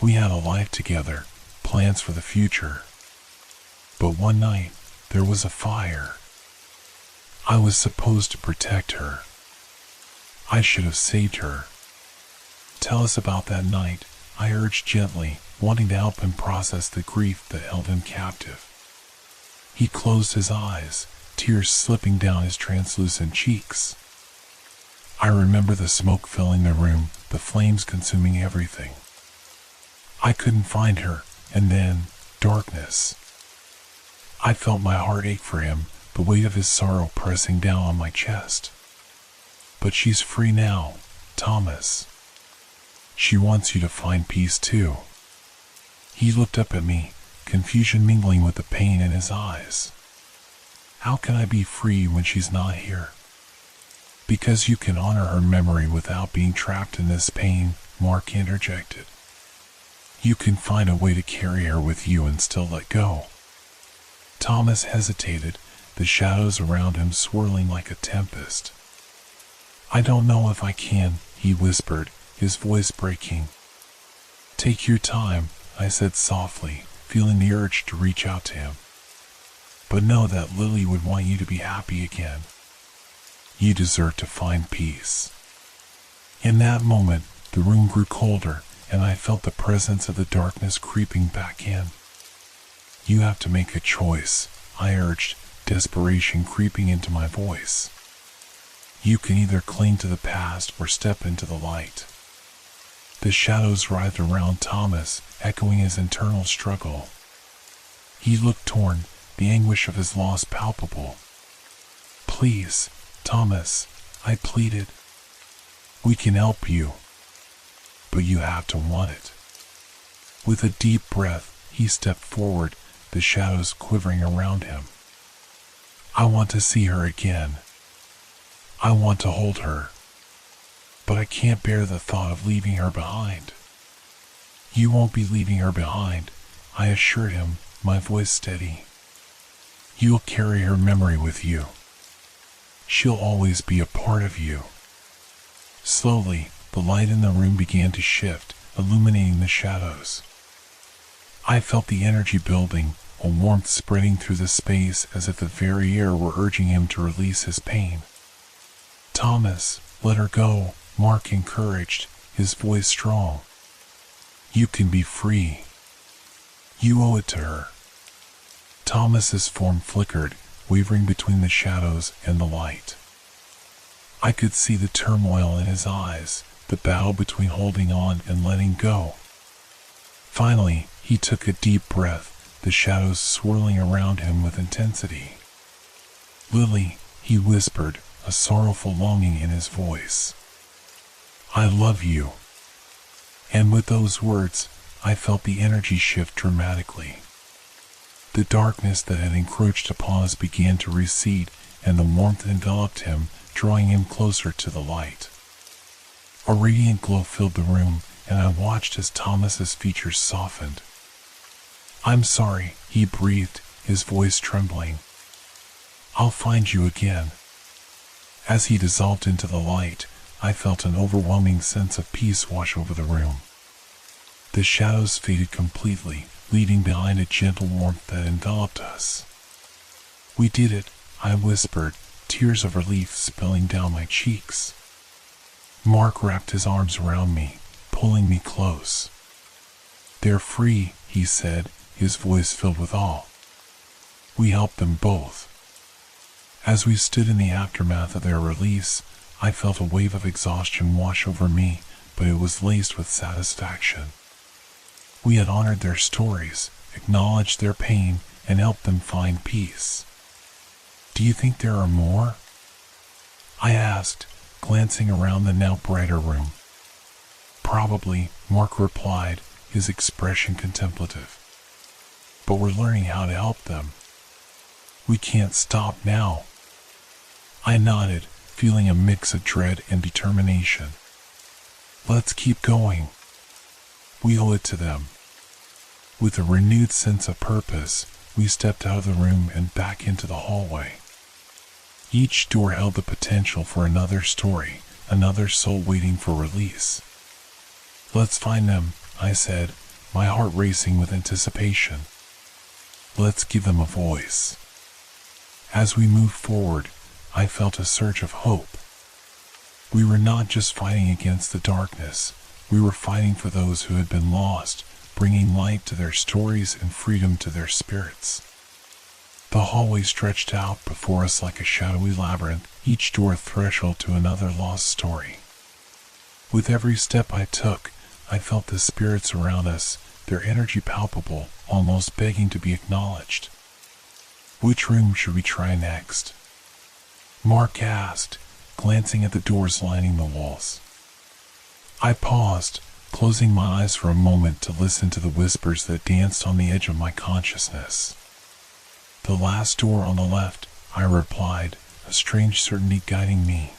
We had a life together, plans for the future. But one night, there was a fire. I was supposed to protect her. I should have saved her. Tell us about that night, I urged gently, wanting to help him process the grief that held him captive. He closed his eyes, tears slipping down his translucent cheeks. I remember the smoke filling the room, the flames consuming everything. I couldn't find her, and then, darkness. I felt my heart ache for him, the weight of his sorrow pressing down on my chest. But she's free now, Thomas. She wants you to find peace too. He looked up at me, confusion mingling with the pain in his eyes. How can I be free when she's not here? Because you can honor her memory without being trapped in this pain, Mark interjected. You can find a way to carry her with you and still let go. Thomas hesitated, the shadows around him swirling like a tempest. I don't know if I can, he whispered, his voice breaking. Take your time, I said softly, feeling the urge to reach out to him. But know that Lily would want you to be happy again. You deserve to find peace. In that moment, the room grew colder, and I felt the presence of the darkness creeping back in. You have to make a choice, I urged, desperation creeping into my voice. You can either cling to the past or step into the light. The shadows writhed around Thomas, echoing his internal struggle. He looked torn, the anguish of his loss palpable. "Please, Thomas," I pleaded. "We can help you. But you have to want it." With a deep breath, he stepped forward, the shadows quivering around him. "I want to see her again. I want to hold her. But I can't bear the thought of leaving her behind." "You won't be leaving her behind," I assured him, my voice steady. "You'll carry her memory with you. She'll always be a part of you." Slowly, the light in the room began to shift, illuminating the shadows. I felt the energy building, a warmth spreading through the space as if the very air were urging him to release his pain. "Thomas, let her go," Mark encouraged, his voice strong. "You can be free. You owe it to her." Thomas's form flickered, wavering between the shadows and the light. I could see the turmoil in his eyes, the battle between holding on and letting go. Finally, he took a deep breath, the shadows swirling around him with intensity. "Lily," he whispered, a sorrowful longing in his voice. "I love you." And with those words, I felt the energy shift dramatically. The darkness that had encroached upon us began to recede, and the warmth enveloped him, drawing him closer to the light. A radiant glow filled the room, and I watched as Thomas's features softened. "I'm sorry," he breathed, his voice trembling. "I'll find you again." As he dissolved into the light, I felt an overwhelming sense of peace wash over the room. The shadows faded completely, leaving behind a gentle warmth that enveloped us. "We did it," I whispered, tears of relief spilling down my cheeks. Mark wrapped his arms around me, pulling me close. "They're free," he said, his voice filled with awe. "We helped them both." As we stood in the aftermath of their release, I felt a wave of exhaustion wash over me, but it was laced with satisfaction. We had honored their stories, acknowledged their pain, and helped them find peace. "Do you think there are more?" I asked, glancing around the now brighter room. "Probably," Mark replied, his expression contemplative. "But we're learning how to help them. We can't stop now." I nodded, feeling a mix of dread and determination. "Let's keep going. We owe it to them." With a renewed sense of purpose, we stepped out of the room and back into the hallway. Each door held the potential for another story, another soul waiting for release. "Let's find them," I said, my heart racing with anticipation. "Let's give them a voice." As we moved forward, I felt a surge of hope. We were not just fighting against the darkness, we were fighting for those who had been lost, bringing light to their stories and freedom to their spirits. The hallway stretched out before us like a shadowy labyrinth, each door a threshold to another lost story. With every step I took, I felt the spirits around us, their energy palpable, almost begging to be acknowledged. "Which room should we try next?" Mark asked, glancing at the doors lining the walls. I paused, closing my eyes for a moment to listen to the whispers that danced on the edge of my consciousness. "The last door on the left," I replied, a strange certainty guiding me.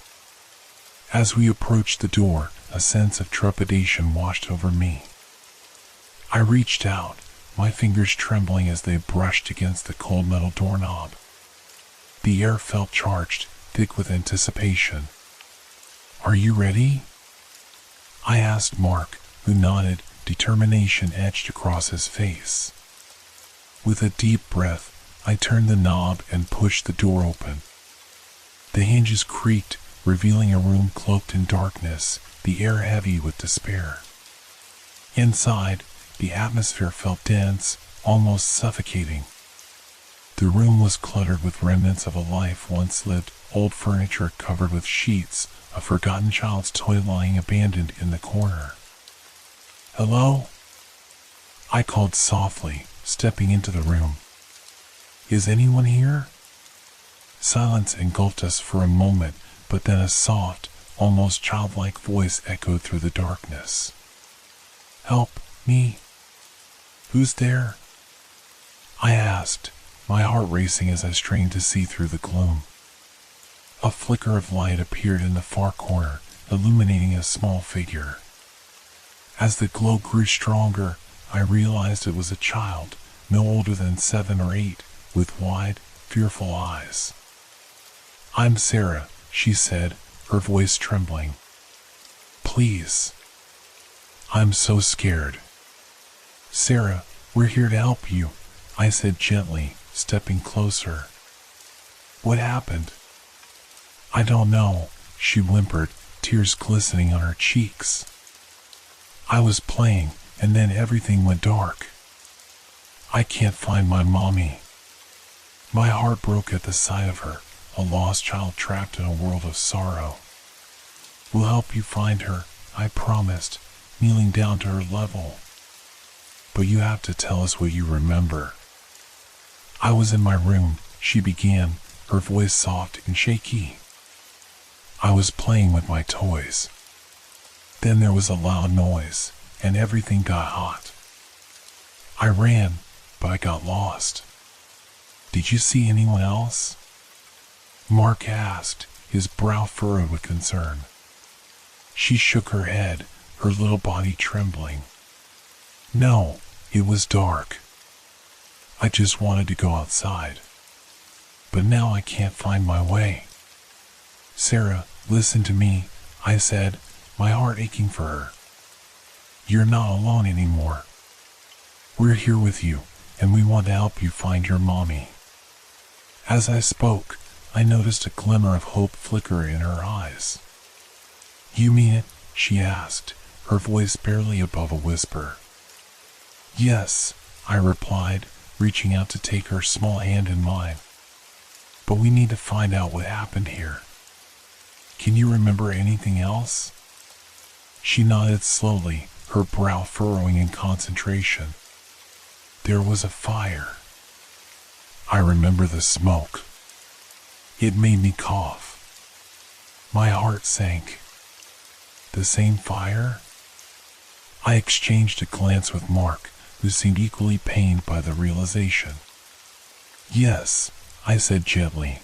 As we approached the door, a sense of trepidation washed over me. I reached out, my fingers trembling as they brushed against the cold metal doorknob. The air felt charged, thick with anticipation. "Are you ready?" I asked Mark, who nodded, determination etched across his face. With a deep breath, I turned the knob and pushed the door open. The hinges creaked, revealing a room cloaked in darkness, the air heavy with despair. Inside, the atmosphere felt dense, almost suffocating. The room was cluttered with remnants of a life once lived, old furniture covered with sheets, a forgotten child's toy lying abandoned in the corner. Hello? I called softly, stepping into the room. Is anyone here? Silence engulfed us for a moment, but then a soft, almost childlike voice echoed through the darkness. Help me. Who's there? I asked, my heart racing as I strained to see through the gloom. A flicker of light appeared in the far corner, illuminating a small figure. As the glow grew stronger, I realized it was a child, no older than 7 or 8, with wide, fearful eyes. I'm Sarah, she said, her voice trembling. Please. I'm so scared. Sarah, we're here to help you, I said gently, stepping closer. What happened? I don't know, she whimpered, tears glistening on her cheeks. I was playing, and then everything went dark. I can't find my mommy. My heart broke at the sight of her, a lost child trapped in a world of sorrow. We'll help you find her, I promised, kneeling down to her level. But you have to tell us what you remember. I was in my room, she began, her voice soft and shaky. I was playing with my toys. Then there was a loud noise, and everything got hot. I ran, but I got lost. Did you see anyone else? Mark asked, his brow furrowed with concern. She shook her head, her little body trembling. No, it was dark. I just wanted to go outside. But now I can't find my way. Sarah, listen to me, I said, my heart aching for her. You're not alone anymore. We're here with you, and we want to help you find your mommy. As I spoke, I noticed a glimmer of hope flicker in her eyes. You mean it? She asked, her voice barely above a whisper. Yes, I replied, reaching out to take her small hand in mine. But we need to find out what happened here. Can you remember anything else? She nodded slowly, her brow furrowing in concentration. There was a fire. I remember the smoke. It made me cough. My heart sank. The same fire? I exchanged a glance with Mark, who seemed equally pained by the realization. Yes, I said gently.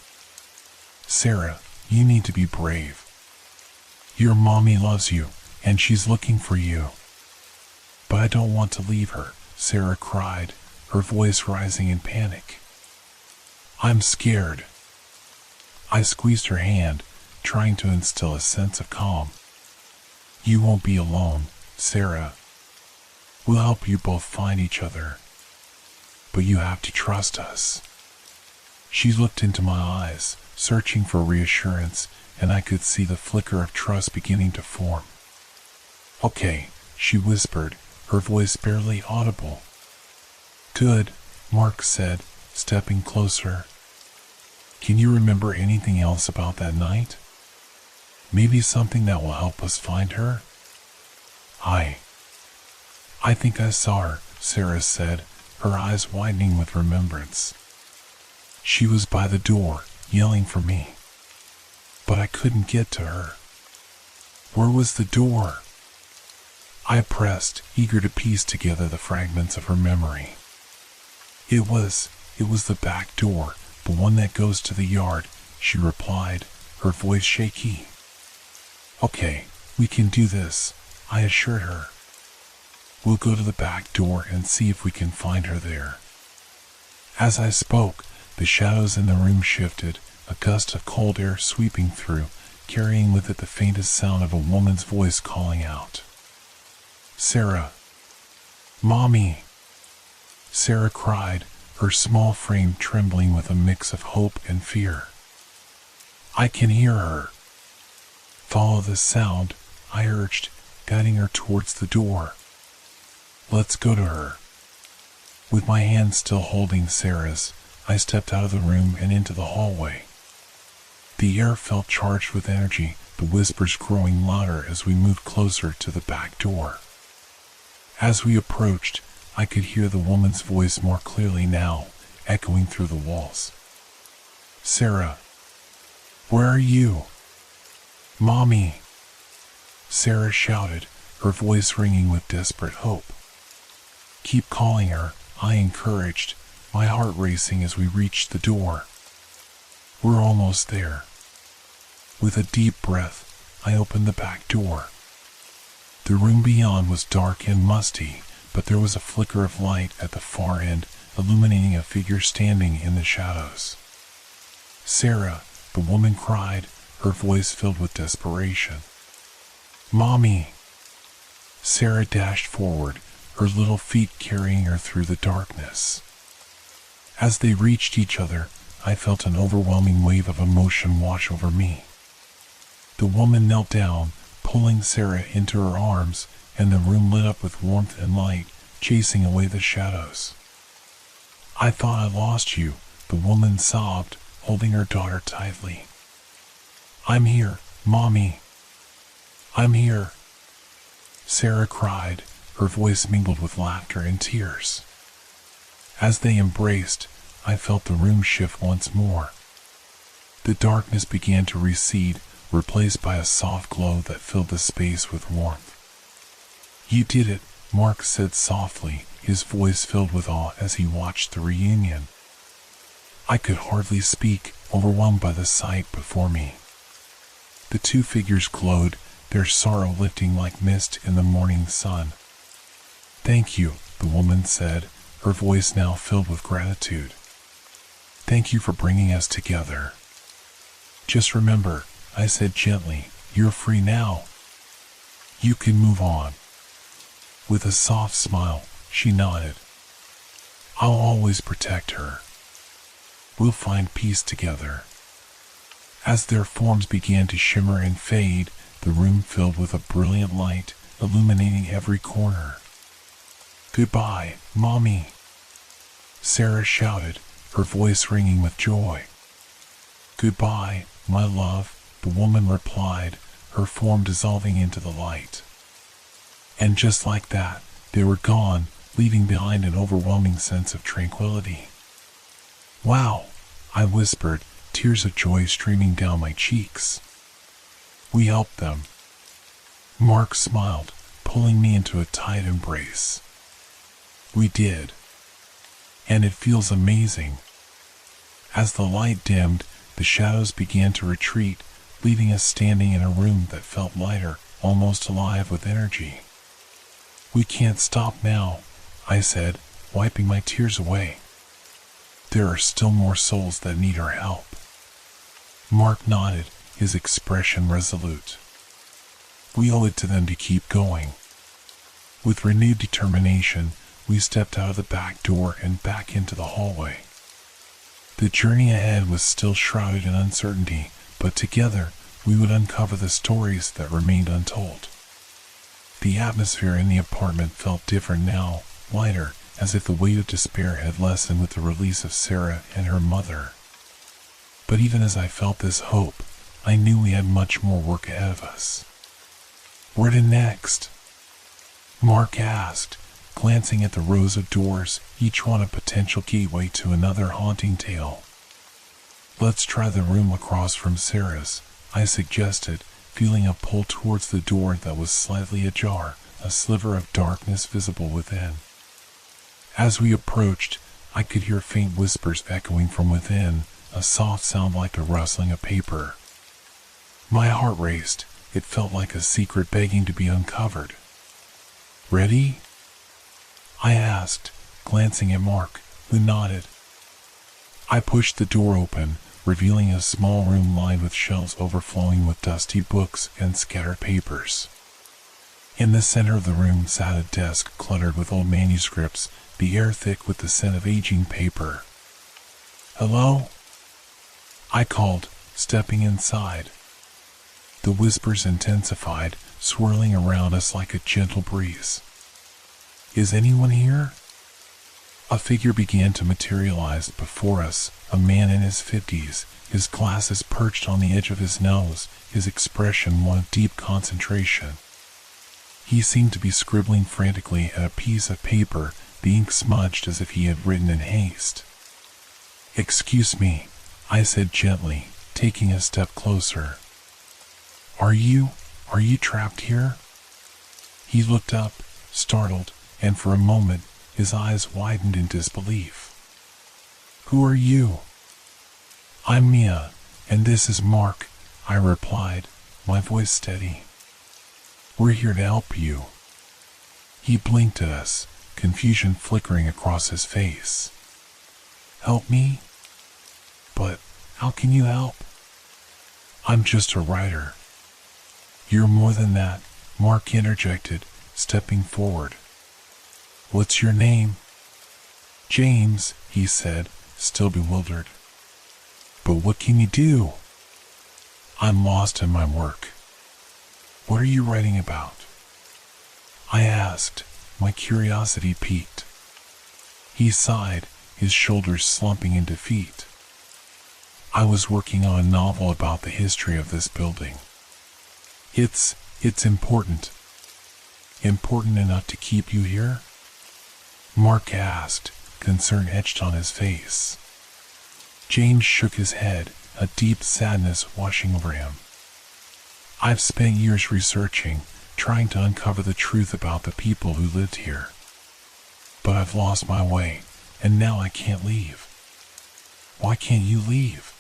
Sarah, you need to be brave. Your mommy loves you, and she's looking for you. But I don't want to leave her, Sarah cried, her voice rising in panic. I'm scared. I squeezed her hand, trying to instill a sense of calm. You won't be alone, Sarah. We'll help you both find each other. But you have to trust us. She looked into my eyes, searching for reassurance, and I could see the flicker of trust beginning to form. Okay, she whispered, her voice barely audible. Good, Mark said, stepping closer. Can you remember anything else about that night? Maybe something that will help us find her? I think I saw her, Sarah said, her eyes widening with remembrance. She was by the door, yelling for me. But I couldn't get to her. Where was the door? I pressed, eager to piece together the fragments of her memory. It was the back door, the one that goes to the yard, she replied, her voice shaky. Okay, we can do this, I assured her. We'll go to the back door and see if we can find her there. As I spoke, the shadows in the room shifted, a gust of cold air sweeping through, carrying with it the faintest sound of a woman's voice calling out. Sarah. Mommy. Sarah cried, her small frame trembling with a mix of hope and fear. I can hear her. Follow the sound, I urged, guiding her towards the door. Let's go to her. With my hand still holding Sarah's, I stepped out of the room and into the hallway. The air felt charged with energy, the whispers growing louder as we moved closer to the back door. As we approached, I could hear the woman's voice more clearly now, echoing through the walls. "Sarah, where are you? Mommy!" Sarah shouted, her voice ringing with desperate hope. "Keep calling her," I encouraged, my heart racing as we reached the door. "We're almost there." With a deep breath, I opened the back door. The room beyond was dark and musty, but there was a flicker of light at the far end, illuminating a figure standing in the shadows. "Sarah," the woman cried, her voice filled with desperation. "Mommy!" Sarah dashed forward, her little feet carrying her through the darkness. As they reached each other, I felt an overwhelming wave of emotion wash over me. The woman knelt down, pulling Sarah into her arms, and the room lit up with warmth and light, chasing away the shadows. "I thought I lost you," the woman sobbed, holding her daughter tightly. "I'm here, Mommy. I'm here," Sarah cried, her voice mingled with laughter and tears. As they embraced, I felt the room shift once more. The darkness began to recede, replaced by a soft glow that filled the space with warmth. "You did it," Mark said softly, his voice filled with awe as he watched the reunion. I could hardly speak, overwhelmed by the sight before me. The two figures glowed, their sorrow lifting like mist in the morning sun. "Thank you," the woman said, her voice now filled with gratitude. "Thank you for bringing us together." "Just remember," I said gently, "you're free now. You can move on." With a soft smile, she nodded. "I'll always protect her. We'll find peace together." As their forms began to shimmer and fade, the room filled with a brilliant light, illuminating every corner. "Goodbye, Mommy!" Sarah shouted, her voice ringing with joy. "Goodbye, my love," the woman replied, her form dissolving into the light. And just like that, they were gone, leaving behind an overwhelming sense of tranquility. "Wow," I whispered, tears of joy streaming down my cheeks. "We helped them." Mark smiled, pulling me into a tight embrace. "We did. And it feels amazing." As the light dimmed, the shadows began to retreat, leaving us standing in a room that felt lighter, almost alive with energy. "We can't stop now," I said, wiping my tears away. "There are still more souls that need our help." Mark nodded, his expression resolute. "We owe it to them to keep going." With renewed determination, we stepped out of the back door and back into the hallway. The journey ahead was still shrouded in uncertainty, but together we would uncover the stories that remained untold. The atmosphere in the apartment felt different now, lighter, as if the weight of despair had lessened with the release of Sarah and her mother. But even as I felt this hope, I knew we had much more work ahead of us. "Where to next?" Mark asked, glancing at the rows of doors, each one a potential gateway to another haunting tale. "Let's try the room across from Sarah's," I suggested, feeling a pull towards the door that was slightly ajar, a sliver of darkness visible within. As we approached, I could hear faint whispers echoing from within, a soft sound like the rustling of paper. My heart raced. It felt like a secret begging to be uncovered. "Ready?" I asked, glancing at Mark, who nodded. I pushed the door open, revealing a small room lined with shelves overflowing with dusty books and scattered papers. In the center of the room sat a desk cluttered with old manuscripts, the air thick with the scent of aging paper. "Hello?" I called, stepping inside. The whispers intensified, swirling around us like a gentle breeze. "Is anyone here?" A figure began to materialize before us, a man in his 50s, his glasses perched on the edge of his nose, his expression one of deep concentration. He seemed to be scribbling frantically at a piece of paper, the ink smudged as if he had written in haste. "Excuse me," I said gently, taking a step closer. Are you trapped here?" He looked up, startled, and for a moment his eyes widened in disbelief. "Who are you?" "I'm Mia, and this is Mark," I replied, my voice steady. "We're here to help you." He blinked at us, confusion flickering across his face. "Help me? But how can you help?" "I'm just a writer." "You're more than that," Mark interjected, stepping forward. "What's your name?" "James," he said, still bewildered. "But what can you do?" "I'm lost in my work." "What are you writing about?" I asked, my curiosity piqued. He sighed, his shoulders slumping in defeat. "I was working on a novel about the history of this building. It's important." "Important enough to keep you here?" Mark asked, concern etched on his face. James shook his head, a deep sadness washing over him. "I've spent years researching, trying to uncover the truth about the people who lived here. But I've lost my way, and now I can't leave." "Why can't you leave?"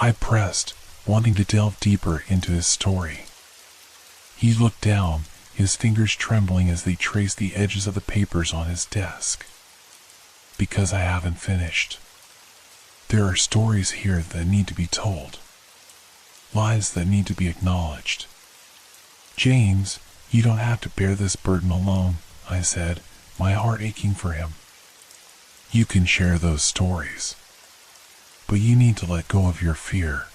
I pressed, wanting to delve deeper into his story. He looked down, his fingers trembling as they traced the edges of the papers on his desk. "Because I haven't finished. There are stories here that need to be told. Lies that need to be acknowledged." "James, you don't have to bear this burden alone," I said, my heart aching for him. "You can share those stories. But you need to let go of your fear."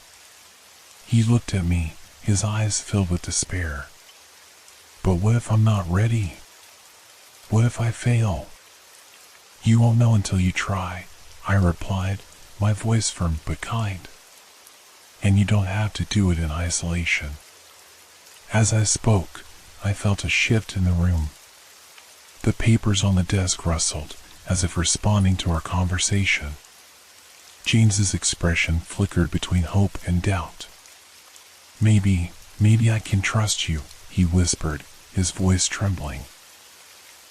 He looked at me, his eyes filled with despair. "But what if I'm not ready? What if I fail?" "You won't know until you try," I replied, my voice firm but kind. "And you don't have to do it in isolation." As I spoke, I felt a shift in the room. The papers on the desk rustled, as if responding to our conversation. James's expression flickered between hope and doubt. Maybe I can trust you," he whispered, his voice trembling.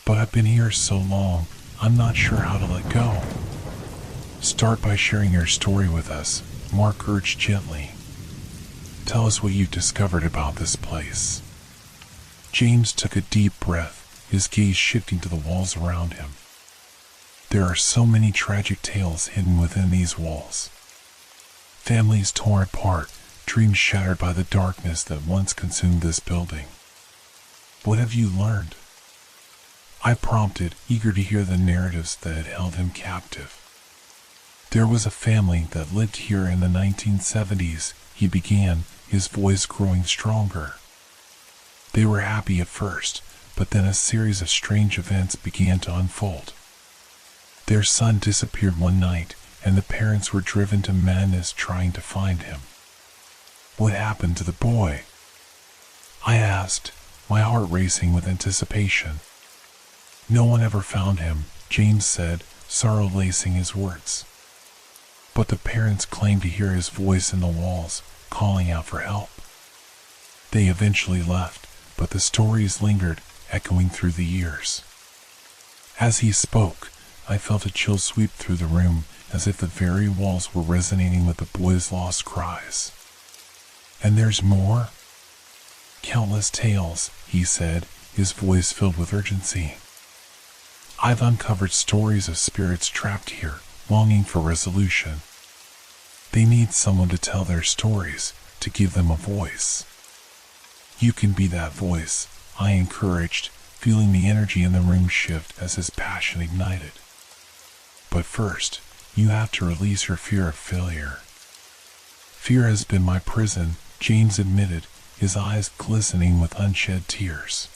"But I've been here so long, I'm not sure how to let go." "Start by sharing your story with us," Mark urged gently. "Tell us what you've discovered about this place." James took a deep breath, his gaze shifting to the walls around him. "There are so many tragic tales hidden within these walls. Families torn apart, dreams shattered by the darkness that once consumed this building. What have you learned?" I prompted, eager to hear the narratives that had held him captive. "There was a family that lived here in the 1970s, he began, his voice growing stronger. "They were happy at first, but then a series of strange events began to unfold. Their son disappeared one night, and the parents were driven to madness trying to find him." "What happened to the boy?" I asked, my heart racing with anticipation. "No one ever found him," James said, sorrow lacing his words. "But the parents claimed to hear his voice in the walls, calling out for help. They eventually left, but the stories lingered, echoing through the years." As he spoke, I felt a chill sweep through the room, as if the very walls were resonating with the boy's lost cries. "And there's more?" "Countless tales," he said, his voice filled with urgency. "I've uncovered stories of spirits trapped here, longing for resolution. They need someone to tell their stories, to give them a voice." "You can be that voice," I encouraged, feeling the energy in the room shift as his passion ignited. "But first, you have to release your fear of failure." "Fear has been my prison," James admitted, his eyes glistening with unshed tears.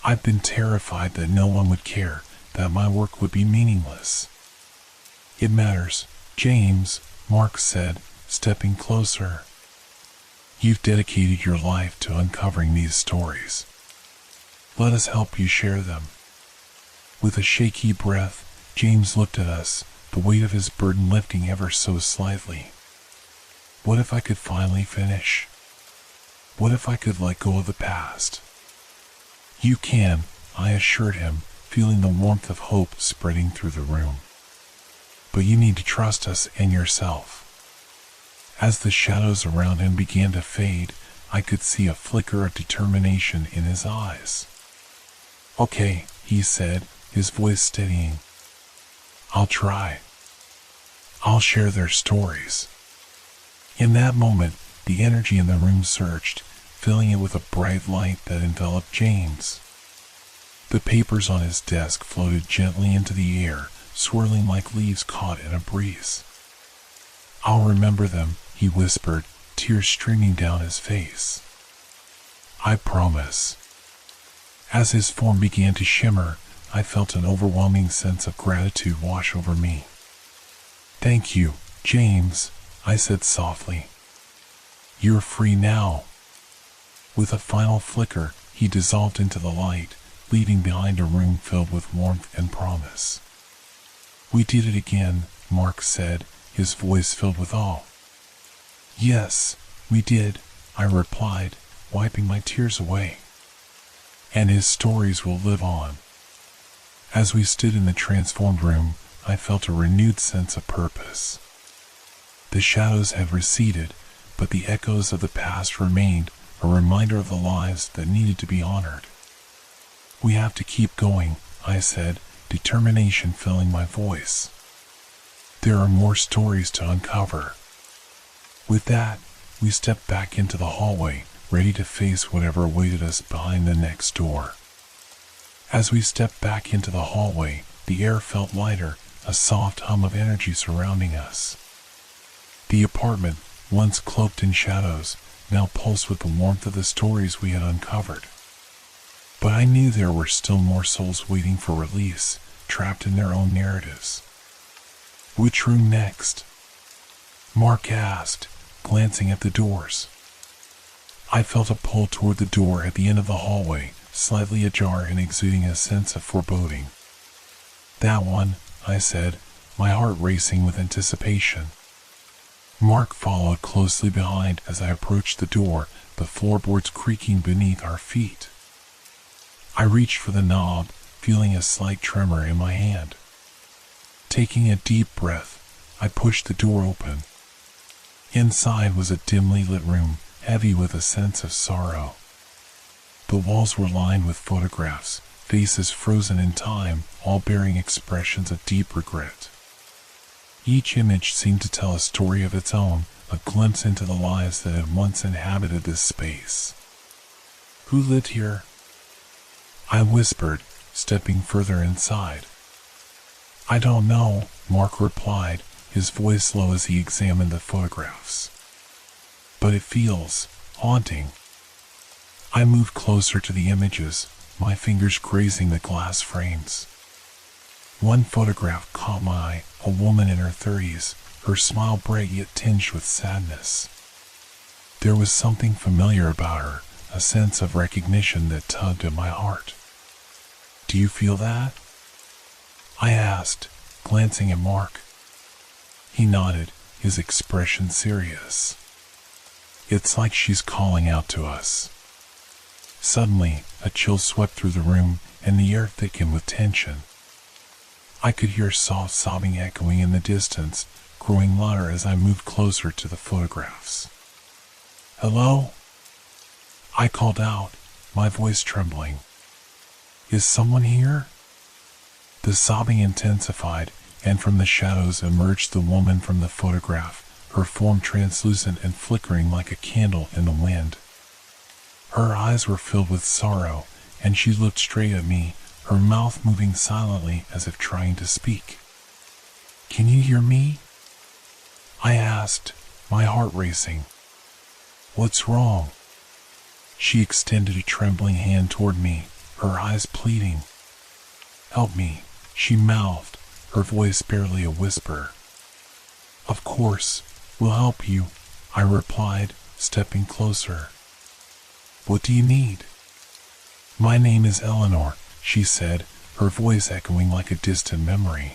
"I've been terrified that no one would care, that my work would be meaningless." "It matters, James," Mark said, stepping closer. "You've dedicated your life to uncovering these stories. Let us help you share them." With a shaky breath, James looked at us, the weight of his burden lifting ever so slightly. What if I could finally finish? What if I could let go of the past? "You can," I assured him, feeling the warmth of hope spreading through the room. "But you need to trust us and yourself." As the shadows around him began to fade, I could see a flicker of determination in his eyes. "Okay," he said, his voice steadying. "I'll try. I'll share their stories." In that moment, the energy in the room surged, filling it with a bright light that enveloped James. The papers on his desk floated gently into the air, swirling like leaves caught in a breeze. "I'll remember them," he whispered, tears streaming down his face. "I promise." As his form began to shimmer, I felt an overwhelming sense of gratitude wash over me. "Thank you, James," I said softly. "You're free now." With a final flicker, he dissolved into the light, leaving behind a room filled with warmth and promise. "We did it again," Mark said, his voice filled with awe. "Yes, we did," I replied, wiping my tears away. "And his stories will live on." As we stood in the transformed room, I felt a renewed sense of purpose. The shadows had receded, but the echoes of the past remained, a reminder of the lives that needed to be honored. "We have to keep going," I said, determination filling my voice. "There are more stories to uncover." With that, we stepped back into the hallway, ready to face whatever awaited us behind the next door. As we stepped back into the hallway, the air felt lighter, a soft hum of energy surrounding us. The apartment, once cloaked in shadows, now pulsed with the warmth of the stories we had uncovered. But I knew there were still more souls waiting for release, trapped in their own narratives. "Which room next?" Mark asked, glancing at the doors. I felt a pull toward the door at the end of the hallway, slightly ajar and exuding a sense of foreboding. "That one," I said, my heart racing with anticipation. Mark followed closely behind as I approached the door, the floorboards creaking beneath our feet. I reached for the knob, feeling a slight tremor in my hand. Taking a deep breath, I pushed the door open. Inside was a dimly lit room, heavy with a sense of sorrow. The walls were lined with photographs, faces frozen in time, all bearing expressions of deep regret. Each image seemed to tell a story of its own, a glimpse into the lives that had once inhabited this space. "Who lived here?" I whispered, stepping further inside. "I don't know," Mark replied, his voice low as he examined the photographs. "But it feels haunting." I moved closer to the images, my fingers grazing the glass frames. One photograph caught my eye, a woman in her 30s, her smile bright yet tinged with sadness. There was something familiar about her, a sense of recognition that tugged at my heart. "Do you feel that?" I asked, glancing at Mark. He nodded, his expression serious. "It's like she's calling out to us." Suddenly, a chill swept through the room, and the air thickened with tension. I could hear soft sobbing echoing in the distance, growing louder as I moved closer to the photographs. "Hello?" I called out, my voice trembling. "Is someone here?" The sobbing intensified, and from the shadows emerged the woman from the photograph, her form translucent and flickering like a candle in the wind. Her eyes were filled with sorrow, and she looked straight at me, her mouth moving silently as if trying to speak. "Can you hear me?" I asked, my heart racing. "What's wrong?" She extended a trembling hand toward me, her eyes pleading. "Help me," she mouthed, her voice barely a whisper. "Of course, we'll help you," I replied, stepping closer. "What do you need?" My name is Eleanor, she said, her voice echoing like a distant memory.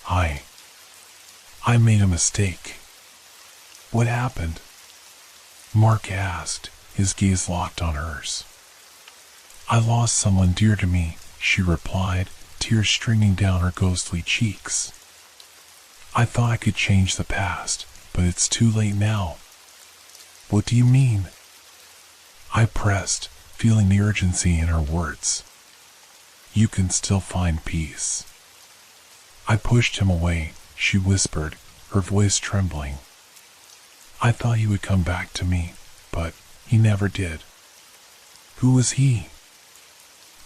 I made a mistake. What happened? Mark asked, his gaze locked on hers. I lost someone dear to me, she replied, tears streaming down her ghostly cheeks. I thought I could change the past, but it's too late now. What do you mean? I pressed, feeling the urgency in her words. You can still find peace. I pushed him away, she whispered, her voice trembling. I thought he would come back to me, but he never did. Who was he?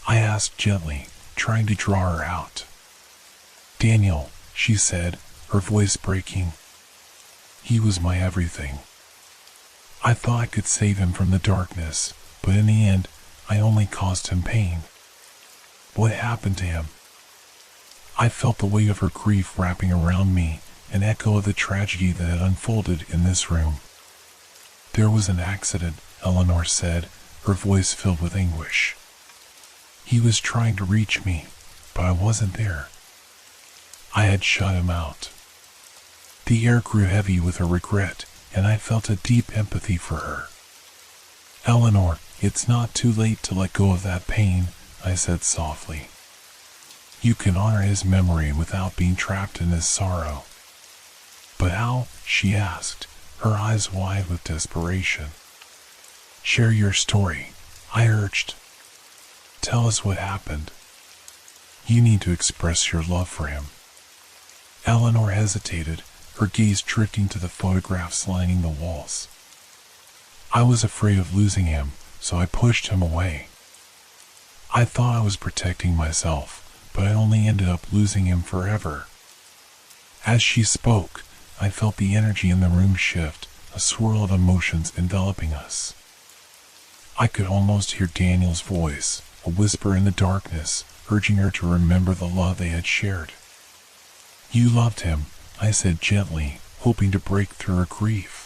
I asked gently, trying to draw her out. Daniel, she said, her voice breaking. He was my everything. I thought I could save him from the darkness, but in the end, I only caused him pain. What happened to him? I felt the weight of her grief wrapping around me, an echo of the tragedy that had unfolded in this room. There was an accident, Eleanor said, her voice filled with anguish. He was trying to reach me, but I wasn't there. I had shut him out. The air grew heavy with her regret, and I felt a deep empathy for her. Eleanor, it's not too late to let go of that pain, I said softly. You can honor his memory without being trapped in his sorrow. But how? She asked, her eyes wide with desperation. Share your story, I urged. Tell us what happened. You need to express your love for him. Eleanor hesitated, her gaze drifting to the photographs lining the walls. I was afraid of losing him, so I pushed him away. I thought I was protecting myself, but I only ended up losing him forever. As she spoke, I felt the energy in the room shift, a swirl of emotions enveloping us. I could almost hear Daniel's voice, a whisper in the darkness, urging her to remember the love they had shared. You loved him, I said gently, hoping to break through her grief.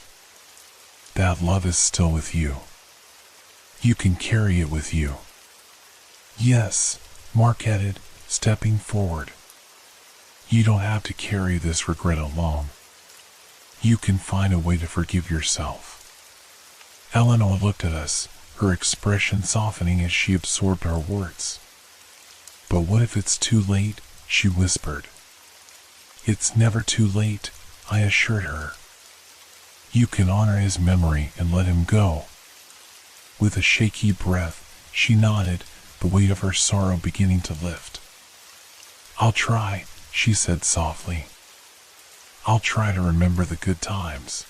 That love is still with you. You can carry it with you. Yes, Mark added, stepping forward. You don't have to carry this regret alone. You can find a way to forgive yourself. Eleanor looked at us, her expression softening as she absorbed our words. But what if it's too late? She whispered. It's never too late, I assured her. You can honor his memory and let him go. With a shaky breath, she nodded, the weight of her sorrow beginning to lift. I'll try, she said softly. I'll try to remember the good times.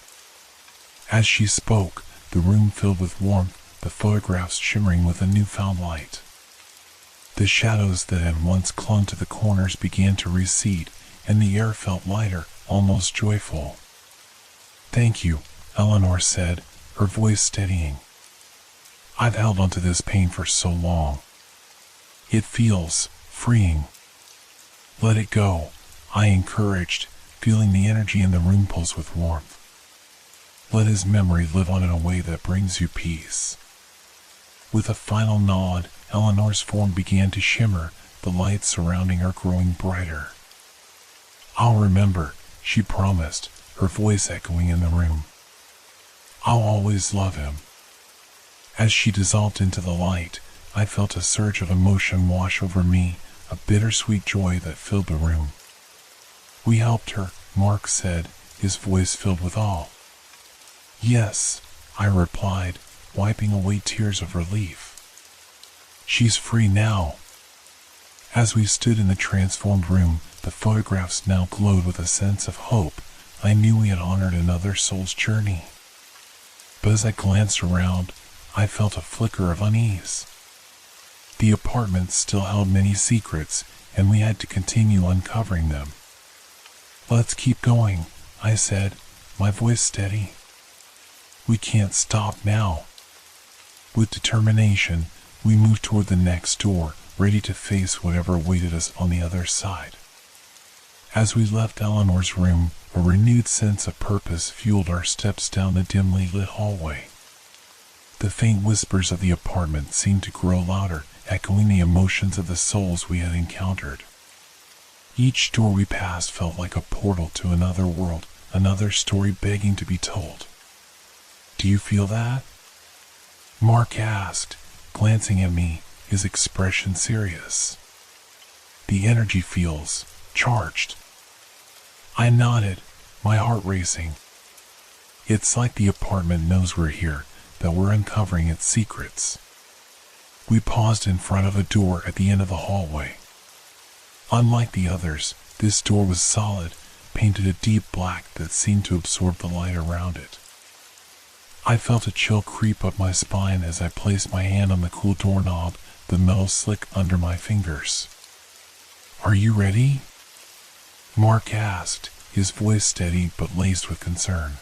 As she spoke, the room filled with warmth, the photographs shimmering with a newfound light. The shadows that had once clung to the corners began to recede, and the air felt lighter, almost joyful. Thank you, Eleanor said, her voice steadying. I've held onto this pain for so long. It feels freeing. Let it go, I encouraged, feeling the energy in the room pulse with warmth. Let his memory live on in a way that brings you peace. With a final nod, Eleanor's form began to shimmer, the light surrounding her growing brighter. I'll remember, she promised, her voice echoing in the room. I'll always love him. As she dissolved into the light, I felt a surge of emotion wash over me, a bittersweet joy that filled the room. We helped her, Mark said, his voice filled with awe. Yes, I replied, wiping away tears of relief. She's free now. As we stood in the transformed room, the photographs now glowed with a sense of hope. I knew we had honored another soul's journey. But as I glanced around, I felt a flicker of unease. The apartment still held many secrets, and we had to continue uncovering them. Let's keep going, I said, my voice steady. We can't stop now. With determination, we moved toward the next door, ready to face whatever awaited us on the other side. As we left Eleanor's room, a renewed sense of purpose fueled our steps down the dimly lit hallway. The faint whispers of the apartment seemed to grow louder, echoing the emotions of the souls we had encountered. Each door we passed felt like a portal to another world, another story begging to be told. Do you feel that? Mark asked, glancing at me, his expression serious. The energy feels charged. I nodded, my heart racing. It's like the apartment knows we're here, that we're uncovering its secrets. We paused in front of a door at the end of the hallway. Unlike the others, this door was solid, painted a deep black that seemed to absorb the light around it. I felt a chill creep up my spine as I placed my hand on the cool doorknob, the metal slick under my fingers. Are you ready? Mark asked, his voice steady but laced with concern.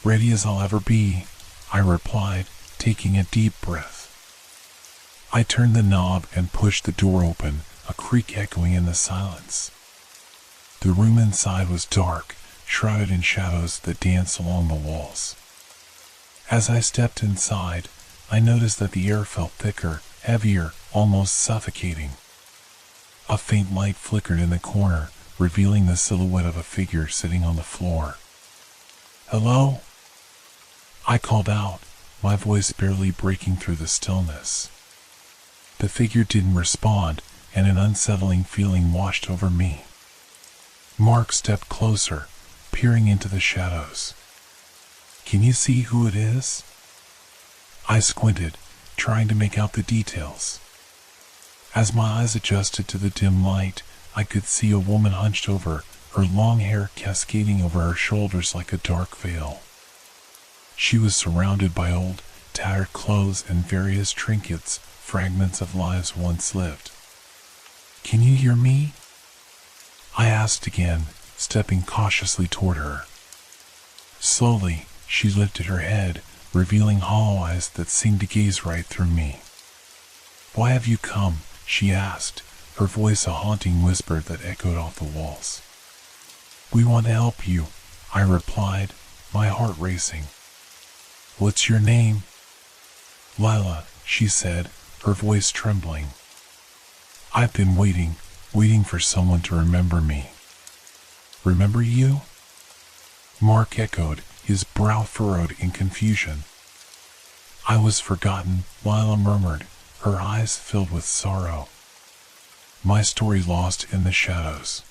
Ready as I'll ever be, I replied, taking a deep breath. I turned the knob and pushed the door open, a creak echoing in the silence. The room inside was dark, shrouded in shadows that danced along the walls. As I stepped inside, I noticed that the air felt thicker, heavier, almost suffocating. A faint light flickered in the corner, revealing the silhouette of a figure sitting on the floor. Hello? I called out, my voice barely breaking through the stillness. The figure didn't respond, and an unsettling feeling washed over me. Mark stepped closer, peering into the shadows. Can you see who it is? I squinted, trying to make out the details. As my eyes adjusted to the dim light, I could see a woman hunched over, her long hair cascading over her shoulders like a dark veil. She was surrounded by old, tattered clothes and various trinkets, fragments of lives once lived. Can you hear me? I asked again, stepping cautiously toward her. Slowly, she lifted her head, revealing hollow eyes that seemed to gaze right through me. Why have you come? She asked, her voice a haunting whisper that echoed off the walls. We want to help you, I replied, my heart racing. What's your name? Lila, she said, her voice trembling. I've been waiting for someone to remember me. Remember you? Mark echoed, his brow furrowed in confusion. I was forgotten, Lila murmured, her eyes filled with sorrow. My story lost in the shadows.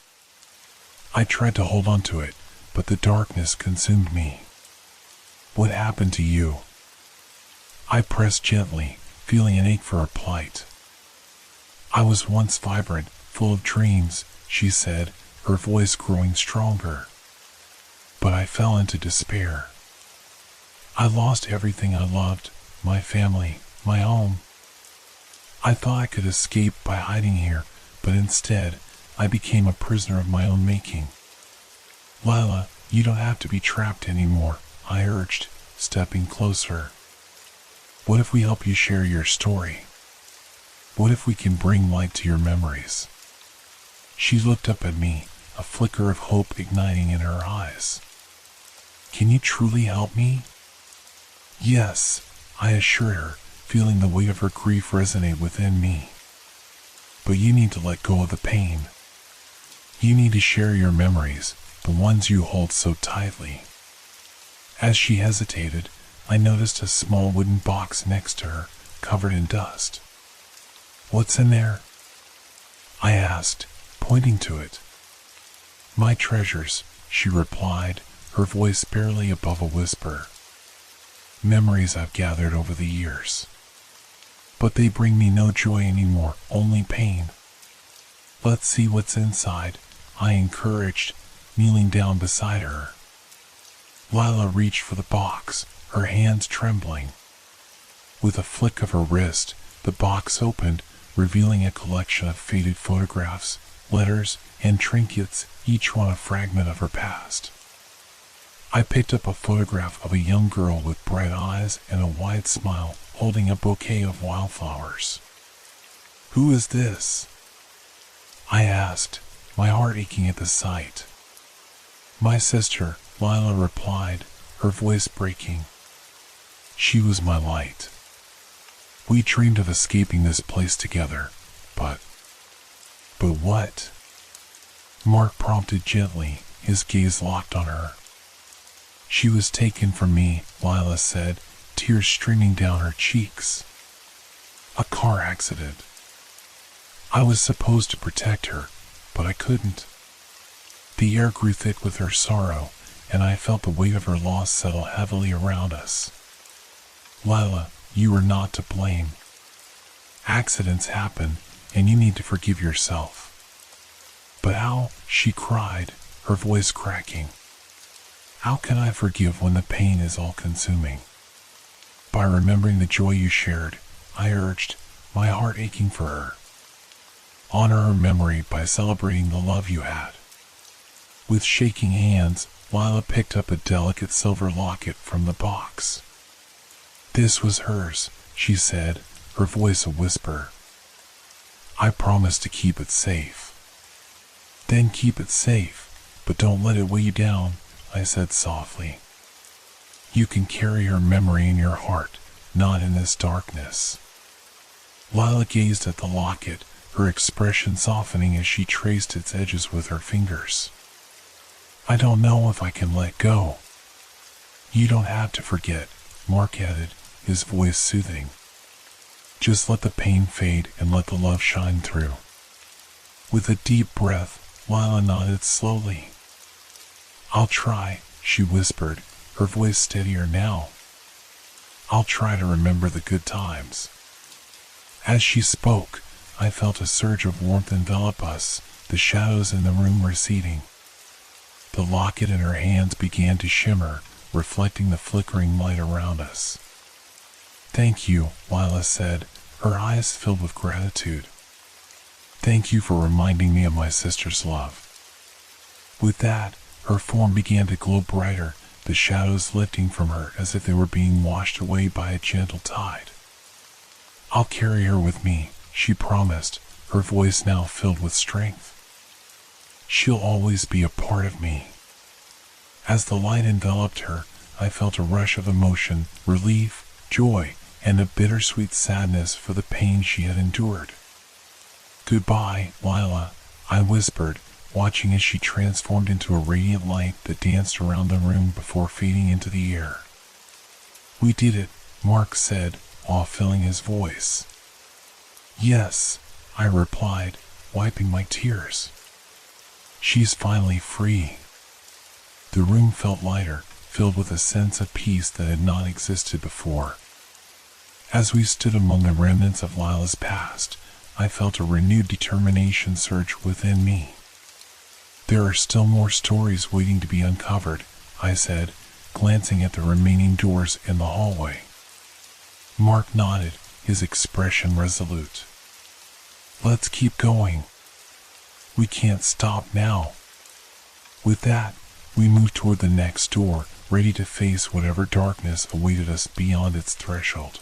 I tried to hold on to it, but the darkness consumed me. What happened to you? I pressed gently, feeling an ache for her plight. I was once vibrant, full of dreams, she said, her voice growing stronger. But I fell into despair. I lost everything I loved, my family, my home. I thought I could escape by hiding here, but instead, I became a prisoner of my own making. Lila, you don't have to be trapped anymore, I urged, stepping closer. What if we help you share your story? What if we can bring light to your memories? She looked up at me, a flicker of hope igniting in her eyes. Can you truly help me? Yes, I assured her, feeling the weight of her grief resonate within me. But you need to let go of the pain. You need to share your memories, the ones you hold so tightly. As she hesitated, I noticed a small wooden box next to her, covered in dust. What's in there? I asked, pointing to it. My treasures, she replied, her voice barely above a whisper. Memories I've gathered over the years. But they bring me no joy anymore, only pain. Let's see what's inside, I encouraged, kneeling down beside her. Lila reached for the box, her hands trembling. With a flick of her wrist, the box opened, revealing a collection of faded photographs, letters, and trinkets, each one a fragment of her past. I picked up a photograph of a young girl with bright eyes and a wide smile, holding a bouquet of wildflowers. Who is this? I asked, my heart aching at the sight. My sister, Lila replied, her voice breaking. She was my light. We dreamed of escaping this place together, but what? Mark prompted gently, his gaze locked on her. She was taken from me, Lila said, tears streaming down her cheeks. A car accident. I was supposed to protect her, but I couldn't. The air grew thick with her sorrow, and I felt the weight of her loss settle heavily around us. Lila, you were not to blame. Accidents happen, and you need to forgive yourself. But how? She cried, her voice cracking. How can I forgive when the pain is all-consuming? By remembering the joy you shared, I urged, my heart aching for her. Honor her memory by celebrating the love you had. With shaking hands, Lila picked up a delicate silver locket from the box. This was hers, she said, her voice a whisper. I promise to keep it safe. Then keep it safe, but don't let it weigh you down, I said softly. You can carry her memory in your heart, not in this darkness. Lila gazed at the locket, her expression softening as she traced its edges with her fingers. I don't know if I can let go. You don't have to forget, Mark added, his voice soothing. Just let the pain fade and let the love shine through. With a deep breath, Lila nodded slowly. I'll try, she whispered, her voice steadier now. I'll try to remember the good times. As she spoke, I felt a surge of warmth envelop us, the shadows in the room receding. The locket in her hands began to shimmer, reflecting the flickering light around us. Thank you, Lila said, her eyes filled with gratitude. Thank you for reminding me of my sister's love. With that, her form began to glow brighter, the shadows lifting from her as if they were being washed away by a gentle tide. I'll carry her with me, she promised, her voice now filled with strength. She'll always be a part of me. As the light enveloped her, I felt a rush of emotion, relief, joy, and a bittersweet sadness for the pain she had endured. Goodbye, Lila, I whispered, watching as she transformed into a radiant light that danced around the room before fading into the air. We did it, Mark said, while filling his voice. Yes, I replied, wiping my tears. She's finally free. The room felt lighter, filled with a sense of peace that had not existed before. As we stood among the remnants of Lila's past, I felt a renewed determination surge within me. There are still more stories waiting to be uncovered, I said, glancing at the remaining doors in the hallway. Mark nodded, his expression resolute. Let's keep going. We can't stop now. With that, we moved toward the next door, ready to face whatever darkness awaited us beyond its threshold.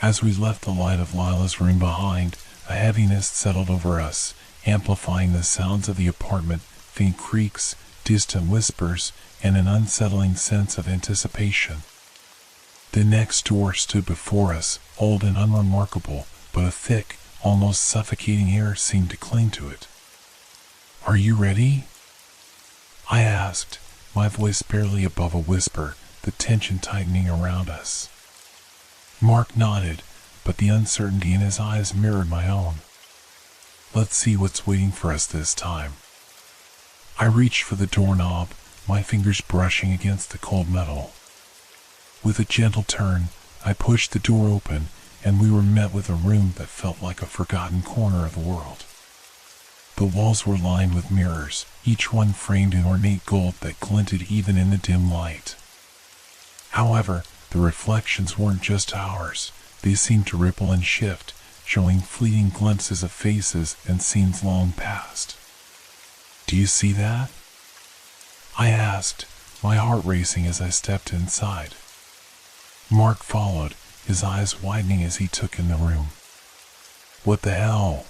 As we left the light of Lila's room behind, a heaviness settled over us, amplifying the sounds of the apartment, faint creaks, distant whispers, and an unsettling sense of anticipation. The next door stood before us, old and unremarkable, but a thick, almost suffocating air seemed to cling to it. Are you ready? I asked, my voice barely above a whisper, the tension tightening around us. Mark nodded, but the uncertainty in his eyes mirrored my own. Let's see what's waiting for us this time. I reached for the doorknob, my fingers brushing against the cold metal. With a gentle turn, I pushed the door open, and we were met with a room that felt like a forgotten corner of the world. The walls were lined with mirrors, each one framed in ornate gold that glinted even in the dim light. However, the reflections weren't just ours, they seemed to ripple and shift, showing fleeting glimpses of faces and scenes long past. Do you see that? I asked, my heart racing as I stepped inside. Mark followed, his eyes widening as he took in the room. What the hell?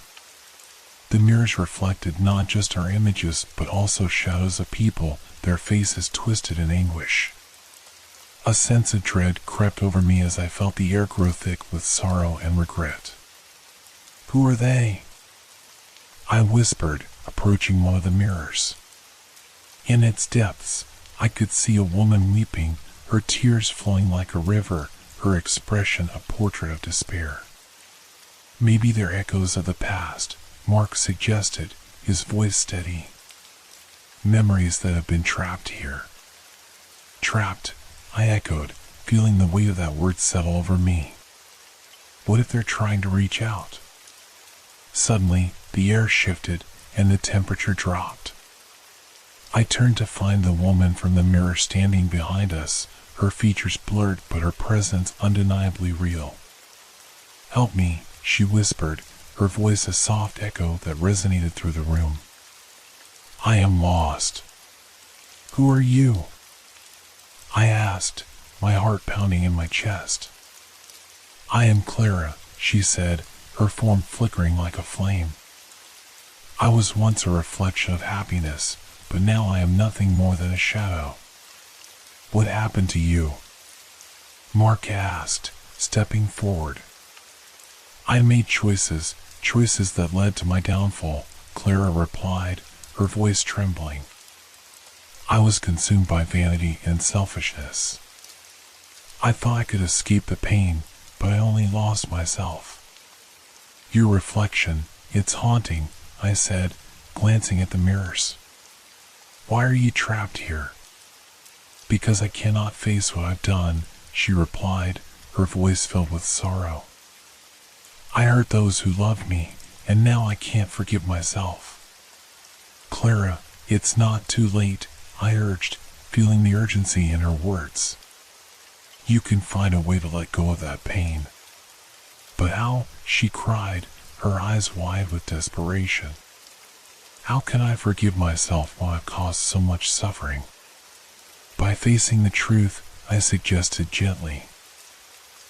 The mirrors reflected not just our images but also shadows of people, their faces twisted in anguish. A sense of dread crept over me as I felt the air grow thick with sorrow and regret. Who are they? I whispered, approaching one of the mirrors. In its depths, I could see a woman weeping, her tears flowing like a river, her expression a portrait of despair. Maybe they're echoes of the past, Mark suggested, his voice steady. Memories that have been trapped here. Trapped, I echoed, feeling the weight of that word settle over me. What if they're trying to reach out? Suddenly, the air shifted and the temperature dropped. I turned to find the woman from the mirror standing behind us, her features blurred but her presence undeniably real. Help me, she whispered, her voice a soft echo that resonated through the room. I am lost. Who are you? I asked, my heart pounding in my chest. I am Clara, she said, her form flickering like a flame. I was once a reflection of happiness, but now I am nothing more than a shadow. What happened to you? Mark asked, stepping forward. I made choices that led to my downfall, Clara replied, her voice trembling. I was consumed by vanity and selfishness. I thought I could escape the pain, but I only lost myself. Your reflection, it's haunting, I said, glancing at the mirrors. Why are you trapped here? Because I cannot face what I've done, she replied, her voice filled with sorrow. I hurt those who loved me, and now I can't forgive myself. Clara, it's not too late, I urged, feeling the urgency in her words. You can find a way to let go of that pain. But how? She cried, her eyes wide with desperation. How can I forgive myself while I've caused so much suffering? By facing the truth, I suggested gently.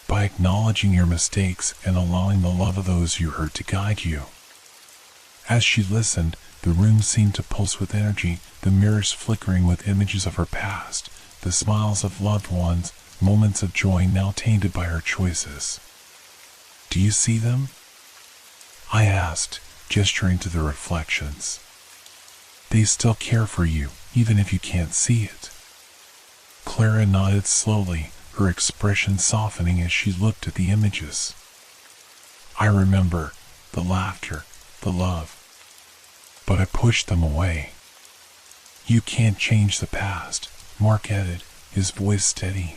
By acknowledging your mistakes and allowing the love of those you hurt to guide you. As she listened, the room seemed to pulse with energy, the mirrors flickering with images of her past, the smiles of loved ones, moments of joy now tainted by her choices. Do you see them? I asked, gesturing to the reflections. They still care for you, even if you can't see it. Clara nodded slowly, her expression softening as she looked at the images. I remember the laughter, the love. But I pushed them away. You can't change the past, Mark added, his voice steady.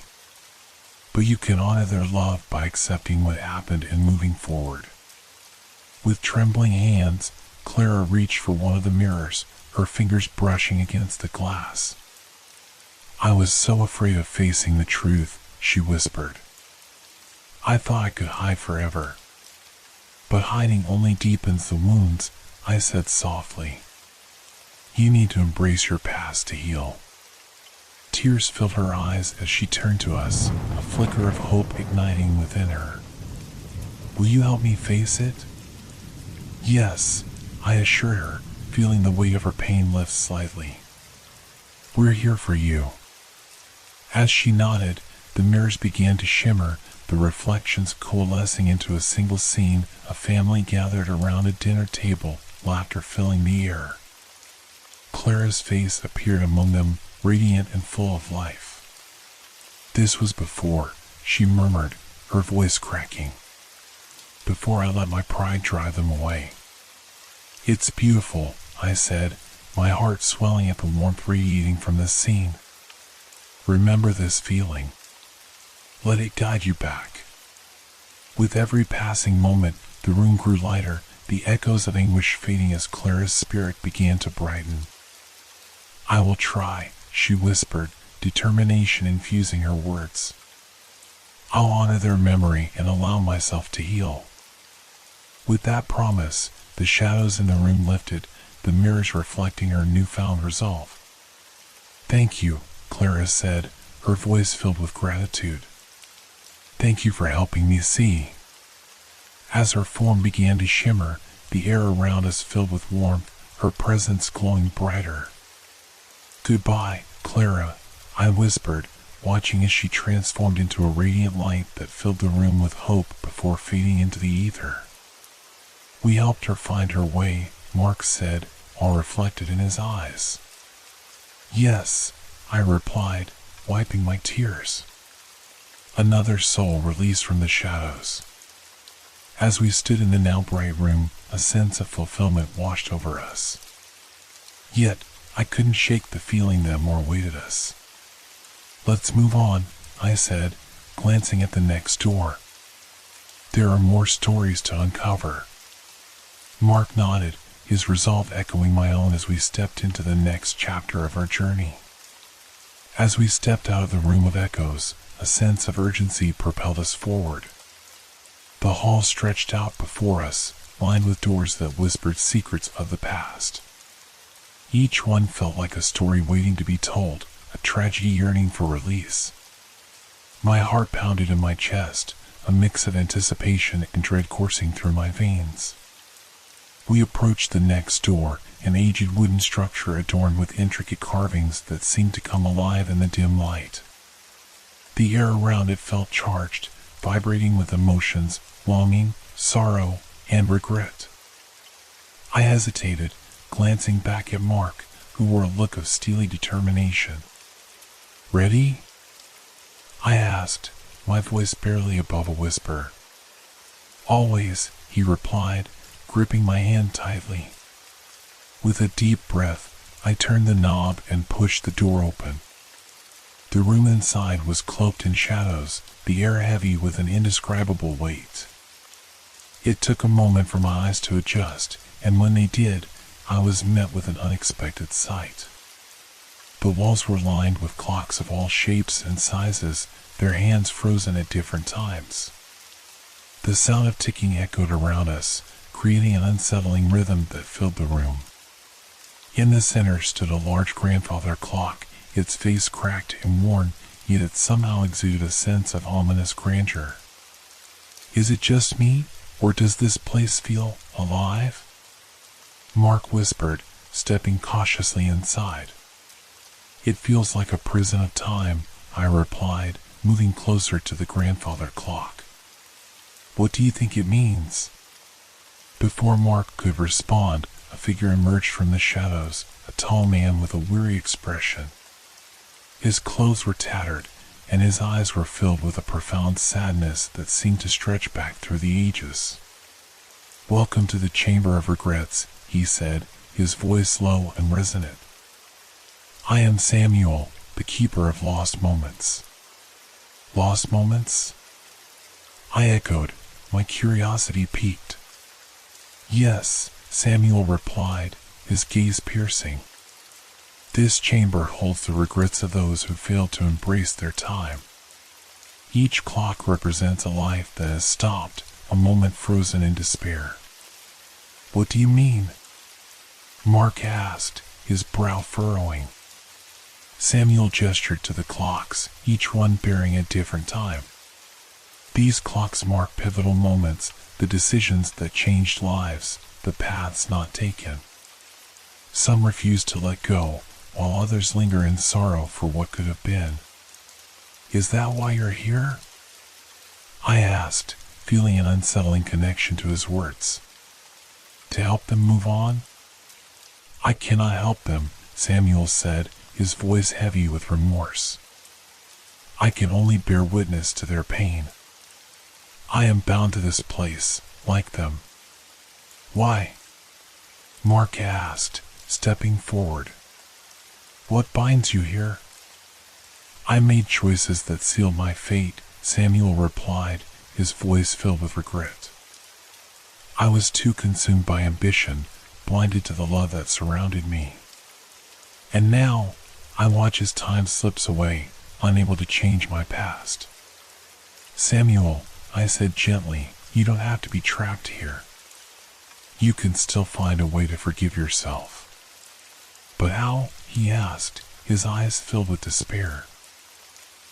But you can honor their love by accepting what happened and moving forward. With trembling hands, Clara reached for one of the mirrors, her fingers brushing against the glass. I was so afraid of facing the truth, she whispered. I thought I could hide forever. But hiding only deepens the wounds, I said softly. You need to embrace your past to heal. Tears filled her eyes as she turned to us, a flicker of hope igniting within her. Will you help me face it? Yes, I assured her, feeling the weight of her pain lift slightly. We're here for you. As she nodded, the mirrors began to shimmer, the reflections coalescing into a single scene, a family gathered around a dinner table, laughter filling the air. Clara's face appeared among them, radiant and full of life. This was before, she murmured, her voice cracking. Before I let my pride drive them away. It's beautiful, I said, my heart swelling at the warmth radiating from this scene. Remember this feeling. Let it guide you back. With every passing moment, the room grew lighter, the echoes of anguish fading as Clara's spirit began to brighten. I will try, she whispered, determination infusing her words. I'll honor their memory and allow myself to heal. With that promise, the shadows in the room lifted, the mirrors reflecting her newfound resolve. Thank you, Clara said, her voice filled with gratitude. Thank you for helping me see. As her form began to shimmer, the air around us filled with warmth, her presence glowing brighter. Goodbye, Clara, I whispered, watching as she transformed into a radiant light that filled the room with hope before fading into the ether. "We helped her find her way," Mark said, all reflected in his eyes. "Yes," I replied, wiping my tears. Another soul released from the shadows. As we stood in the now bright room, a sense of fulfillment washed over us. Yet, I couldn't shake the feeling that more awaited us. "Let's move on," I said, glancing at the next door. "There are more stories to uncover." Mark nodded, his resolve echoing my own as we stepped into the next chapter of our journey. As we stepped out of the room of echoes, a sense of urgency propelled us forward. The hall stretched out before us, lined with doors that whispered secrets of the past. Each one felt like a story waiting to be told, a tragedy yearning for release. My heart pounded in my chest, a mix of anticipation and dread coursing through my veins. We approached the next door, an aged wooden structure adorned with intricate carvings that seemed to come alive in the dim light. The air around it felt charged, vibrating with emotions, longing, sorrow, and regret. I hesitated, glancing back at Mark, who wore a look of steely determination. "Ready?" I asked, my voice barely above a whisper. "Always," he replied, gripping my hand tightly. With a deep breath, I turned the knob and pushed the door open. The room inside was cloaked in shadows, the air heavy with an indescribable weight. It took a moment for my eyes to adjust, and when they did, I was met with an unexpected sight. The walls were lined with clocks of all shapes and sizes, their hands frozen at different times. The sound of ticking echoed around us, creating an unsettling rhythm that filled the room. In the center stood a large grandfather clock, its face cracked and worn, yet it somehow exuded a sense of ominous grandeur. "Is it just me, or does this place feel alive?" Mark whispered, stepping cautiously inside. "It feels like a prison of time," I replied, moving closer to the grandfather clock. "What do you think it means?" Before Mark could respond, a figure emerged from the shadows, a tall man with a weary expression. His clothes were tattered, and his eyes were filled with a profound sadness that seemed to stretch back through the ages. "Welcome to the Chamber of Regrets," he said, his voice low and resonant. "I am Samuel, the keeper of lost moments." "Lost moments?" I echoed, my curiosity piqued. "Yes," Samuel replied, his gaze piercing. "This chamber holds the regrets of those who failed to embrace their time. Each clock represents a life that has stopped, a moment frozen in despair." "What do you mean?" Mark asked, his brow furrowing. Samuel gestured to the clocks, each one bearing a different time. "These clocks mark pivotal moments, the decisions that changed lives, the paths not taken. Some refuse to let go, while others linger in sorrow for what could have been." "Is that why you're here?" I asked, feeling an unsettling connection to his words. "To help them move on?" "I cannot help them," Samuel said, his voice heavy with remorse. "I can only bear witness to their pain. I am bound to this place, like them." "Why?" Mark asked, stepping forward. "What binds you here?" "I made choices that sealed my fate," Samuel replied, his voice filled with regret. "I was too consumed by ambition, blinded to the love that surrounded me. And now, I watch as time slips away, unable to change my past." "Samuel," I said gently, "you don't have to be trapped here. You can still find a way to forgive yourself." "But how?" he asked, his eyes filled with despair.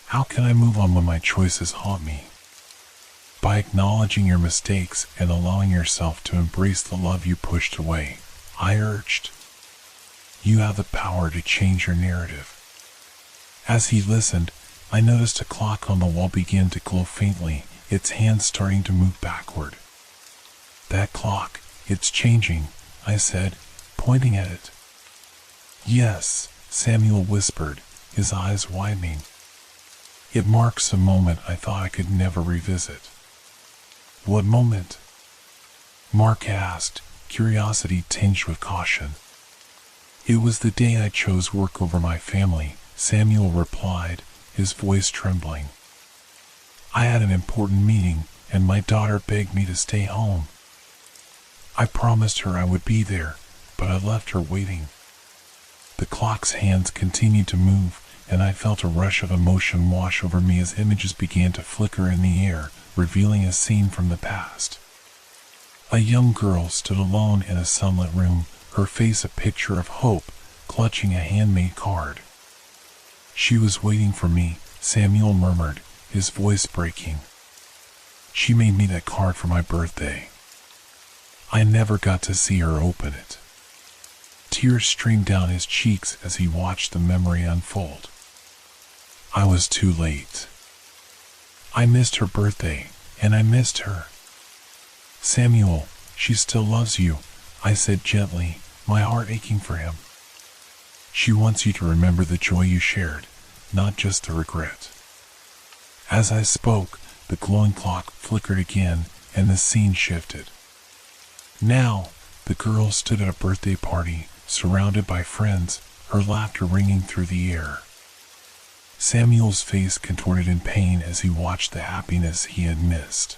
"How can I move on when my choices haunt me?" "By acknowledging your mistakes and allowing yourself to embrace the love you pushed away," I urged. "You have the power to change your narrative." As he listened, I noticed a clock on the wall begin to glow faintly, its hands starting to move backward. That clock, it's changing, I said, pointing at it. Yes, Samuel whispered, his eyes widening. It marks a moment I thought I could never revisit. What moment? Mark asked, curiosity tinged with caution. It was the day I chose work over my family, Samuel replied, his voice trembling. I had an important meeting, and my daughter begged me to stay home. I promised her I would be there, but I left her waiting. The clock's hands continued to move, and I felt a rush of emotion wash over me as images began to flicker in the air, revealing a scene from the past. A young girl stood alone in a sunlit room, her face a picture of hope, clutching a handmade card. She was waiting for me, Samuel murmured, his voice breaking. She made me that card for my birthday. I never got to see her open it. Tears streamed down his cheeks as he watched the memory unfold. I was too late. I missed her birthday, and I missed her. Samuel, she still loves you, I said gently, my heart aching for him. She wants you to remember the joy you shared, not just the regret. As I spoke, the glowing clock flickered again, and the scene shifted. Now, the girl stood at a birthday party, surrounded by friends, her laughter ringing through the air. Samuel's face contorted in pain as he watched the happiness he had missed.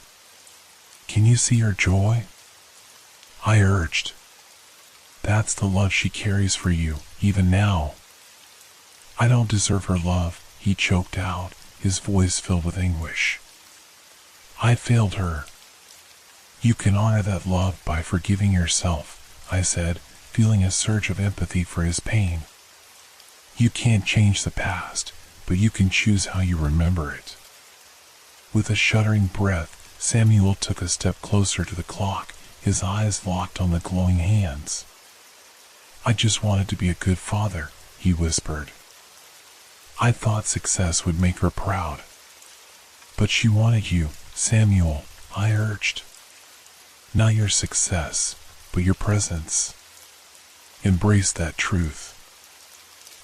Can you see her joy? I urged. That's the love she carries for you, even now. I don't deserve her love, he choked out, his voice filled with anguish. I failed her. You can honor that love by forgiving yourself, I said, feeling a surge of empathy for his pain. You can't change the past, but you can choose how you remember it. With a shuddering breath, Samuel took a step closer to the clock, his eyes locked on the glowing hands. I just wanted to be a good father, he whispered. I thought success would make her proud. But she wanted you, Samuel, I urged. Not your success, but your presence. Embrace that truth.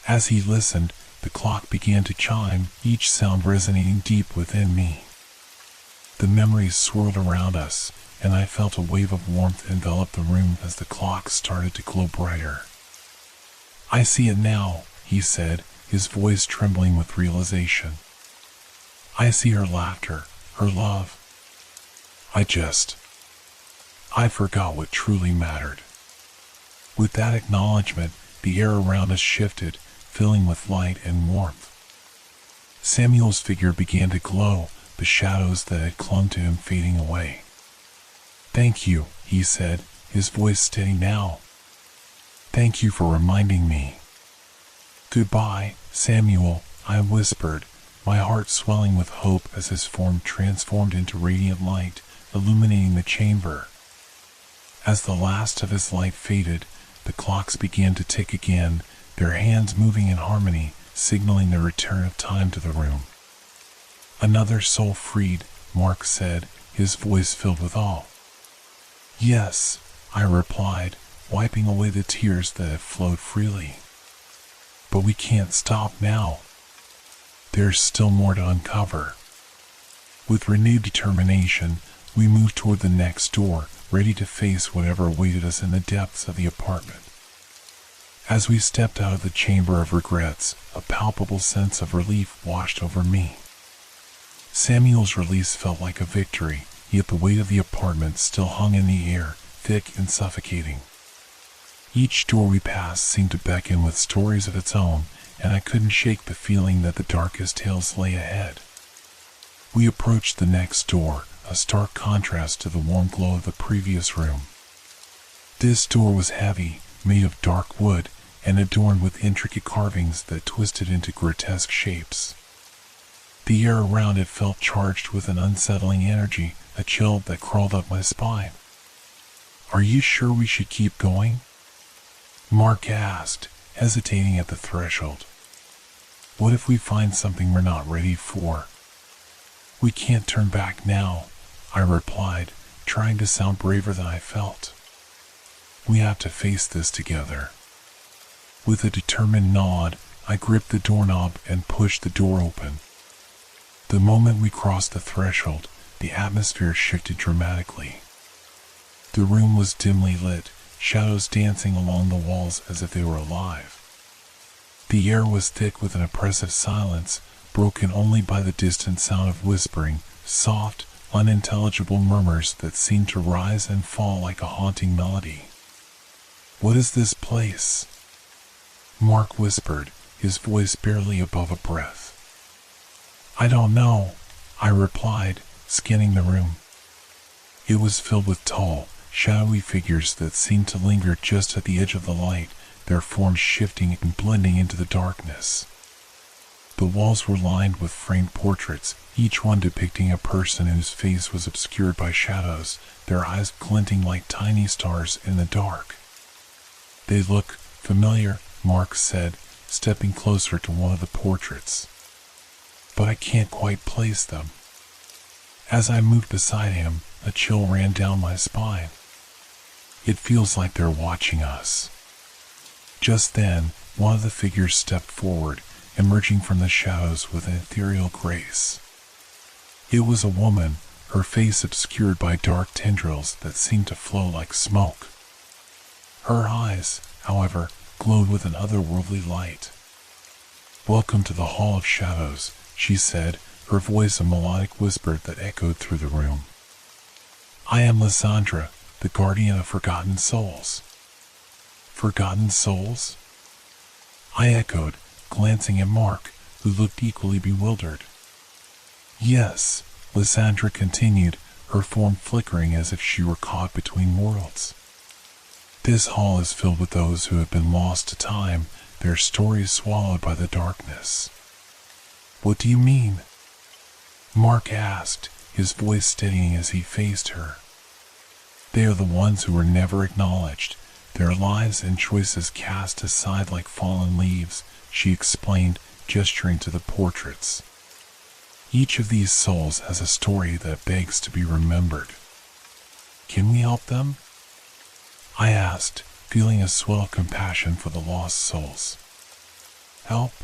As he listened, the clock began to chime, each sound resonating deep within me. The memories swirled around us, and I felt a wave of warmth envelop the room as the clock started to glow brighter. I see it now, he said, his voice trembling with realization. I see her laughter, her love. I forgot what truly mattered. With that acknowledgement, the air around us shifted, filling with light and warmth. Samuel's figure began to glow, the shadows that had clung to him fading away. Thank you, he said, his voice steady now. Thank you for reminding me. Goodbye, Samuel, I whispered, my heart swelling with hope as his form transformed into radiant light, illuminating the chamber. As the last of his light faded, the clocks began to tick again, their hands moving in harmony, signaling the return of time to the room. Another soul freed, Mark said, his voice filled with awe. Yes, I replied, wiping away the tears that had flowed freely. But we can't stop now. There's still more to uncover. With renewed determination, we moved toward the next door, ready to face whatever awaited us in the depths of the apartment. As we stepped out of the chamber of regrets, a palpable sense of relief washed over me. Samuel's release felt like a victory, yet the weight of the apartment still hung in the air, thick and suffocating. Each door we passed seemed to beckon with stories of its own, and I couldn't shake the feeling that the darkest tales lay ahead. We approached the next door, a stark contrast to the warm glow of the previous room. This door was heavy, made of dark wood, and adorned with intricate carvings that twisted into grotesque shapes. The air around it felt charged with an unsettling energy, a chill that crawled up my spine. Are you sure we should keep going? Mark asked, hesitating at the threshold. What if we find something we're not ready for? We can't turn back now, I replied, trying to sound braver than I felt. We have to face this together. With a determined nod, I gripped the doorknob and pushed the door open. The moment we crossed the threshold, the atmosphere shifted dramatically. The room was dimly lit, shadows dancing along the walls as if they were alive. The air was thick with an oppressive silence, broken only by the distant sound of whispering, soft, unintelligible murmurs that seemed to rise and fall like a haunting melody. "What is this place?" Mark whispered, his voice barely above a breath. "I don't know," I replied, scanning the room. It was filled with tall, shadowy figures that seemed to linger just at the edge of the light, their forms shifting and blending into the darkness. The walls were lined with framed portraits, each one depicting a person whose face was obscured by shadows, their eyes glinting like tiny stars in the dark. "They look familiar," Mark said, stepping closer to one of the portraits. "But I can't quite place them." As I moved beside him, a chill ran down my spine. "It feels like they're watching us." Just then, one of the figures stepped forward, emerging from the shadows with an ethereal grace. It was a woman, her face obscured by dark tendrils that seemed to flow like smoke. Her eyes, however, glowed with an otherworldly light. "Welcome to the Hall of Shadows," she said, her voice a melodic whisper that echoed through the room. "I am Lysandra, the guardian of forgotten souls." "Forgotten souls?" I echoed, glancing at Mark, who looked equally bewildered. "Yes," Lysandra continued, her form flickering as if she were caught between worlds. "This hall is filled with those who have been lost to time, their stories swallowed by the darkness." "What do you mean?" Mark asked, his voice steadying as he faced her. "They are the ones who were never acknowledged, their lives and choices cast aside like fallen leaves," she explained, gesturing to the portraits. "Each of these souls has a story that begs to be remembered." "Can we help them?" I asked, feeling a swell of compassion for the lost souls. "Help?"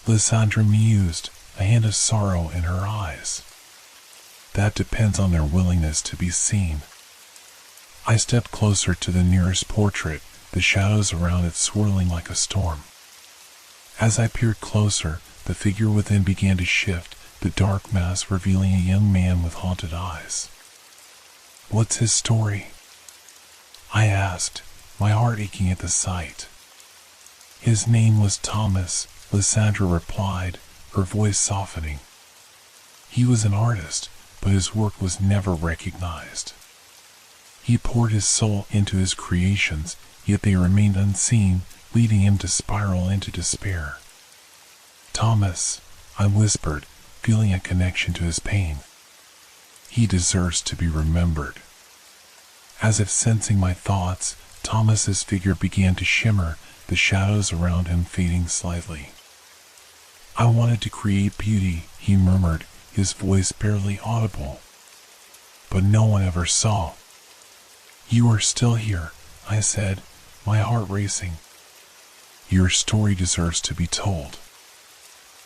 Lysandra mused, a hint of sorrow in her eyes. "That depends on their willingness to be seen." I stepped closer to the nearest portrait, the shadows around it swirling like a storm. As I peered closer, the figure within began to shift, the dark mass revealing a young man with haunted eyes. "What's his story?" I asked, my heart aching at the sight. "His name was Thomas," Lysandra replied, her voice softening. "He was an artist, but his work was never recognized. He poured his soul into his creations, yet they remained unseen, leading him to spiral into despair." "Thomas," I whispered, feeling a connection to his pain. "He deserves to be remembered." As if sensing my thoughts, Thomas's figure began to shimmer, the shadows around him fading slightly. "I wanted to create beauty," he murmured, his voice barely audible. "But no one ever saw." "You are still here," I said, my heart racing. "Your story deserves to be told.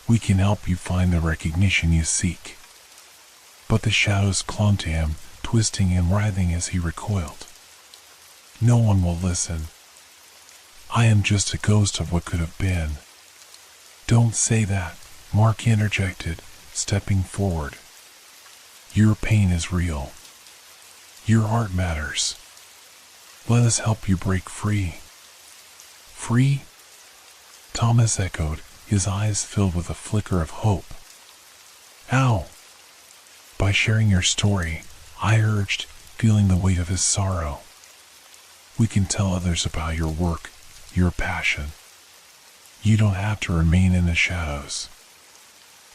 We can help you find the recognition you seek." But the shadows clung to him, twisting and writhing as he recoiled. "No one will listen. I am just a ghost of what could have been." "Don't say that," Mark interjected, stepping forward. "Your pain is real. Your art matters. Let us help you break free." "Free?" Thomas echoed, his eyes filled with a flicker of hope. "How?" "By sharing your story," I urged, feeling the weight of his sorrow. "We can tell others about your work, your passion. You don't have to remain in the shadows."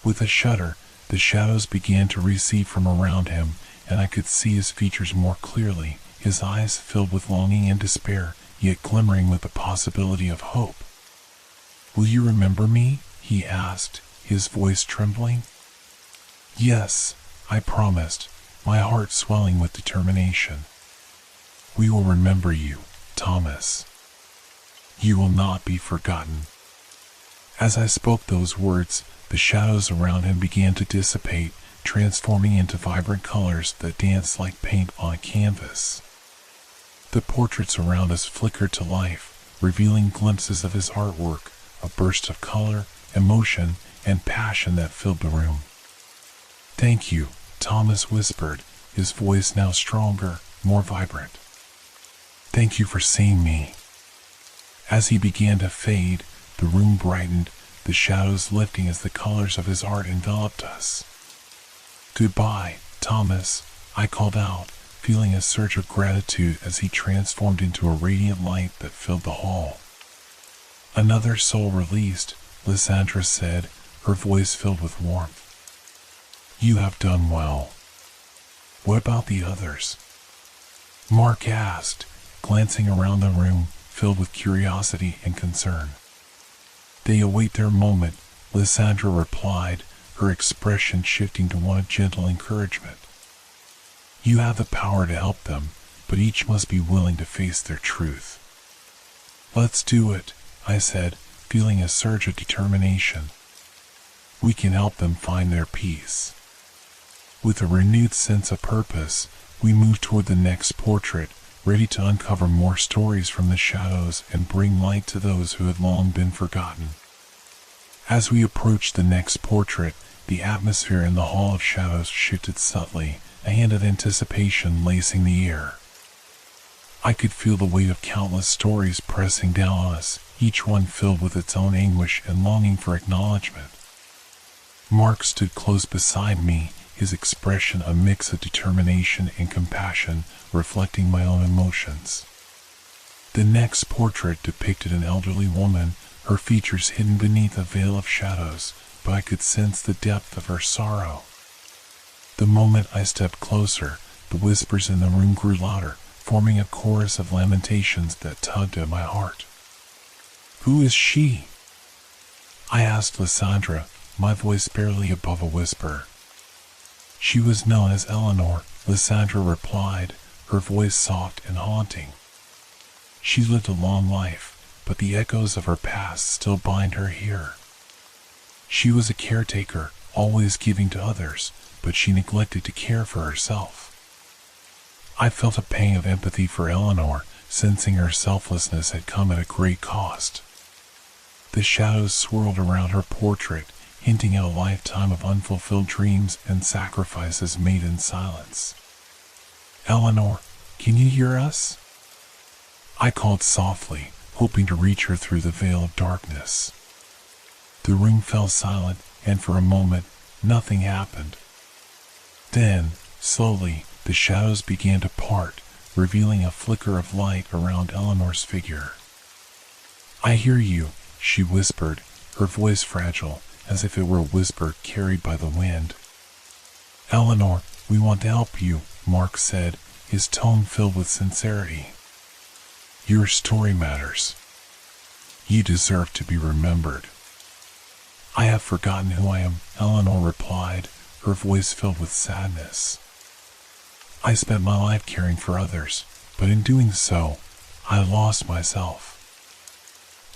With a shudder, the shadows began to recede from around him, and I could see his features more clearly, his eyes filled with longing and despair, yet glimmering with the possibility of hope. "Will you remember me?" he he asked, his voice trembling. Yes, I promised, my heart swelling with determination. We will remember you, Thomas. You will not be forgotten. As I spoke those words, the shadows around him began to dissipate, transforming into vibrant colors that danced like paint on a canvas. The portraits around us flickered to life, revealing glimpses of his artwork, a burst of color, emotion, and passion that filled the room. Thank you, Thomas whispered, his voice now stronger, more vibrant. Thank you for seeing me. As he began to fade, the room brightened, the shadows lifting as the colors of his art enveloped us. Goodbye, Thomas, I called out, feeling a surge of gratitude as he transformed into a radiant light that filled the hall. Another soul released, Lysandra said, her voice filled with warmth. You have done well. What about the others? Mark asked, glancing around the room, filled with curiosity and concern. They await their moment, Lysandra replied, her expression shifting to one of gentle encouragement. You have the power to help them, but each must be willing to face their truth. Let's do it, I said, feeling a surge of determination. We can help them find their peace. With a renewed sense of purpose, we moved toward the next portrait, ready to uncover more stories from the shadows and bring light to those who had long been forgotten. As we approached the next portrait, the atmosphere in the Hall of Shadows shifted subtly, a hint of anticipation lacing the air. I could feel the weight of countless stories pressing down on us, each one filled with its own anguish and longing for acknowledgement. Mark stood close beside me, his expression a mix of determination and compassion, reflecting my own emotions. The next portrait depicted an elderly woman, her features hidden beneath a veil of shadows, but I could sense the depth of her sorrow. The moment I stepped closer, the whispers in the room grew louder, forming a chorus of lamentations that tugged at my heart. Who is she? I asked Lysandra, my voice barely above a whisper. She was known as Eleanor, Lysandra replied, her voice soft and haunting. She lived a long life, but the echoes of her past still bind her here. She was a caretaker, always giving to others, but she neglected to care for herself. I felt a pang of empathy for Eleanor, sensing her selflessness had come at a great cost. The shadows swirled around her portrait, hinting at a lifetime of unfulfilled dreams and sacrifices made in silence. Eleanor, can you hear us? I called softly, hoping to reach her through the veil of darkness. The room fell silent, and for a moment, nothing happened. Then, slowly, the shadows began to part, revealing a flicker of light around Eleanor's figure. I hear you, she whispered, her voice fragile, as if it were a whisper carried by the wind. Eleanor, we want to help you, Mark said, his tone filled with sincerity. Your story matters. You deserve to be remembered. I have forgotten who I am, Eleanor replied, her voice filled with sadness. I spent my life caring for others, but in doing so, I lost myself.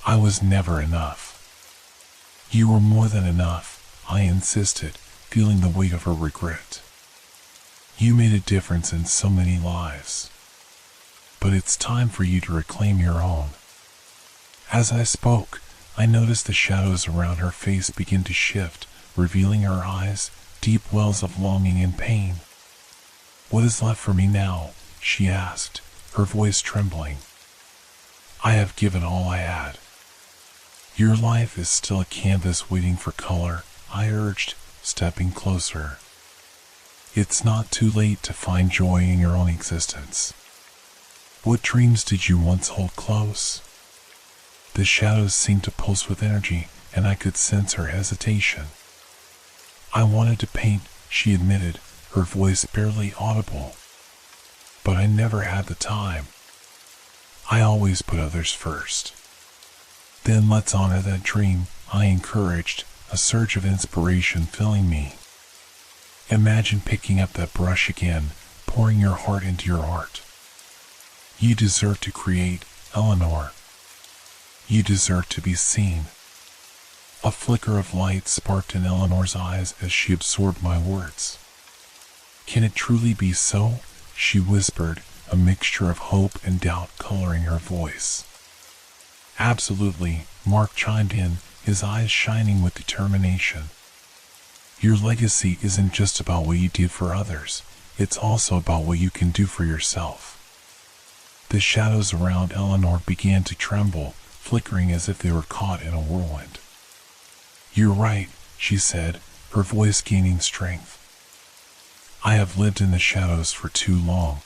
I was never enough. You were more than enough, I insisted, feeling the weight of her regret. You made a difference in so many lives. But it's time for you to reclaim your own. As I spoke, I noticed the shadows around her face begin to shift, revealing her eyes, deep wells of longing and pain. What is left for me now? She asked, her voice trembling. I have given all I had. Your life is still a canvas waiting for color, I urged, stepping closer. It's not too late to find joy in your own existence. What dreams did you once hold close? The shadows seemed to pulse with energy, and I could sense her hesitation. I wanted to paint, she admitted, her voice barely audible. But I never had the time. I always put others first. Then let's honor that dream, I encouraged, a surge of inspiration filling me. Imagine picking up that brush again, pouring your heart into your art. You deserve to create, Eleanor. You deserve to be seen. A flicker of light sparked in Eleanor's eyes as she absorbed my words. Can it truly be so? She whispered, a mixture of hope and doubt coloring her voice. Absolutely, Mark chimed in, his eyes shining with determination. Your legacy isn't just about what you did for others, it's also about what you can do for yourself. The shadows around Eleanor began to tremble, flickering as if they were caught in a whirlwind. You're right, she said, her voice gaining strength. I have lived in the shadows for too long.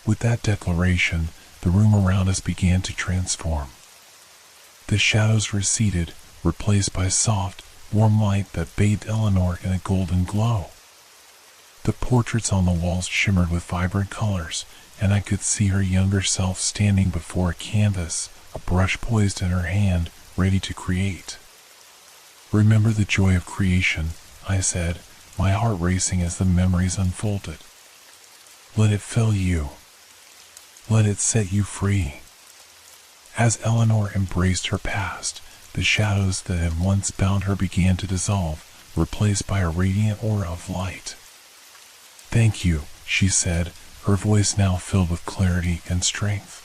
With that declaration, the room around us began to transform. The shadows receded, replaced by soft, warm light that bathed Eleanor in a golden glow. The portraits on the walls shimmered with vibrant colors, and I could see her younger self standing before a canvas, a brush poised in her hand, ready to create. Remember the joy of creation, I said, my heart racing as the memories unfolded. Let it fill you. Let it set you free. As Eleanor embraced her past, the shadows that had once bound her began to dissolve, replaced by a radiant aura of light. Thank you, she said, her voice now filled with clarity and strength.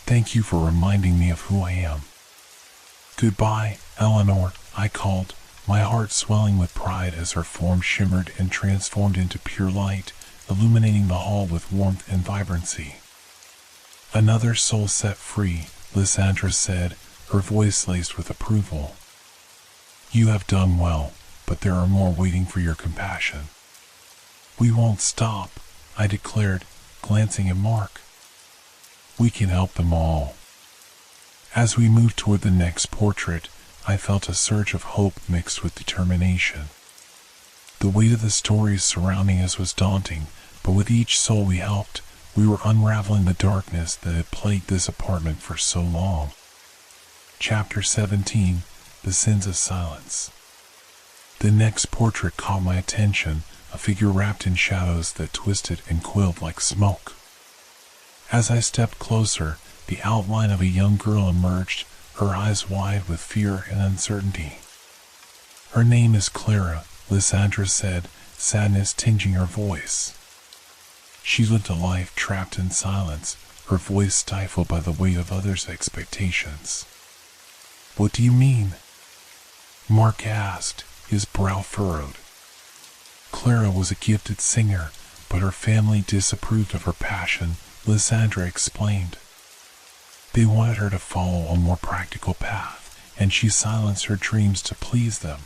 Thank you for reminding me of who I am. Goodbye, Eleanor, I called, my heart swelling with pride as her form shimmered and transformed into pure light, illuminating the hall with warmth and vibrancy. Another soul set free, Lysandra said, her voice laced with approval. You have done well, but there are more waiting for your compassion. We won't stop, I declared, glancing at Mark. We can help them all. As we moved toward the next portrait, I felt a surge of hope mixed with determination. The weight of the stories surrounding us was daunting, but with each soul we helped, we were unraveling the darkness that had plagued this apartment for so long. Chapter 17, The Sins of Silence. The next portrait caught my attention, a figure wrapped in shadows that twisted and coiled like smoke. As I stepped closer, the outline of a young girl emerged, her eyes wide with fear and uncertainty. Her name is Clara, Lysandra said, sadness tinging her voice. She lived a life trapped in silence, her voice stifled by the weight of others' expectations. What do you mean? Mark asked, his brow furrowed. Clara was a gifted singer, but her family disapproved of her passion, Lysandra explained. They wanted her to follow a more practical path, and she silenced her dreams to please them.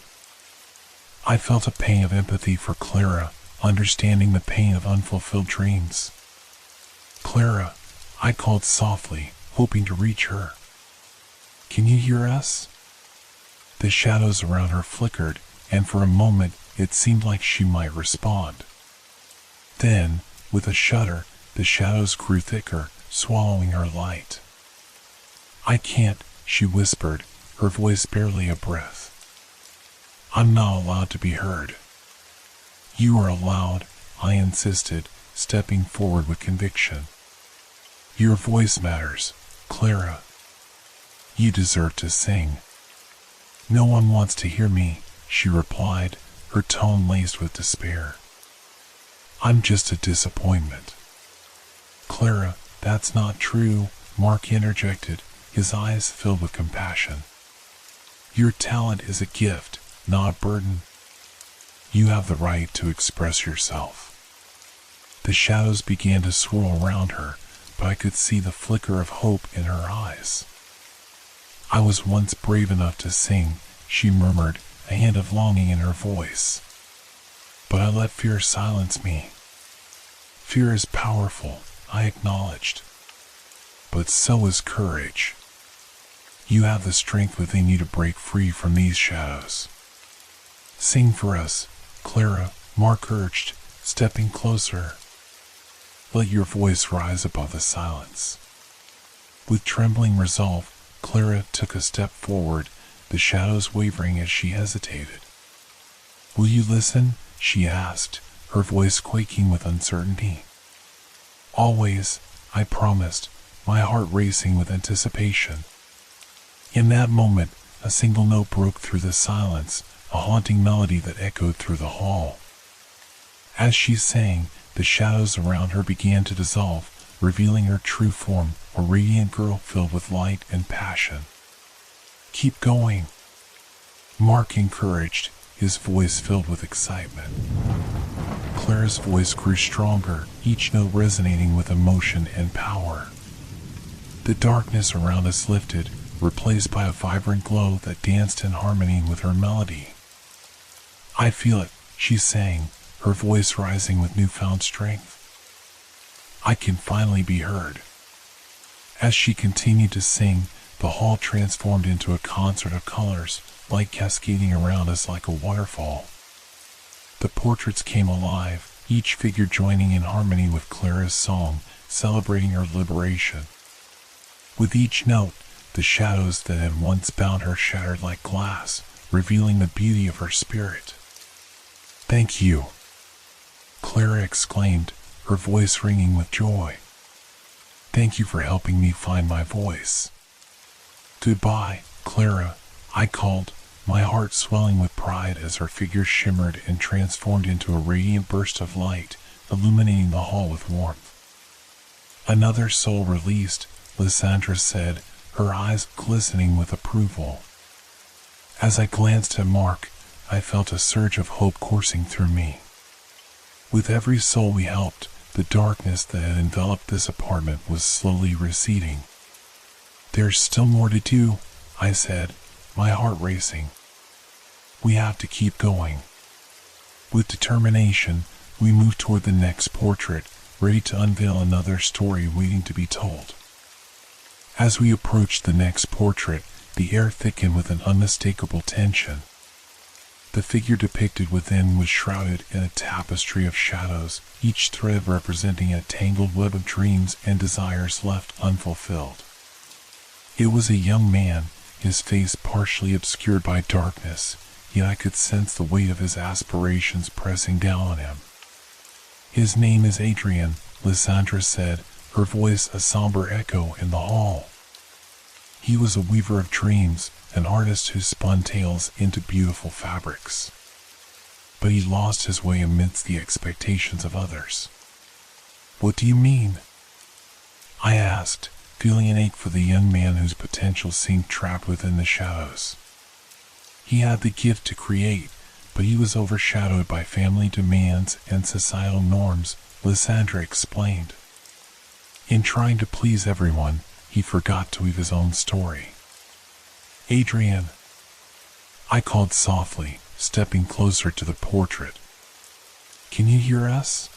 I felt a pang of empathy for Clara, understanding the pain of unfulfilled dreams. Clara, I called softly, hoping to reach her. Can you hear us? The shadows around her flickered, and for a moment it seemed like she might respond. Then, with a shudder, the shadows grew thicker, swallowing her light. I can't, she whispered, her voice barely a breath. I'm not allowed to be heard. You are allowed, I insisted, stepping forward with conviction. Your voice matters, Clara. You deserve to sing. No one wants to hear me, she replied, her tone laced with despair. I'm just a disappointment. Clara, that's not true, Mark interjected, his eyes filled with compassion. Your talent is a gift, not a burden. You have the right to express yourself. The shadows began to swirl around her, but I could see the flicker of hope in her eyes. I was once brave enough to sing, she murmured, a hint of longing in her voice. But I let fear silence me. Fear is powerful, I acknowledged. But so is courage. You have the strength within you to break free from these shadows. Sing for us, Clara, Mark urged, stepping closer. Let your voice rise above the silence. With trembling resolve, Clara took a step forward, the shadows wavering as she hesitated. "Will you listen?" she asked, her voice quaking with uncertainty. "Always," I promised, my heart racing with anticipation. In that moment, a single note broke through the silence, a haunting melody that echoed through the hall. As she sang, the shadows around her began to dissolve, revealing her true form, a radiant girl filled with light and passion. "Keep going," Mark encouraged, his voice filled with excitement. Clara's voice grew stronger, each note resonating with emotion and power. The darkness around us lifted, replaced by a vibrant glow that danced in harmony with her melody. "I feel it," she sang, her voice rising with newfound strength. "I can finally be heard." As she continued to sing, the hall transformed into a concert of colors, light cascading around us like a waterfall. The portraits came alive, each figure joining in harmony with Clara's song, celebrating her liberation. With each note, the shadows that had once bound her shattered like glass, revealing the beauty of her spirit. "Thank you," Clara exclaimed, her voice ringing with joy. "Thank you for helping me find my voice." "Goodbye, Clara," I called, my heart swelling with pride as her figure shimmered and transformed into a radiant burst of light, illuminating the hall with warmth. "Another soul released," Lysandra said, her eyes glistening with approval. As I glanced at Mark, I felt a surge of hope coursing through me. With every soul we helped, the darkness that had enveloped this apartment was slowly receding. "There's still more to do," I said, my heart racing. "We have to keep going." With determination, we moved toward the next portrait, ready to unveil another story waiting to be told. As we approached the next portrait, the air thickened with an unmistakable tension. The figure depicted within was shrouded in a tapestry of shadows, each thread representing a tangled web of dreams and desires left unfulfilled. It was a young man, his face partially obscured by darkness, yet I could sense the weight of his aspirations pressing down on him. "His name is Adrian," Lysandra said, her voice a somber echo in the hall. "He was a weaver of dreams, an artist who spun tales into beautiful fabrics. But he lost his way amidst the expectations of others." "What do you mean?" I asked, feeling an ache for the young man whose potential seemed trapped within the shadows. "He had the gift to create, but he was overshadowed by family demands and societal norms," Lysandra explained. "In trying to please everyone, he forgot to weave his own story." "Adrian," I called softly, stepping closer to the portrait. "Can you hear us?"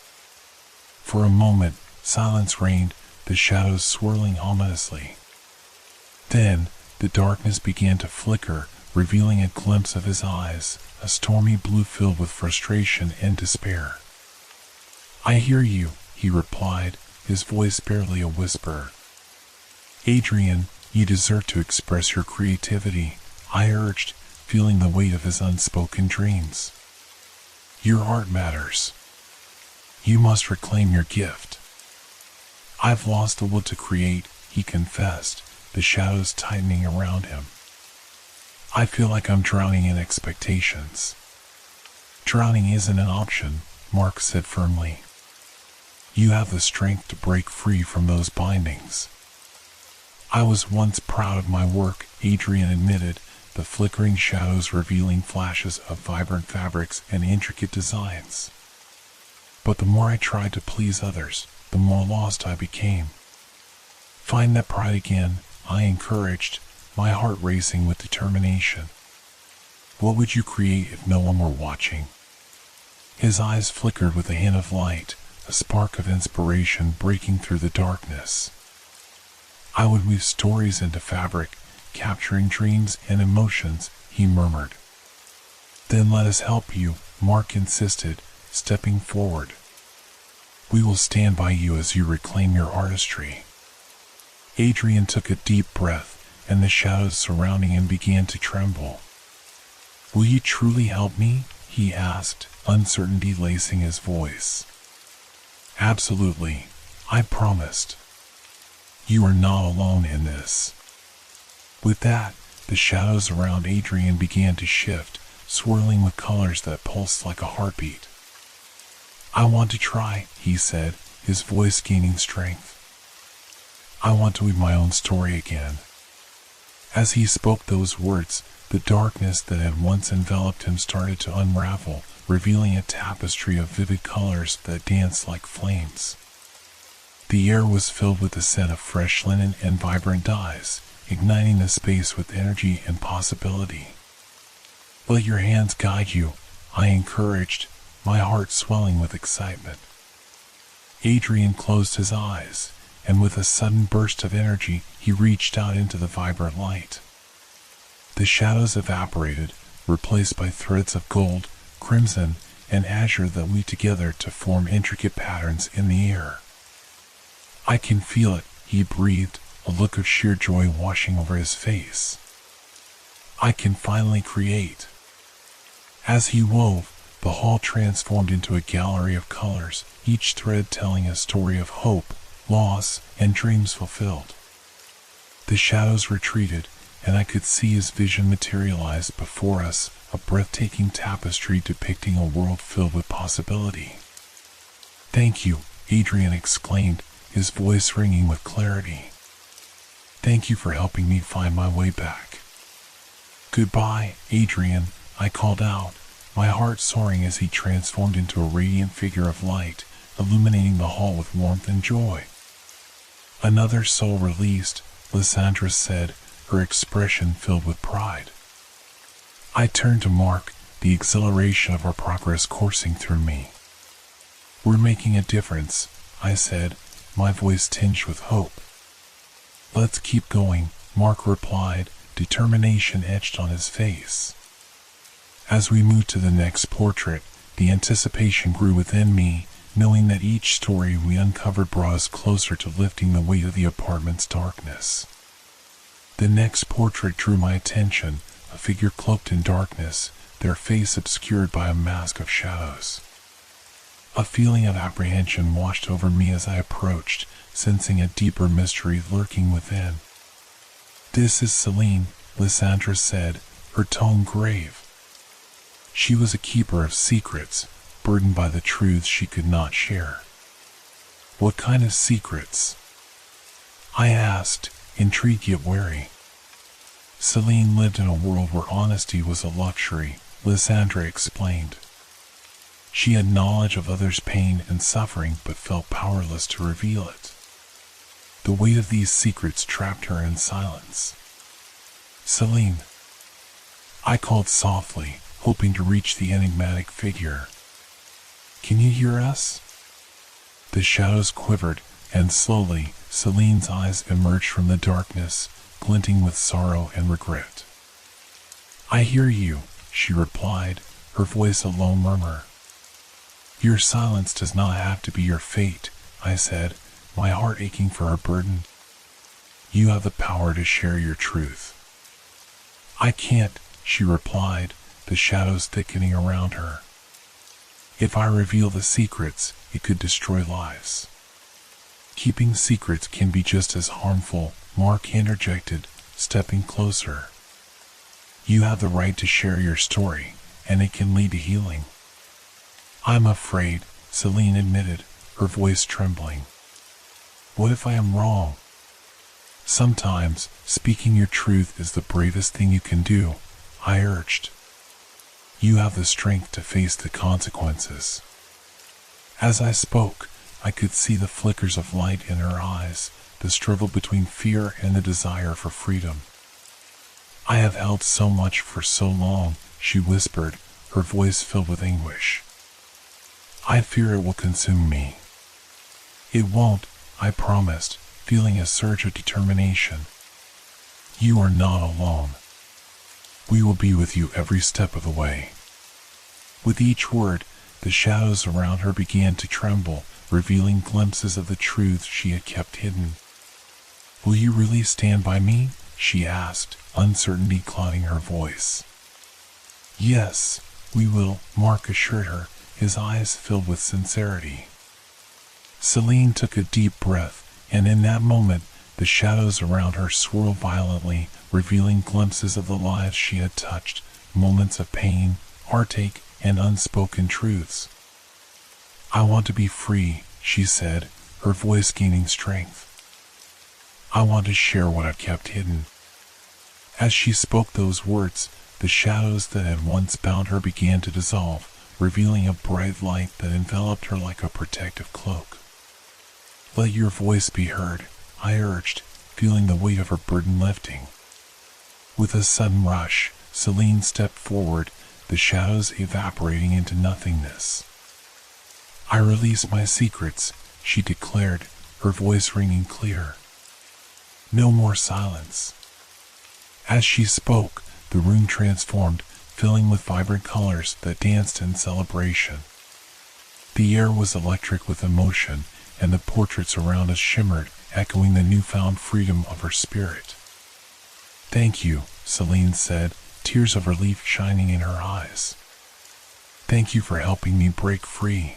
For a moment, silence reigned, the shadows swirling ominously. Then, the darkness began to flicker, revealing a glimpse of his eyes, a stormy blue filled with frustration and despair. "I hear you," he replied, his voice barely a whisper. "Adrian, you deserve to express your creativity," I urged, feeling the weight of his unspoken dreams. "Your art matters. You must reclaim your gift." "I've lost the will to create," he confessed, the shadows tightening around him. "I feel like I'm drowning in expectations." "Drowning isn't an option," Mark said firmly. "You have the strength to break free from those bindings." "I was once proud of my work," Adrian admitted, the flickering shadows revealing flashes of vibrant fabrics and intricate designs. "But the more I tried to please others, the more lost I became." "Find that pride again," I encouraged, my heart racing with determination. "What would you create if no one were watching?" His eyes flickered with a hint of light, a spark of inspiration breaking through the darkness. "I would weave stories into fabric, capturing dreams and emotions," he murmured. "Then let us help you," Mark insisted, stepping forward. "We will stand by you as you reclaim your artistry." Adrian took a deep breath, and the shadows surrounding him began to tremble. "Will you truly help me?" he asked, uncertainty lacing his voice. "Absolutely," I promised. "You are not alone in this." With that, the shadows around Adrian began to shift, swirling with colors that pulsed like a heartbeat. "I want to try," he said, his voice gaining strength. "I want to weave my own story again." As he spoke those words, the darkness that had once enveloped him started to unravel, revealing a tapestry of vivid colors that danced like flames. The air was filled with the scent of fresh linen and vibrant dyes, igniting the space with energy and possibility. "Let your hands guide you," I encouraged, my heart swelling with excitement. Adrian closed his eyes, and with a sudden burst of energy, he reached out into the vibrant light. The shadows evaporated, replaced by threads of gold, crimson, and azure that weaved together to form intricate patterns in the air. "I can feel it," he breathed, a look of sheer joy washing over his face. "I can finally create." As he wove, the hall transformed into a gallery of colors, each thread telling a story of hope, loss, and dreams fulfilled. The shadows retreated, and I could see his vision materialize before us, a breathtaking tapestry depicting a world filled with possibility. "Thank you," Adrian exclaimed, his voice ringing with clarity. "Thank you for helping me find my way back." "Goodbye, Adrian," I called out, my heart soaring as he transformed into a radiant figure of light, illuminating the hall with warmth and joy. "Another soul released," Lysandra said, her expression filled with pride. I turned to Mark, the exhilaration of our progress coursing through me. "We're making a difference," I said, my voice tinged with hope. "Let's keep going," Mark replied, determination etched on his face. As we moved to the next portrait, the anticipation grew within me, knowing that each story we uncovered brought us closer to lifting the weight of the apartment's darkness. The next portrait drew my attention, a figure cloaked in darkness, their face obscured by a mask of shadows. A feeling of apprehension washed over me as I approached, sensing a deeper mystery lurking within. "This is Celine," Lysandra said, her tone grave. She was a keeper of secrets, burdened by the truths she could not share. "What kind of secrets?" I asked, intrigued yet wary. "Celine lived in a world where honesty was a luxury," Lysandra explained. She had knowledge of others' pain and suffering but felt powerless to reveal it. The weight of these secrets trapped her in silence. "Celine," I called softly, hoping to reach the enigmatic figure. "Can you hear us?" The shadows quivered, and slowly, Celine's eyes emerged from the darkness, glinting with sorrow and regret. "I hear you," she replied, her voice a low murmur. "Your silence does not have to be your fate," I said, my heart aching for her burden. "You have the power to share your truth." "I can't," she replied, the shadows thickening around her. "If I reveal the secrets, it could destroy lives." "Keeping secrets can be just as harmful," Mark interjected, stepping closer. "You have the right to share your story, and it can lead to healing." "I'm afraid," Celine admitted, her voice trembling. "What if I am wrong?" "Sometimes, speaking your truth is the bravest thing you can do," I urged. "You have the strength to face the consequences." As I spoke, I could see the flickers of light in her eyes, the struggle between fear and the desire for freedom. "I have held so much for so long," she whispered, her voice filled with anguish. "I fear it will consume me." "It won't," I promised, feeling a surge of determination. "You are not alone. We will be with you every step of the way." With each word, the shadows around her began to tremble, revealing glimpses of the truth she had kept hidden. "Will you really stand by me?" she asked, uncertainty clouding her voice. Yes, we will, Mark assured her, his eyes filled with sincerity. Celine took a deep breath, and in that moment, the shadows around her swirled violently, revealing glimpses of the lives she had touched, moments of pain, heartache, and unspoken truths. I want to be free, she said, her voice gaining strength. I want to share what I've kept hidden. As she spoke those words, the shadows that had once bound her began to dissolve, revealing a bright light that enveloped her like a protective cloak. Let your voice be heard, I urged, feeling the weight of her burden lifting. With a sudden rush, Celine stepped forward, the shadows evaporating into nothingness. I release my secrets, she declared, her voice ringing clear. No more silence. As she spoke, the room transformed, filling with vibrant colors that danced in celebration. The air was electric with emotion, and the portraits around us shimmered, echoing the newfound freedom of her spirit. Thank you, Celine said, tears of relief shining in her eyes. Thank you for helping me break free.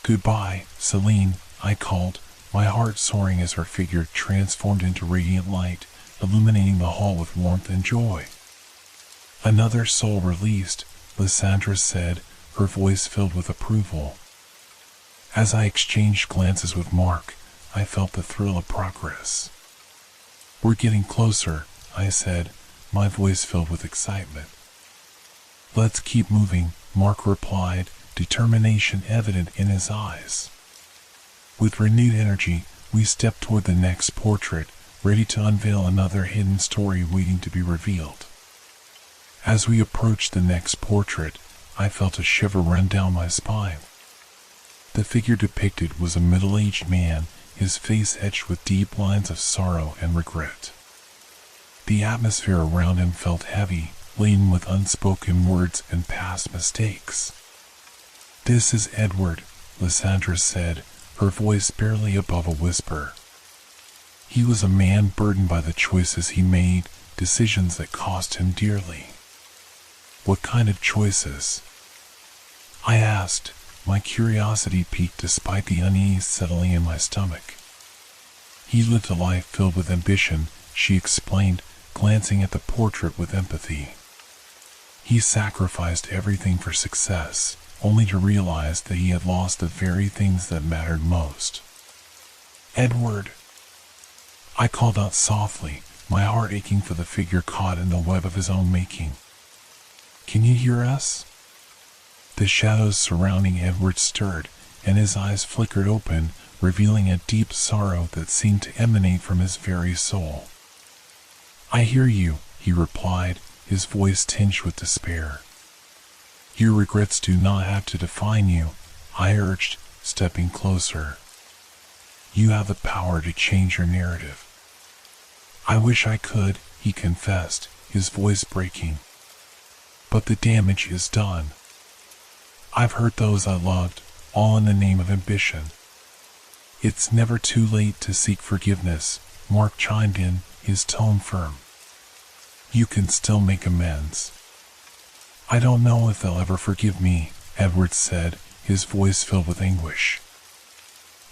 Goodbye, Celine, I called, my heart soaring as her figure transformed into radiant light, illuminating the hall with warmth and joy. Another soul released, Lysandra said, her voice filled with approval. As I exchanged glances with Mark, I felt the thrill of progress. We're getting closer, I said, my voice filled with excitement. Let's keep moving, Mark replied, determination evident in his eyes. With renewed energy, we stepped toward the next portrait, ready to unveil another hidden story waiting to be revealed. As we approached the next portrait, I felt a shiver run down my spine. The figure depicted was a middle-aged man, his face etched with deep lines of sorrow and regret. The atmosphere around him felt heavy, laden with unspoken words and past mistakes. This is Edward, Lysandra said, her voice barely above a whisper. He was a man burdened by the choices he made, decisions that cost him dearly. What kind of choices? I asked, my curiosity piqued despite the unease settling in my stomach. He lived a life filled with ambition, she explained, glancing at the portrait with empathy. He sacrificed everything for success, only to realize that he had lost the very things that mattered most. Edward! I called out softly, my heart aching for the figure caught in the web of his own making. Can you hear us? The shadows surrounding Edward stirred, and his eyes flickered open, revealing a deep sorrow that seemed to emanate from his very soul. I hear you, he replied, his voice tinged with despair. Your regrets do not have to define you, I urged, stepping closer. You have the power to change your narrative. I wish I could, he confessed, his voice breaking. But the damage is done. I've hurt those I loved, all in the name of ambition. It's never too late to seek forgiveness, Mark chimed in, his tone firm. You can still make amends. I don't know if they'll ever forgive me, Edward said, his voice filled with anguish.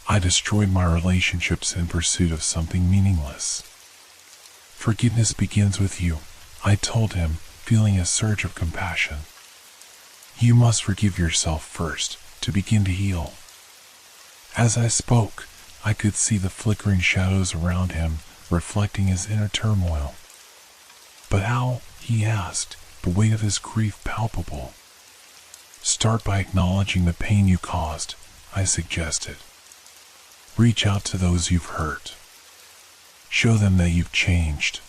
I destroyed my relationships in pursuit of something meaningless. Forgiveness begins with you, I told him, feeling a surge of compassion. You must forgive yourself first, to begin to heal. As I spoke, I could see the flickering shadows around him, reflecting his inner turmoil. But how, he asked, the weight of his grief palpable. Start by acknowledging the pain you caused, I suggested. Reach out to those you've hurt. Show them that you've changed.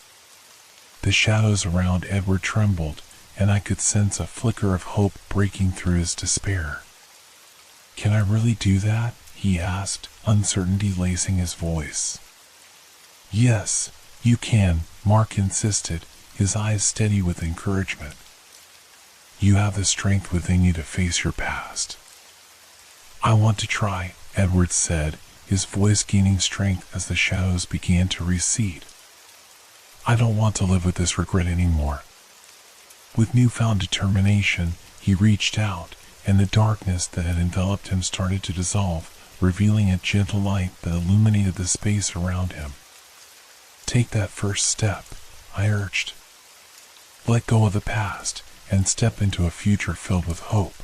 The shadows around Edward trembled, and I could sense a flicker of hope breaking through his despair. Can I really do that? He asked, uncertainty lacing his voice. Yes, you can, Mark insisted, his eyes steady with encouragement. You have the strength within you to face your past. I want to try, Edward said, his voice gaining strength as the shadows began to recede. I don't want to live with this regret anymore. With newfound determination, he reached out, and the darkness that had enveloped him started to dissolve, revealing a gentle light that illuminated the space around him. Take that first step, I urged. Let go of the past, and step into a future filled with hope.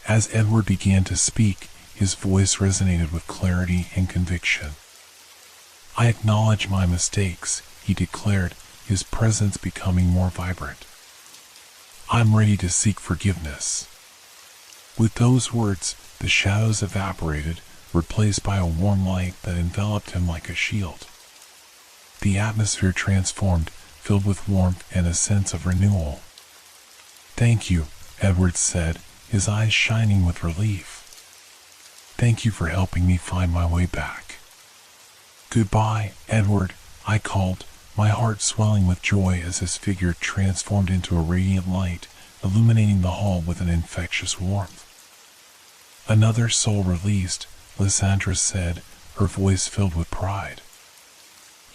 As Edward began to speak, his voice resonated with clarity and conviction. I acknowledge my mistakes, he declared, his presence becoming more vibrant. I'm ready to seek forgiveness. With those words, the shadows evaporated, replaced by a warm light that enveloped him like a shield. The atmosphere transformed, filled with warmth and a sense of renewal. Thank you, Edward said, his eyes shining with relief. Thank you for helping me find my way back. Goodbye, Edward, I called, my heart swelling with joy as his figure transformed into a radiant light, illuminating the hall with an infectious warmth. Another soul released, Lysandra said, her voice filled with pride.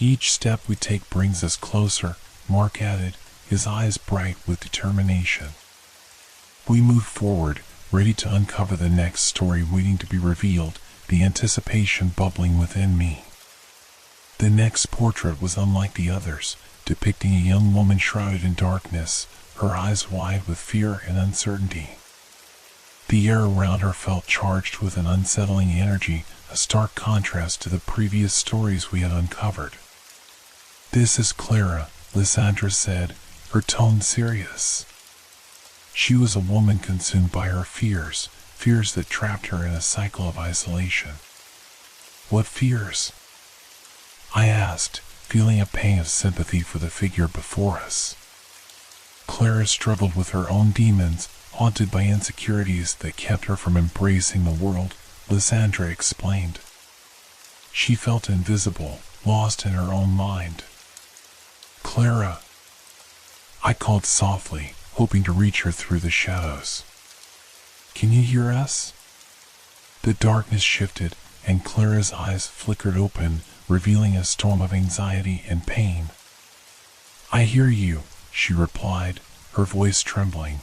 Each step we take brings us closer, Mark added, his eyes bright with determination. We moved forward, ready to uncover the next story waiting to be revealed, the anticipation bubbling within me. The next portrait was unlike the others, depicting a young woman shrouded in darkness, her eyes wide with fear and uncertainty. The air around her felt charged with an unsettling energy, a stark contrast to the previous stories we had uncovered. This is Clara, Lysandra said, her tone serious. She was a woman consumed by her fears, fears that trapped her in a cycle of isolation. What fears? I asked, feeling a pang of sympathy for the figure before us. Clara struggled with her own demons, haunted by insecurities that kept her from embracing the world, Lysandra explained. She felt invisible, lost in her own mind. Clara, I called softly, hoping to reach her through the shadows. Can you hear us? The darkness shifted, and Clara's eyes flickered open, revealing a storm of anxiety and pain. I hear you, she replied, her voice trembling.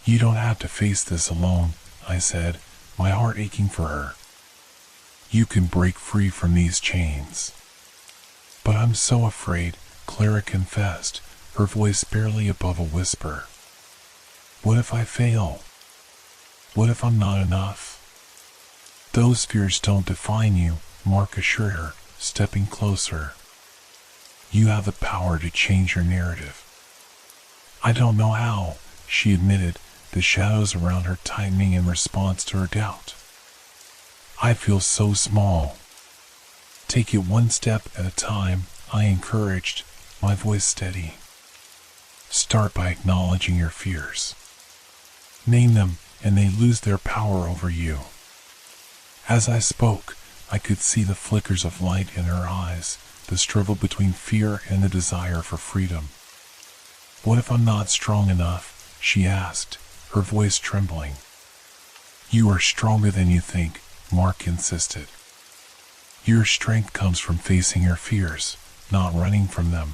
You don't have to face this alone, I said, my heart aching for her. You can break free from these chains. But I'm so afraid, Clara confessed, her voice barely above a whisper. What if I fail? What if I'm not enough? Those fears don't define you, Mark assured her, stepping closer. You have the power to change your narrative. I don't know how, she admitted, the shadows around her tightening in response to her doubt. I feel so small. Take it one step at a time, I encouraged, my voice steady. Start by acknowledging your fears. Name them, and they lose their power over you. As I spoke, I could see the flickers of light in her eyes, the struggle between fear and the desire for freedom. What if I'm not strong enough? She asked, her voice trembling. You are stronger than you think, Mark insisted. Your strength comes from facing your fears, not running from them.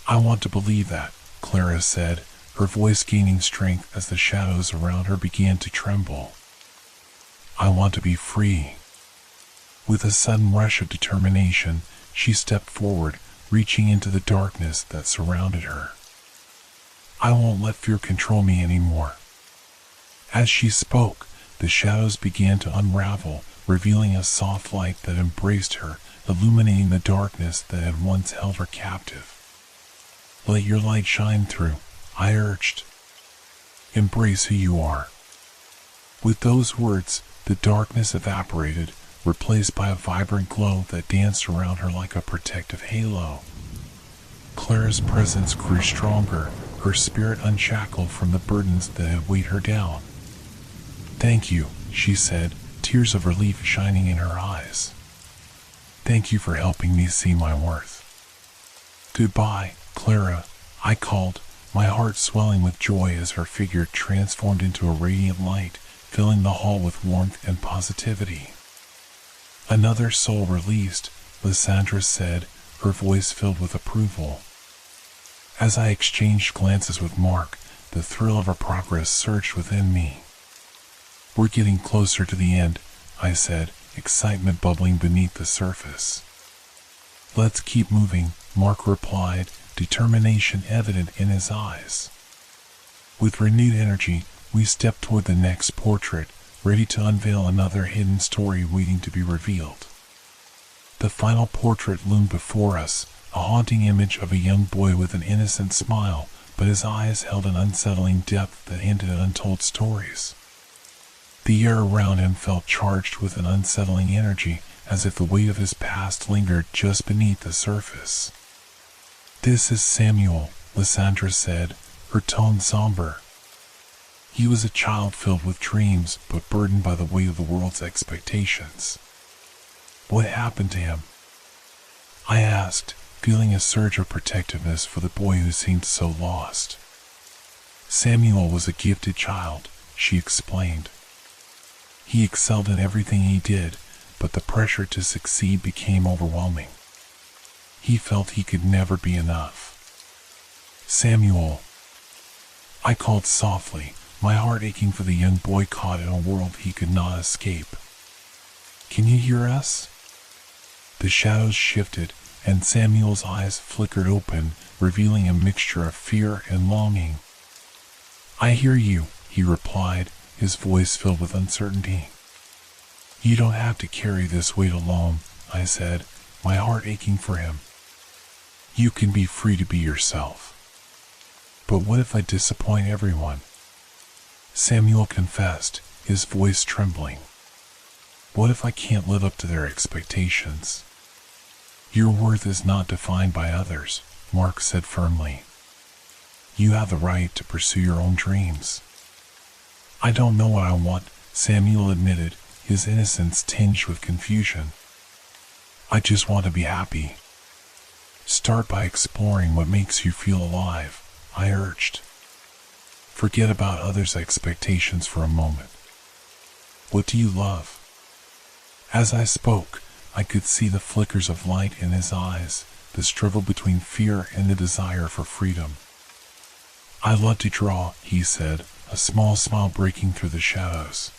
I want to believe that, Clara said, her voice gaining strength as the shadows around her began to tremble. I want to be free. With a sudden rush of determination, she stepped forward, reaching into the darkness that surrounded her. I won't let fear control me anymore. As she spoke, the shadows began to unravel, revealing a soft light that embraced her, illuminating the darkness that had once held her captive. Let your light shine through, I urged. Embrace who you are. With those words, the darkness evaporated, replaced by a vibrant glow that danced around her like a protective halo. Clara's presence grew stronger, her spirit unshackled from the burdens that had weighed her down. Thank you, she said, tears of relief shining in her eyes. Thank you for helping me see my worth. Goodbye, Clara, I called, my heart swelling with joy as her figure transformed into a radiant light, filling the hall with warmth and positivity. Another soul released, Lysandra said, her voice filled with approval. As I exchanged glances with Mark, the thrill of our progress surged within me. "We're getting closer to the end," I said, excitement bubbling beneath the surface. "Let's keep moving," Mark replied, determination evident in his eyes. With renewed energy, we stepped toward the next portrait, ready to unveil another hidden story waiting to be revealed. The final portrait loomed before us, a haunting image of a young boy with an innocent smile, but his eyes held an unsettling depth that hinted at untold stories. The air around him felt charged with an unsettling energy, as if the weight of his past lingered just beneath the surface. "This is Samuel," Lysandra said, her tone somber. "He was a child filled with dreams, but burdened by the weight of the world's expectations." "What happened to him?" I asked, feeling a surge of protectiveness for the boy who seemed so lost. "Samuel was a gifted child," she explained. "He excelled in everything he did, but the pressure to succeed became overwhelming. He felt he could never be enough." "Samuel," I called softly, my heart aching for the young boy caught in a world he could not escape. "Can you hear us?" The shadows shifted, and Samuel's eyes flickered open, revealing a mixture of fear and longing. "I hear you," he replied, his voice filled with uncertainty. "You don't have to carry this weight alone," I said, my heart aching for him. "You can be free to be yourself." "But what if I disappoint everyone?" Samuel confessed, his voice trembling. "What if I can't live up to their expectations?" "Your worth is not defined by others," Mark said firmly. "You have the right to pursue your own dreams." "I don't know what I want," Samuel admitted, his innocence tinged with confusion. "I just want to be happy." "Start by exploring what makes you feel alive," I urged. "Forget about others' expectations for a moment. What do you love?" As I spoke, I could see the flickers of light in his eyes, the struggle between fear and the desire for freedom. "I love to draw," he said, a small smile breaking through the shadows.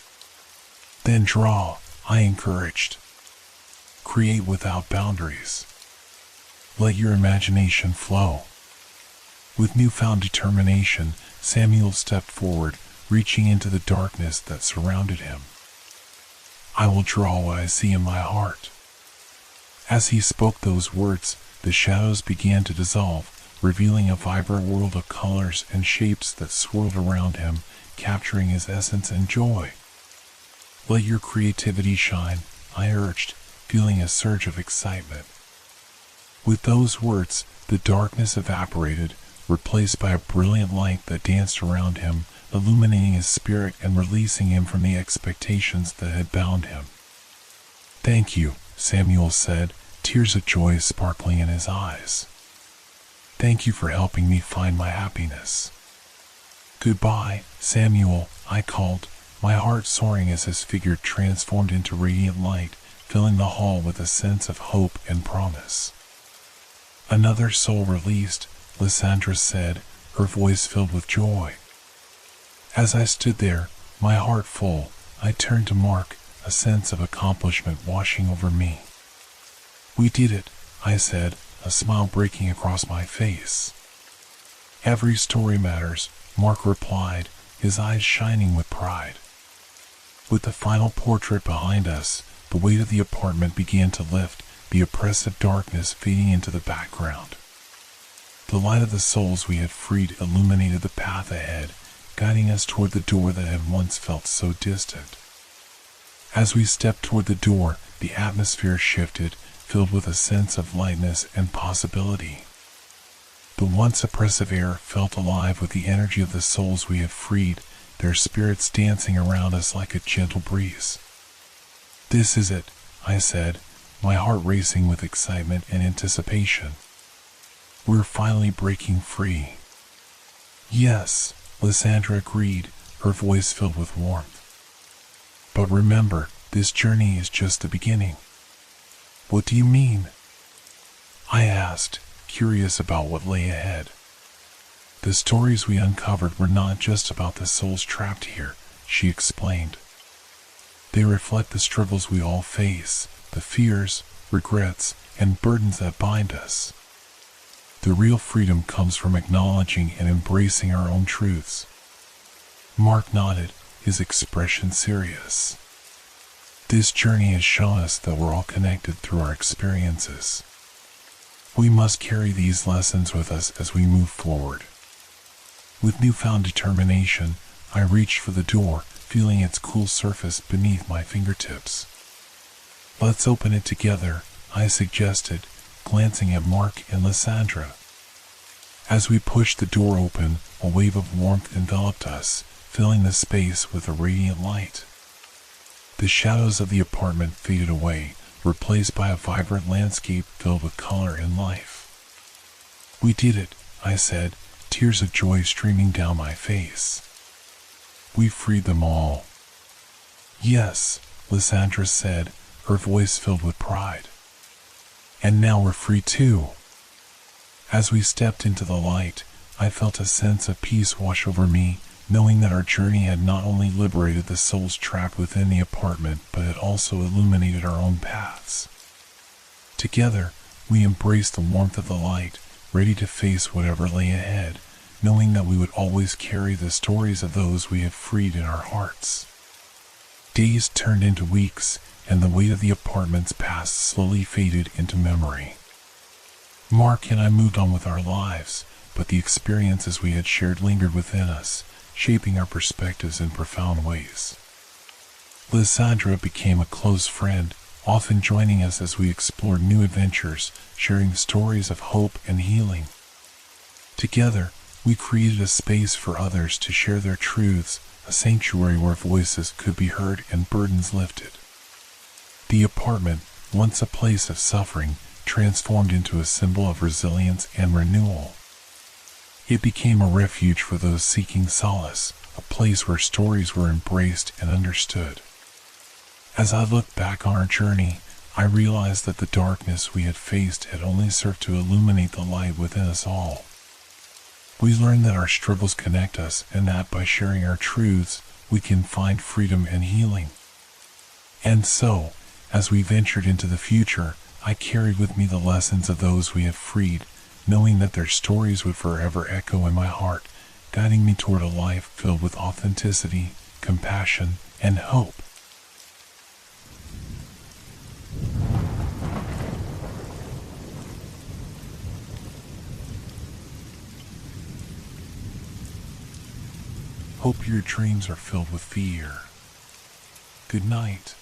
"Then draw," I encouraged. "Create without boundaries. Let your imagination flow." With newfound determination, Samuel stepped forward, reaching into the darkness that surrounded him. "I will draw what I see in my heart." As he spoke those words, the shadows began to dissolve, revealing a vibrant world of colors and shapes that swirled around him, capturing his essence and joy. "Let your creativity shine," I urged, feeling a surge of excitement. With those words, the darkness evaporated, replaced by a brilliant light that danced around him, illuminating his spirit and releasing him from the expectations that had bound him. "Thank you," Samuel said, tears of joy sparkling in his eyes. "Thank you for helping me find my happiness." "Goodbye, Samuel," I called, my heart soaring as his figure transformed into radiant light, filling the hall with a sense of hope and promise. "Another soul released," Lysandra said, her voice filled with joy. As I stood there, my heart full, I turned to Mark, a sense of accomplishment washing over me. "We did it," I said, a smile breaking across my face. "Every story matters," Mark replied, his eyes shining with pride. With the final portrait behind us, the weight of the apartment began to lift, the oppressive darkness fading into the background. The light of the souls we had freed illuminated the path ahead, guiding us toward the door that had once felt so distant. As we stepped toward the door, the atmosphere shifted, filled with a sense of lightness and possibility. The once oppressive air felt alive with the energy of the souls we had freed, their spirits dancing around us like a gentle breeze. "This is it," I said, my heart racing with excitement and anticipation. "We're finally breaking free." "Yes," Lysandra agreed, her voice filled with warmth. "But remember, this journey is just the beginning." "What do you mean?" I asked, curious about what lay ahead. The stories we uncovered were not just about the souls trapped here, she explained. They reflect the struggles we all face, the fears, regrets, and burdens that bind us. The real freedom comes from acknowledging and embracing our own truths. Mark nodded, his expression serious. This journey has shown us that we're all connected through our experiences. We must carry these lessons with us as we move forward. With newfound determination, I reached for the door, feeling its cool surface beneath my fingertips. Let's open it together, I suggested, glancing at Mark and Lysandra. As we pushed the door open, a wave of warmth enveloped us, filling the space with a radiant light. The shadows of the apartment faded away, replaced by a vibrant landscape filled with color and life. We did it, I said, tears of joy streaming down my face. We freed them all. Yes, Lysandra said, her voice filled with pride. And now we're free too. As we stepped into the light, I felt a sense of peace wash over me, knowing that our journey had not only liberated the souls trapped within the apartment, but had also illuminated our own paths. Together, we embraced the warmth of the light, ready to face whatever lay ahead, knowing that we would always carry the stories of those we had freed in our hearts. Days turned into weeks, and the weight of the apartment's past slowly faded into memory. Mark and I moved on with our lives, but the experiences we had shared lingered within us, shaping our perspectives in profound ways. Lysandra became a close friend, often joining us as we explored new adventures, sharing stories of hope and healing. Together, we created a space for others to share their truths, a sanctuary where voices could be heard and burdens lifted. The apartment, once a place of suffering, transformed into a symbol of resilience and renewal. It became a refuge for those seeking solace, a place where stories were embraced and understood. As I looked back on our journey, I realized that the darkness we had faced had only served to illuminate the light within us all. We learned that our struggles connect us and that by sharing our truths, we can find freedom and healing. And so, as we ventured into the future, I carried with me the lessons of those we had freed, knowing that their stories would forever echo in my heart, guiding me toward a life filled with authenticity, compassion, and hope. Hope your dreams are filled with fear. Good night.